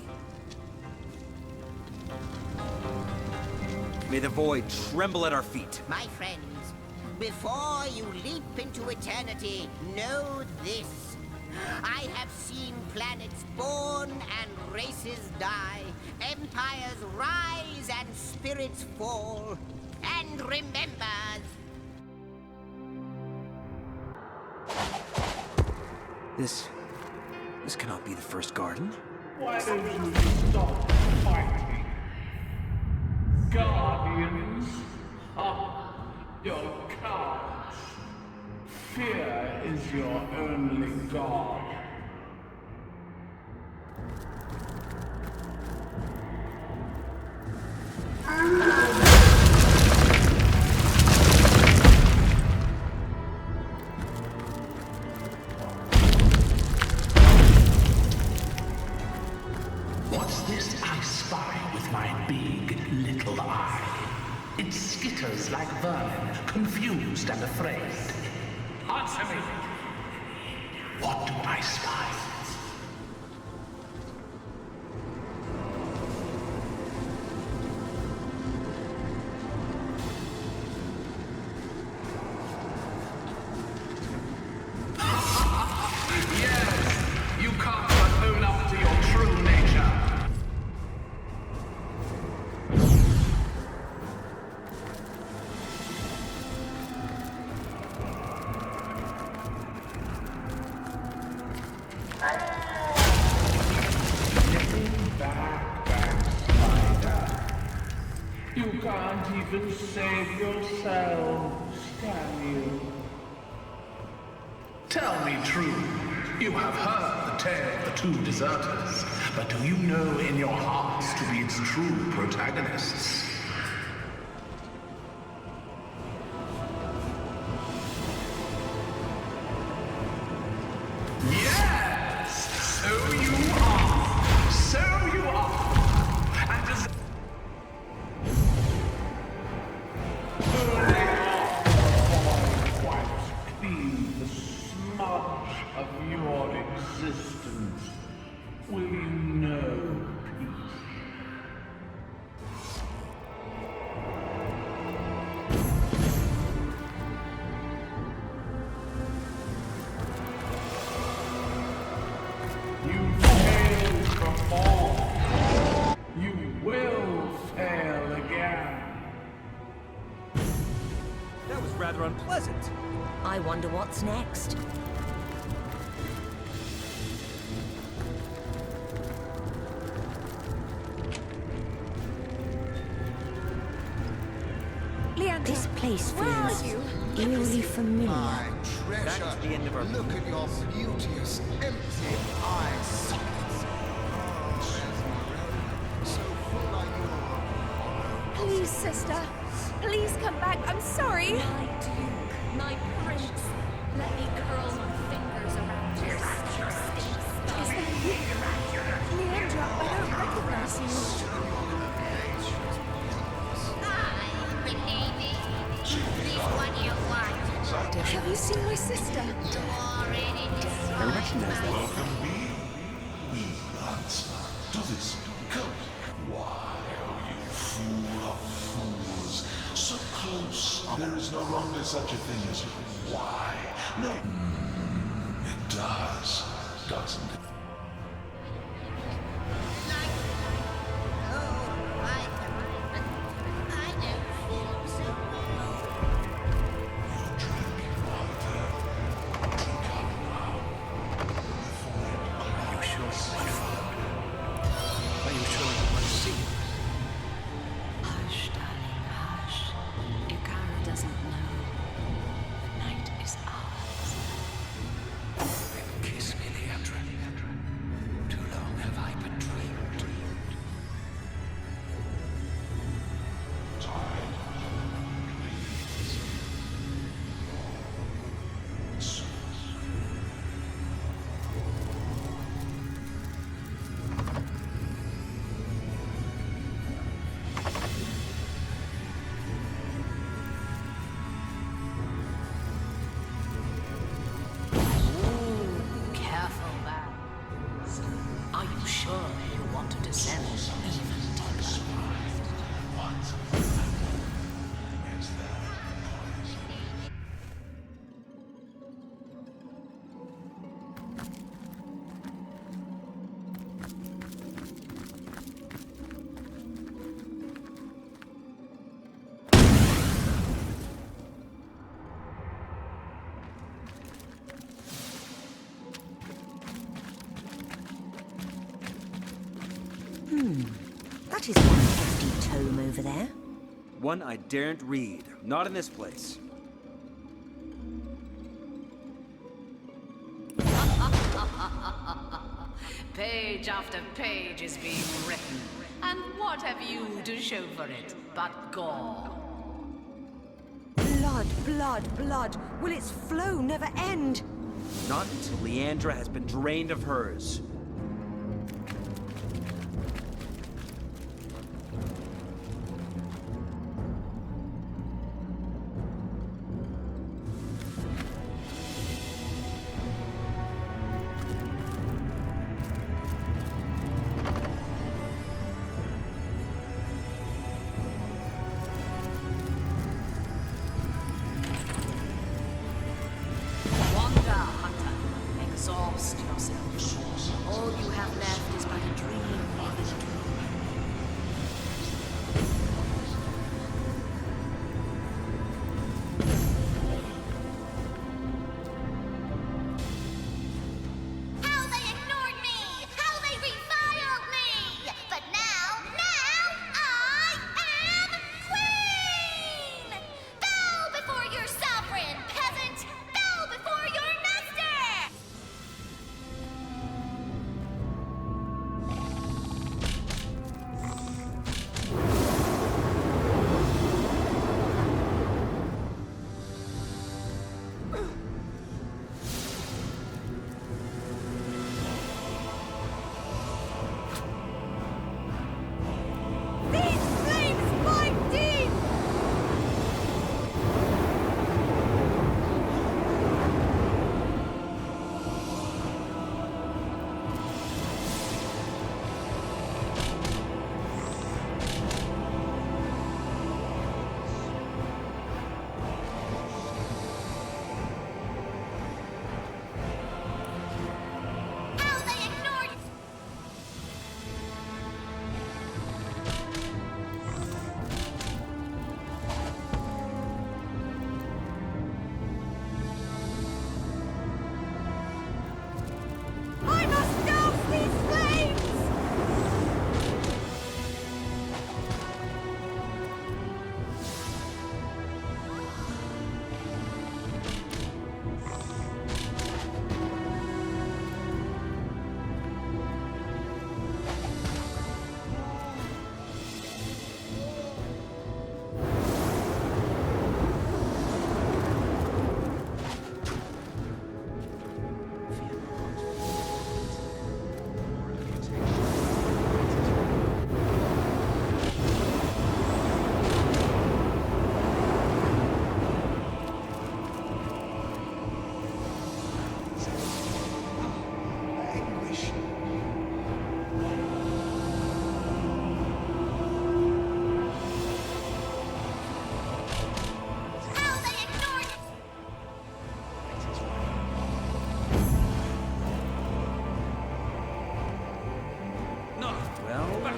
May the Void tremble at our feet. My friends, before you leap into eternity, know this. I have seen planets born and races die, empires rise and spirits fall. And remember... This cannot be the first garden. Why don't you stop fighting? Guardians? Ah, you're cowards. Fear is your only god. What's this I spy with my big little eye? It skitters like vermin, confused and afraid. Answer me! What do I spy? Yes! You can't but own up to your true nature. You can't even save yourselves, can you? Tell me true. You have heard the tale of the two deserters, but do you know in your hearts to be its true protagonists? Yes! So you are! So you are! And as clean the smudge of your existence, will you know peace? You failed before. You will fail again. That was rather unpleasant. I wonder what's next. Leandra, This place where are feels you? eerily familiar. My treasure. That is the end of our Look at your beauteous, empty eye sockets. Oh, there's Morelli. So full are you. Please, sister. Please come back. I'm sorry. My duke, my prince, let me curl my fingers around your state spell. Is that you? Leandra, I don't recognize you. This one you want. Have you seen my sister? I recognize that. Welcome me. We answer to this cult. Why, oh you fool of fools, so close. There is no longer such a thing as why. No. It does, doesn't it? Are you sure, my father? Are you sure you want to see him? Hush, darling, hush. Yukara doesn't know. The night is ours. Then kiss me, Leandra. Too long have I been dreamed. Careful, man. Are you sure you want to descend even deeper? That is one hefty tome over there. One I daren't read. Not in this place. Page after page is being written. And what have you to show for it but gore? Blood, blood, blood. Will its flow never end? Not until Leandra has been drained of hers. Wander, hunter. Exhaust yourself.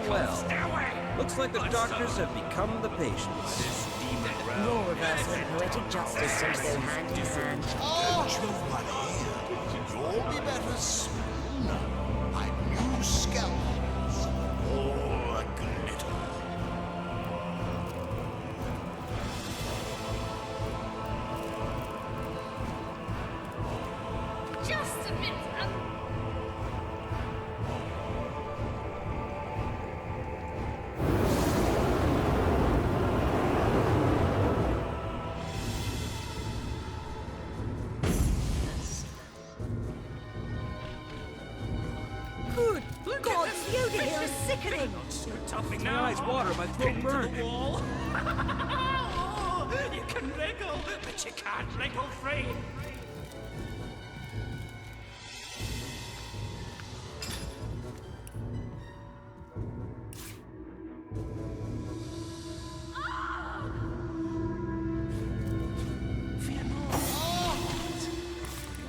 Well, looks like the doctors have become the patients. Law reversal and poetic justice seem to go hand in hand. You'll be better soon. My new scalpels, all glitter. Just a minute. Good God, the odor here is sickening! Toughening my eyes water, my throat burned. You can wriggle, but you can't wriggle free.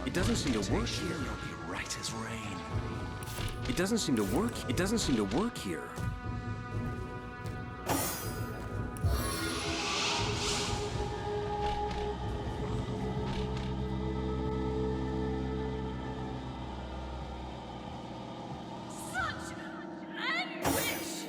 It doesn't seem to work here. You'll be right as rain. It doesn't seem to work. It doesn't seem to work here. Such anguish!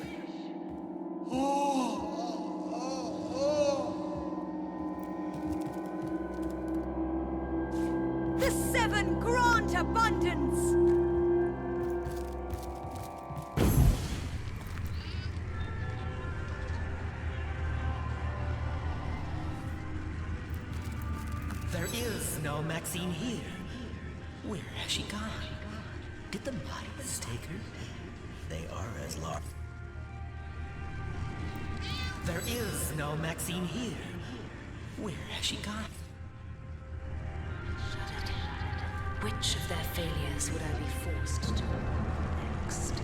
The seven grant abundance! There is no Maxine here. Where has she gone? Did the bodies take her? They are as large. There is no Maxine here. Where has she gone? Which of their failures would I be forced to next?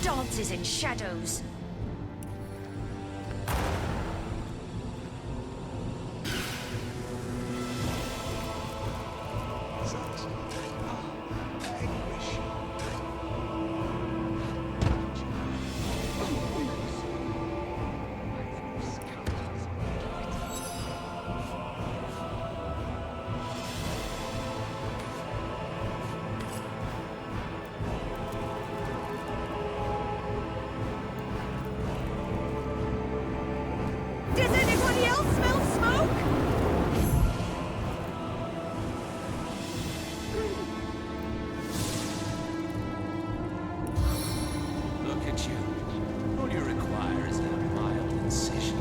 Dances in shadows. Does anybody else smell smoke? Look at you. All you require is that mild incision.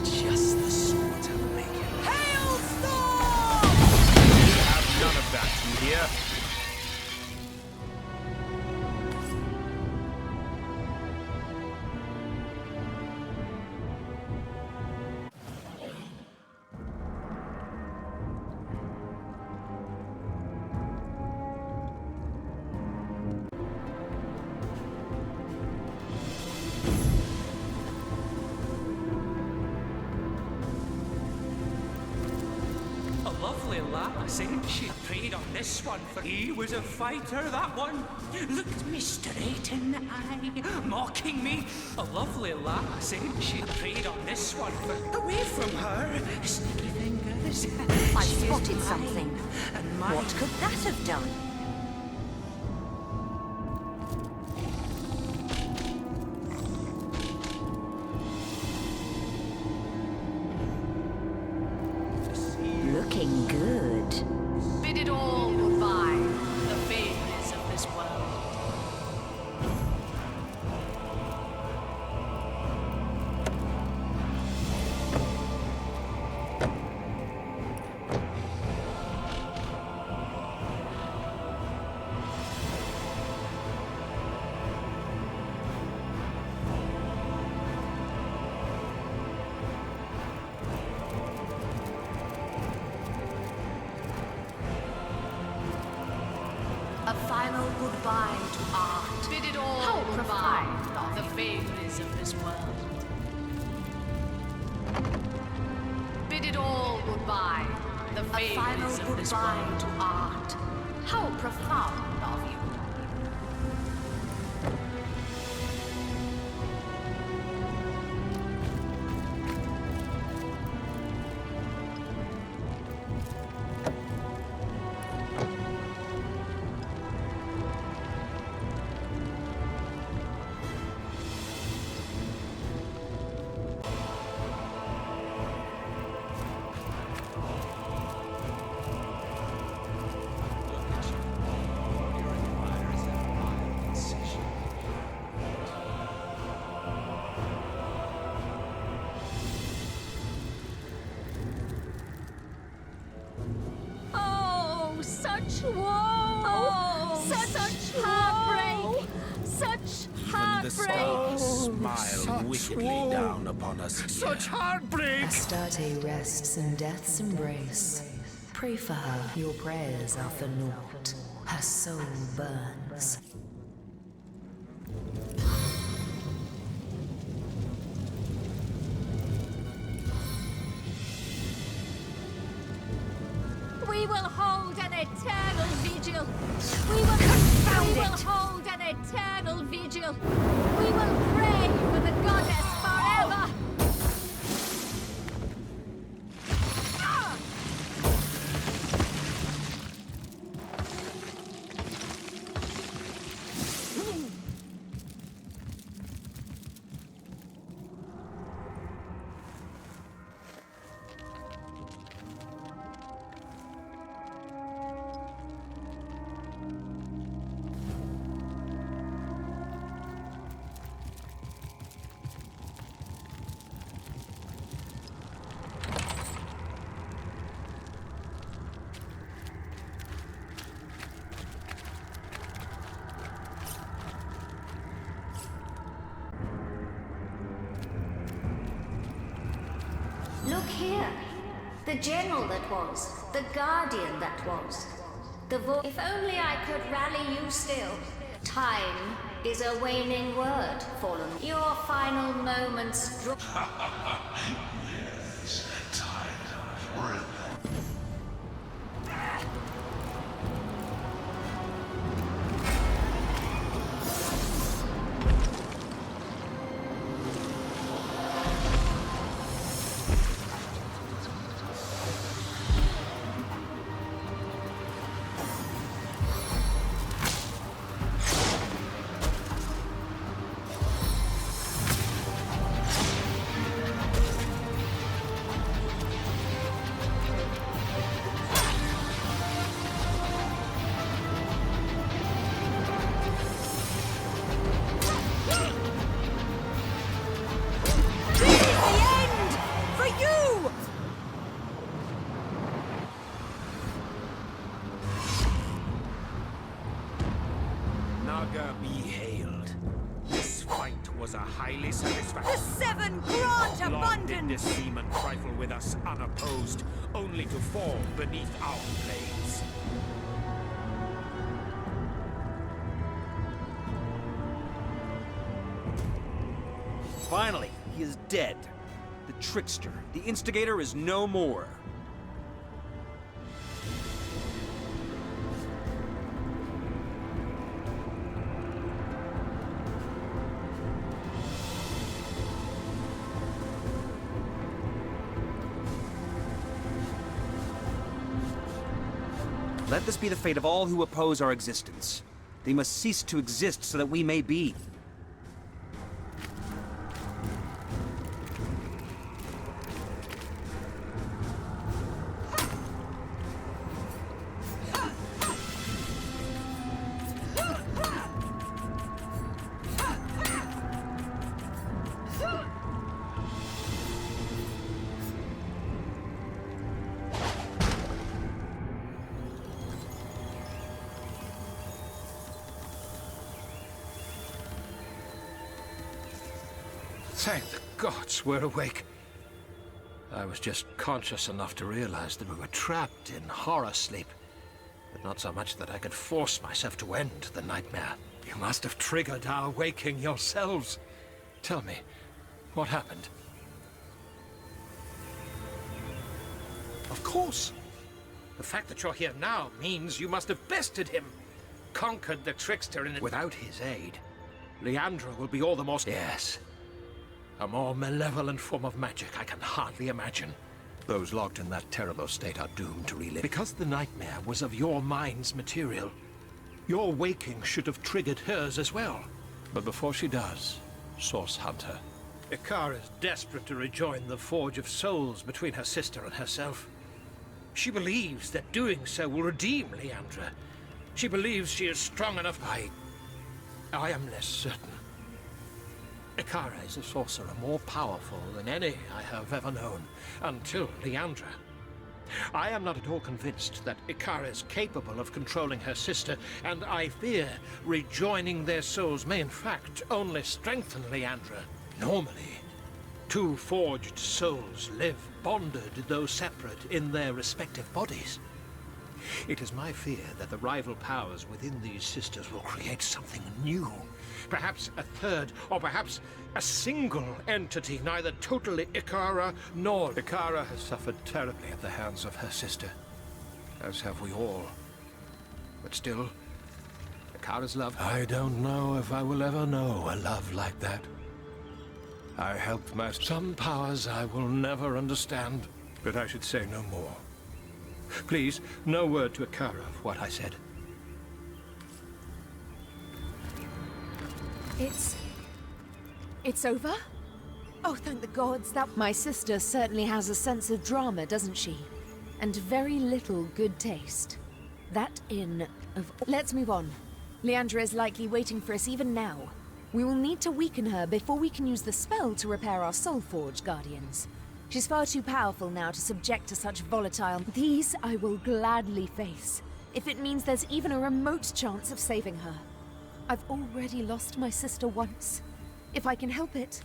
Just the sort to make it. Hailstorm! You have none of that, you hear? lovely lass, ain't she? Preyed on this one, for he was a fighter, that one. Look me straight in the eye, mocking me. A lovely lass, ain't she? Preyed on this one, for away from her, sneaky fingers. I spotted something. What could that have done? Looking good. Bid it all goodbye, the failures of this world. A final goodbye to art. Bid it all goodbye, the vagaries of this world. Bid it all goodbye, the vagaries of this world. To art. How profound of you. Such woe! Such heartbreak! Such Even the stars smile such wickedly woe. down upon us here. Such heartbreak! Astarte rests in death's embrace. Pray for her, your prayers are for naught. Her soul burns. We will hold an eternal vigil. We will hold an eternal vigil. We will pray for the goddess forever. Look here. The general that was. The guardian that was. If only I could rally you still. Time is a waning word, Fallen. Your final moments draw. Yes, time. Be hailed. This fight was a highly satisfactory. The seven grant Long abundance! did this demon trifle with us unopposed, only to fall beneath our blades. Finally, he is dead. The trickster, the instigator is no more. Let this be the fate of all who oppose our existence. They must cease to exist so that we may be. Thank the gods we're awake. I was just conscious enough to realize that we were trapped in horror sleep, but not so much that I could force myself to end the nightmare. You must have triggered our waking yourselves. Tell me, what happened? Of course. The fact that you're here now means you must have bested him. Conquered the trickster in it. Without his aid, Leandra will be all the more... Yes. A more malevolent form of magic I can hardly imagine. Those locked in that terrible state are doomed to relive. Because the nightmare was of your mind's material, your waking should have triggered hers as well. But before she does, Source Hunter, Ikara is desperate to rejoin the Forge of Souls between her sister and herself. She believes that doing so will redeem Leandra. She believes she is strong enough. I am less certain. Ikara is a sorcerer more powerful than any I have ever known, until Leandra. I am not at all convinced that Ikara is capable of controlling her sister, and I fear rejoining their souls may in fact only strengthen Leandra. Normally, two forged souls live bonded though separate in their respective bodies. It is my fear that the rival powers within these sisters will create something new. Perhaps a third, or perhaps a single entity, neither totally Ikara nor... Ikara has suffered terribly at the hands of her sister, as have we all. But still, Ikara's love... I don't know if I will ever know a love like that. I helped master some powers I will never understand, but I should say no more. Please, no word to Ikara of what I said. It's over? Oh, thank the gods that... My sister certainly has a sense of drama, doesn't she? And very little good taste. That inn of... Let's move on. Leandra is likely waiting for us even now. We will need to weaken her before we can use the spell to repair our soul forge, Guardians. She's far too powerful now to subject to such volatile... These I will gladly face, if it means there's even a remote chance of saving her. I've already lost my sister once. If I can help it.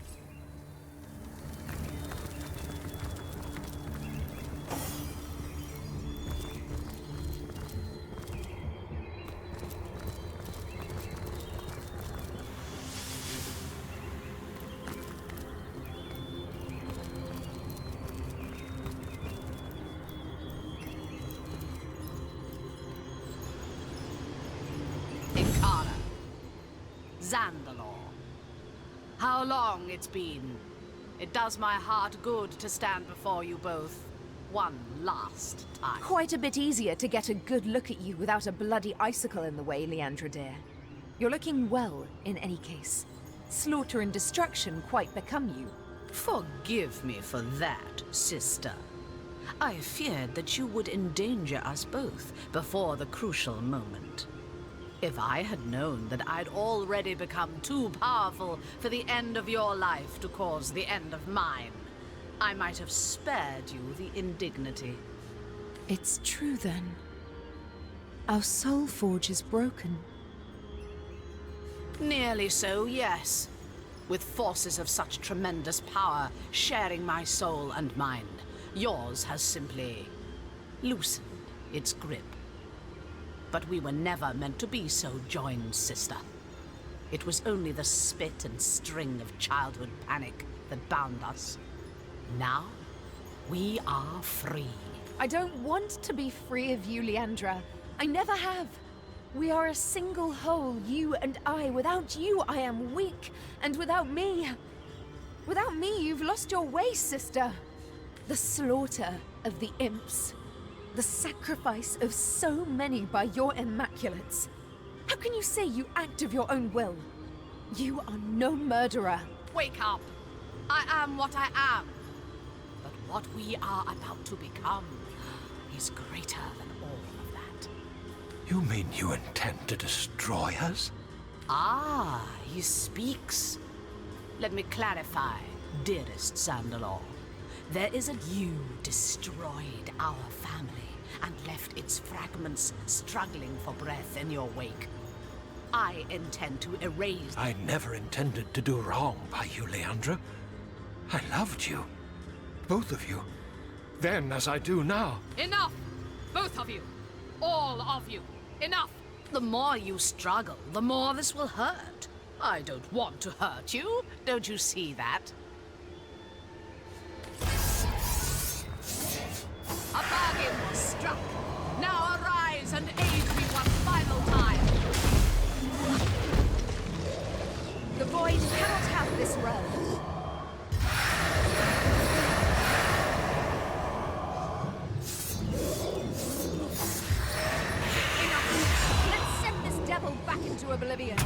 Ikara. Zandalor. How long it's been. It does my heart good to stand before you both one last time. Quite a bit easier to get a good look at you without a bloody icicle in the way, Leandra dear. You're looking well, in any case. Slaughter and destruction quite become you. Forgive me for that, sister. I feared that you would endanger us both before the crucial moment. If I had known that I'd already become too powerful for the end of your life to cause the end of mine, I might have spared you the indignity. It's true then. Our soul forge is broken. Nearly so, yes. With forces of such tremendous power sharing my soul and mind, yours has simply loosened its grip. But we were never meant to be so joined, sister. It was only the spit and string of childhood panic that bound us. Now, we are free. I don't want to be free of you, Leandra. I never have. We are a single whole, you and I. Without you, I am weak. And without me... Without me, you've lost your way, sister. The slaughter of the imps. The sacrifice of so many by your Immaculates. How can you say you act of your own will? You are no murderer. Wake up! I am what I am. But what we are about to become is greater than all of that. You mean you intend to destroy us? Ah, he speaks. Let me clarify, dearest Sandalor. There is a you destroyed our family and left its fragments struggling for breath in your wake. I intend to erase... I never intended to do wrong by you, Leandra. I loved you. Both of you. Then as I do now. Enough! Both of you! All of you! Enough! The more you struggle, the more this will hurt. I don't want to hurt you. Don't you see that? A bargain was struck. Now arise and aid me one final time. The Void cannot have this realm. Enough. Let's send this devil back into oblivion.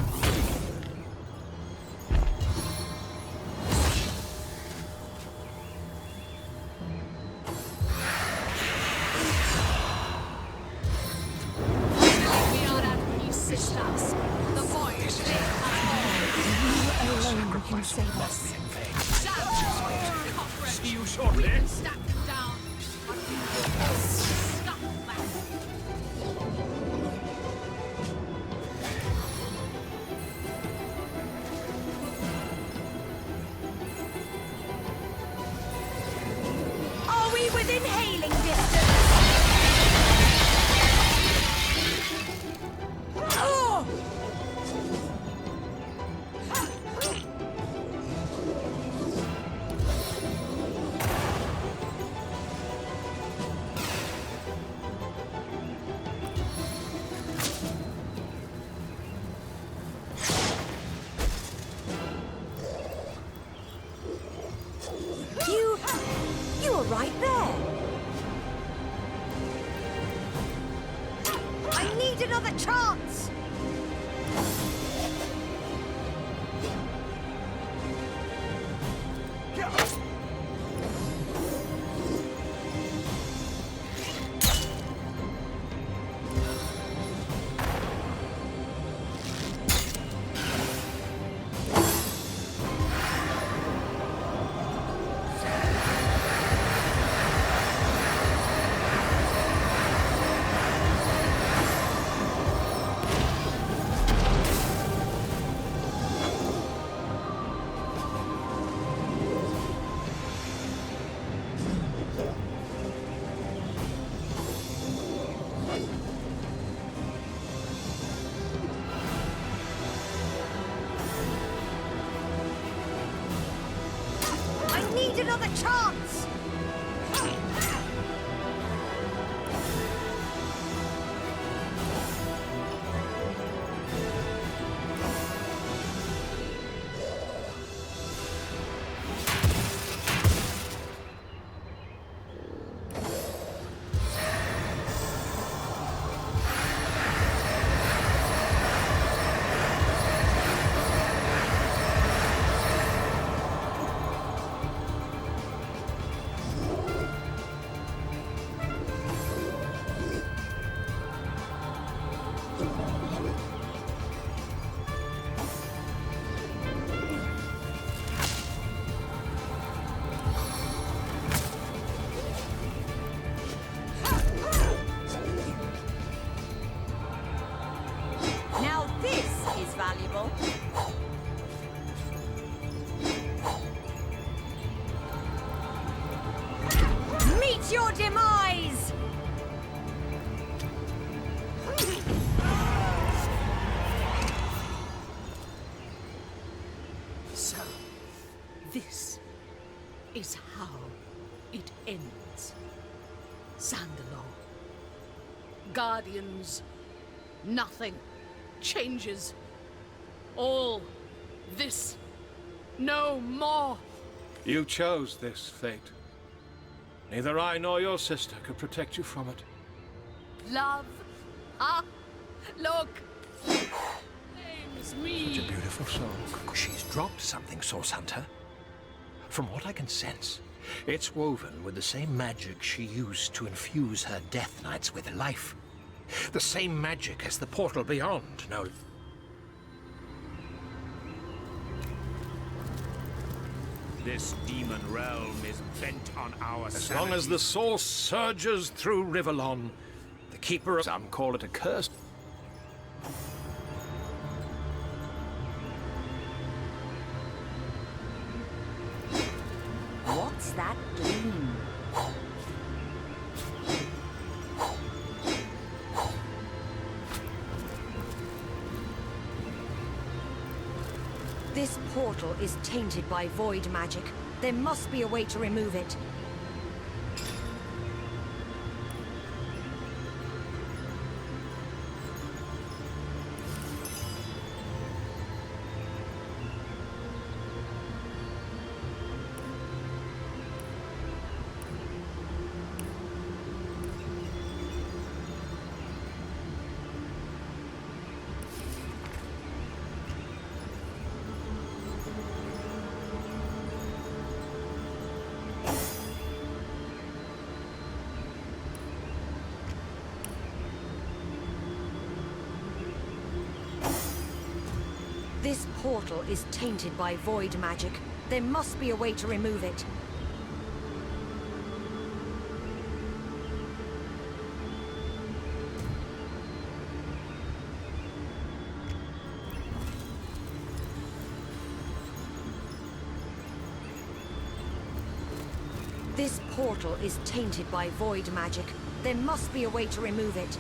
Can save us. See you shortly. We can stack them down, but we will scuttle back. Are we within hailing distance? Oh! You were right there. I need another chance. Another chance! Valuable. Meet your demise! So, this is how it ends. Sandalor. Guardians. Nothing changes. All this. No more. You chose this fate. Neither I nor your sister could protect you from it. love. Ah, look! Name's me. Such a beautiful soul. She's dropped something, Source Hunter. From what I can sense, it's woven with the same magic she used to infuse her Death Knights with life. The same magic as the portal beyond. Now, this demon realm is bent on our as long as the source surges through Rivellon, the Keeper of some call it a curse. What's that gleam? This portal is tainted by void magic. There must be a way to remove it. This portal is tainted by void magic. There must be a way to remove it. This portal is tainted by void magic. There must be a way to remove it.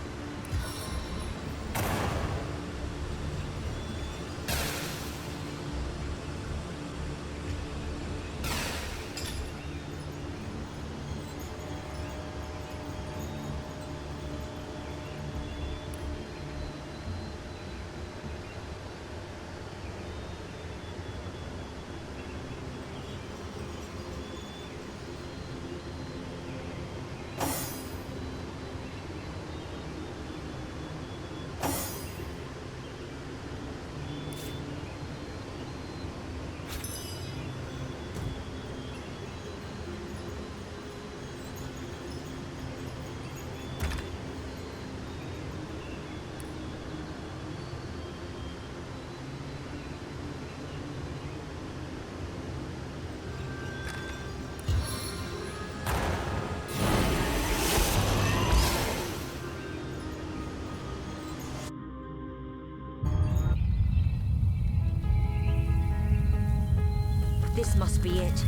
This must be it.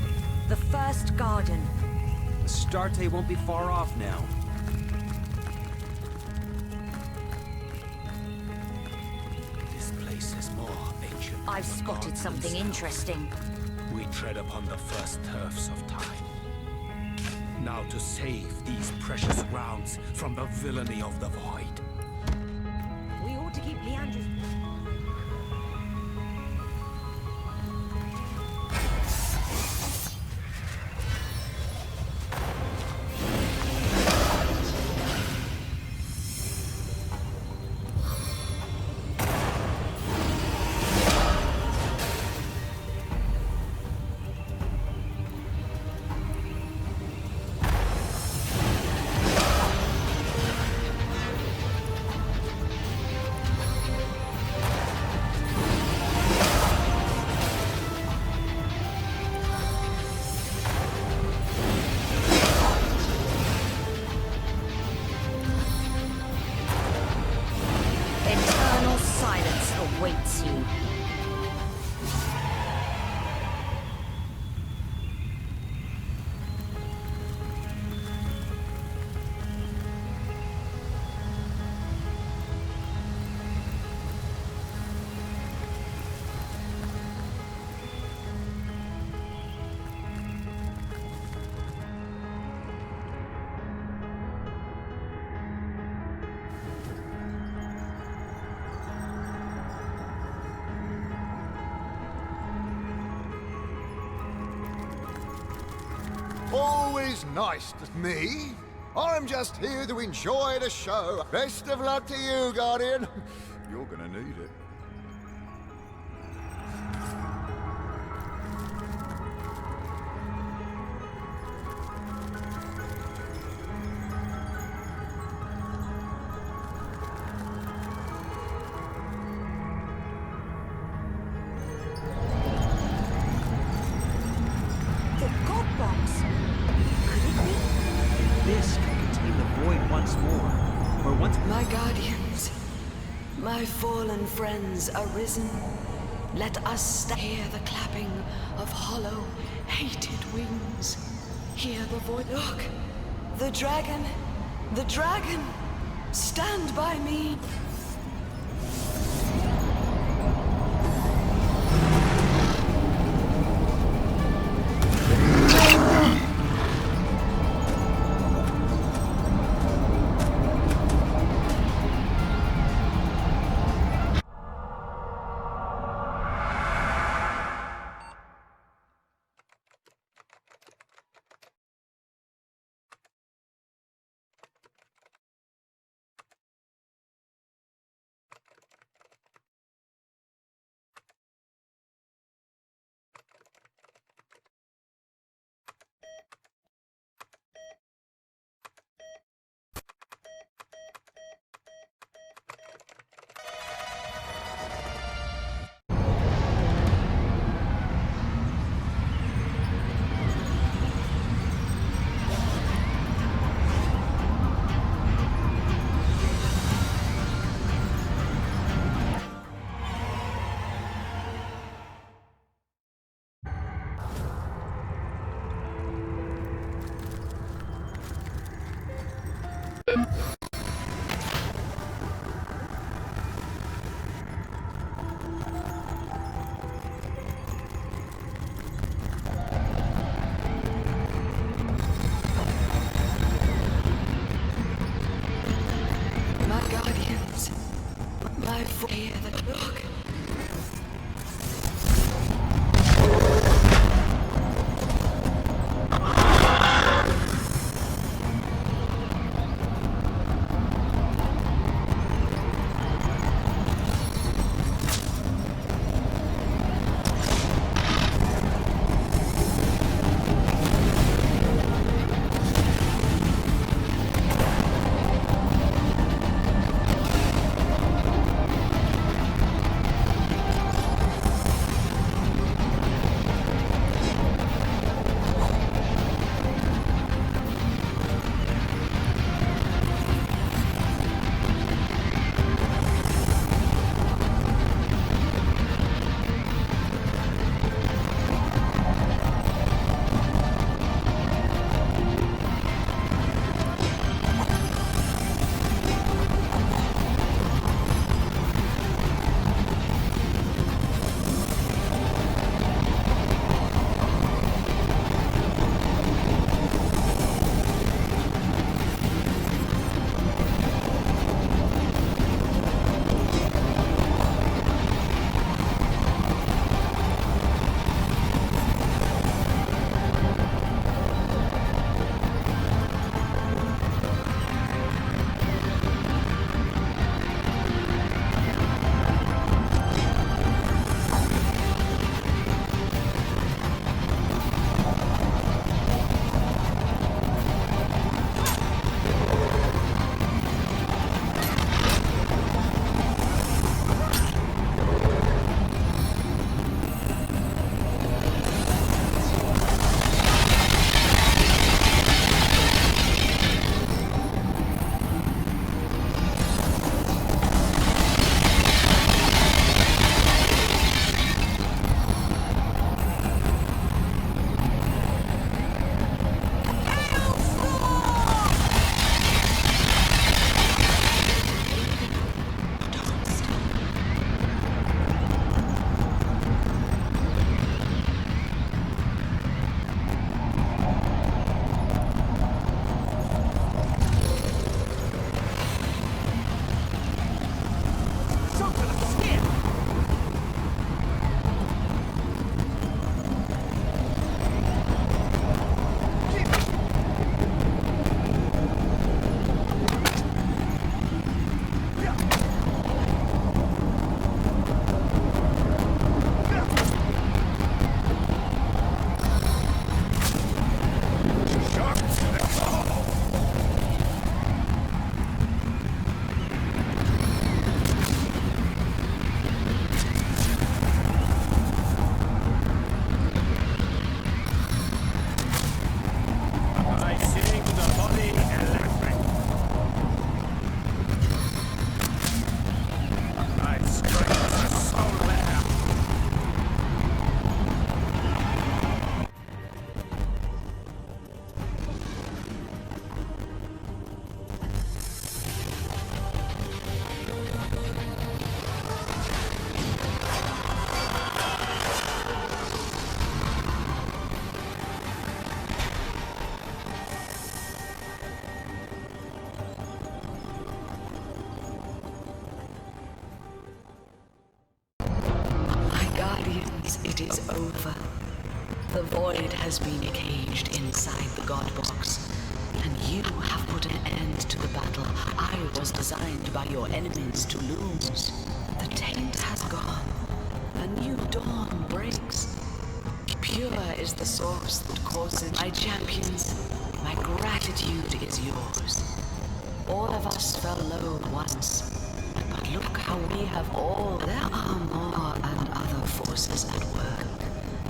The first garden. The start date won't be far off now. This place is more ancient. I've spotted something interesting. We tread upon the first turfs of time. Now to save these precious grounds from the villainy of the void. We ought to keep Leandra's... awaits you. Always nice to me. I'm just here to enjoy the show. Best of luck to you, Guardian. You're gonna need it. The God Box. Could it be? This can contain the void once more. Or once... My guardians, my fallen friends arisen. Let us hear the clapping of hollow, hated wings. Hear the void. Look! The dragon! The dragon! Stand by me! My guardians, my hear the look. It is over. The void has been caged inside the God Box, and you have put an end to the battle I was designed by your enemies to lose. The taint has gone. A new dawn breaks. Pure is the source that causes my champions. My gratitude is yours. All of us fell low once, but look how we have all. There are more and other forces at work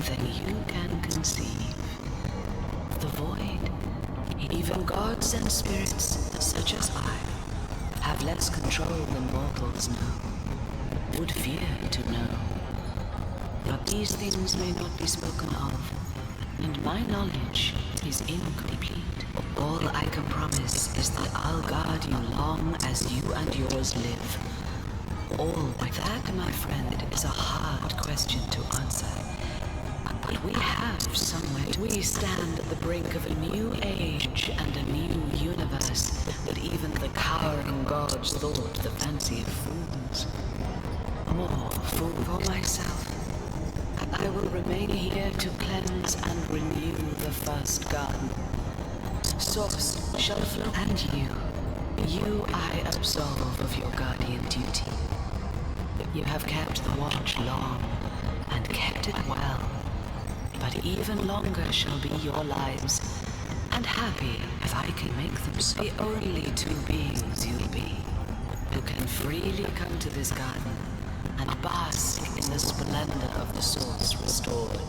than you can conceive. The void, even gods and spirits such as I, have less control than mortals know, would fear to know. But these things may not be spoken of, and my knowledge is incomplete. All I can promise is that I'll guard you long as you and yours live. All that, my friend, is a hard question to answer. But we have somewhere. We stand at the brink of a new age and a new universe that even the cowering gods thought the fancy of fools. More fool for myself. I will remain here to cleanse and renew the first garden. Source shall flow, and you I absolve of your guardian duty. You have kept the watch long, and kept it well. But even longer shall be your lives, and happy if I can make them so. The only two beings you'll be, who can freely come to this garden, and bask in the splendor of the source restored.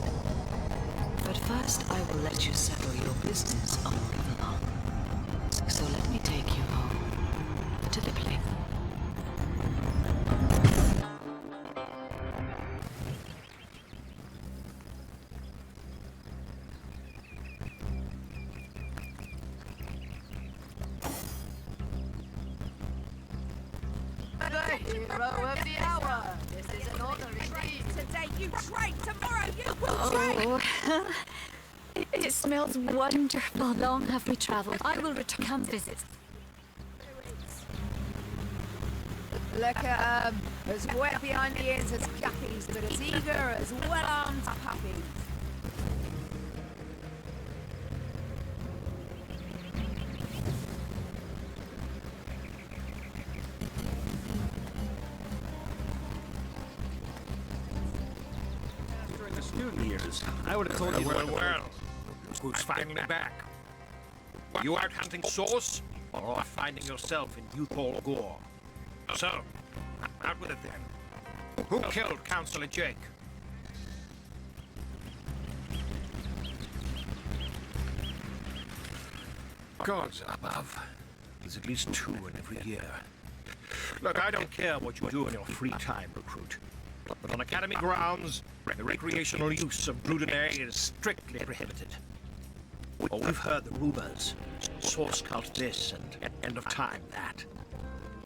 But first I will let you settle your business on Rivellon. So let me take you home, to the place. The hero of the hour. This is an ordinary dream. Today you trade, tomorrow you will trade. Oh, it smells wonderful. Long have we traveled. I will return. Come visit. Look at 'em, as wet behind the ears as guppies, but as eager as well-armed puppies. During the student years, I would have told you. Well. Who's finally back? You out hunting Source, or finding yourself in Youthall Gore? So, out with it then. Who killed Councillor Jake? Gods above. There's at least 2 in every year. Look, I don't care what you do in your free time, recruit. But on Academy grounds, the recreational use of Brudenay is strictly prohibited. Oh, we've heard the rumors. Source cult this and end of time that.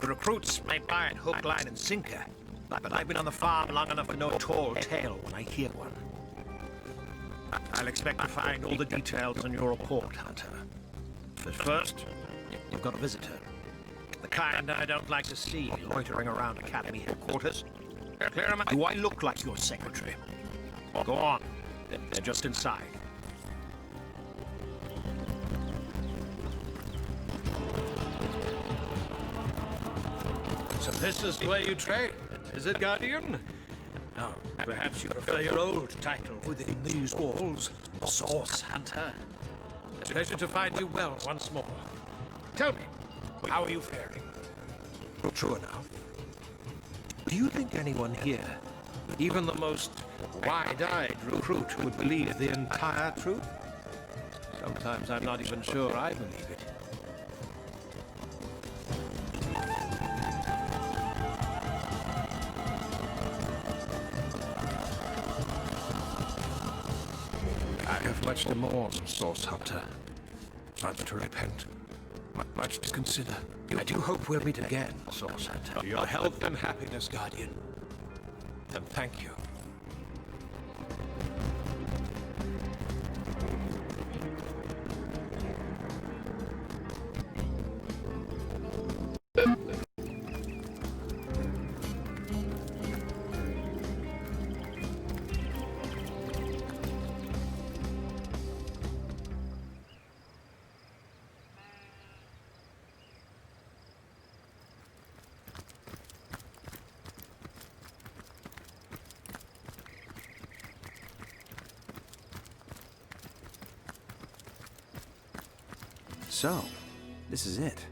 The recruits may buy it hook, line, and sinker, but I've been on the farm long enough to know a tall tale when I hear one. I'll expect to find all the details on your report, Hunter. But first, you've got a visitor. The kind I don't like to see loitering around Academy headquarters. Clear him out. Do I look like your secretary? Go on. They're just inside. So this is the way you trade, is it, Guardian? Now, perhaps you prefer your old title within these walls, Source Hunter. A pleasure to find you well once more. Tell me, how are you faring? True enough. Do you think anyone here, even the most wide-eyed recruit, would believe the entire truth? Sometimes I'm not even sure I believe it. I have much to mourn, Source Hunter. Much to repent. Much to consider. I do hope we'll meet again, Source Hunter. Your health and happiness, Guardian. And thank you. So, this is it.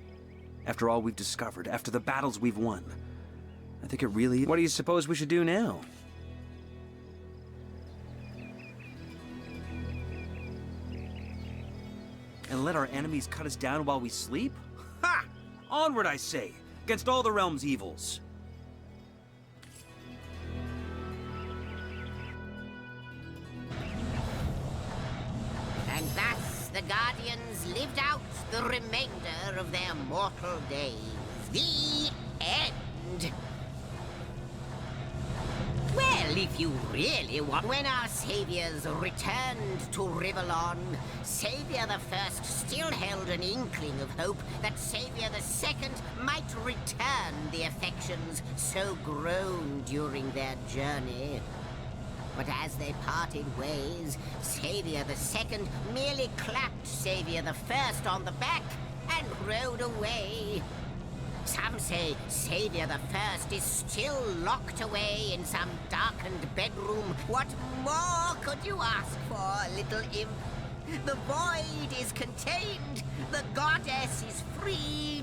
After all we've discovered, after the battles we've won. I think it really... What do you suppose we should do now? And let our enemies cut us down while we sleep? Ha! Onward, I say, against all the realm's evils. And thus the Guardians lived out the remainder of their mortal days. The end. Well, if you really want... When our saviors returned to Rivellon, Savior the First still held an inkling of hope that Savior the Second might return the affections so grown during their journey. But as they parted ways, Savior the Second merely clapped Savior the First on the back and rode away. Some say Savior the First is still locked away in some darkened bedroom. What more could you ask for, little imp? The void is contained, the goddess is free,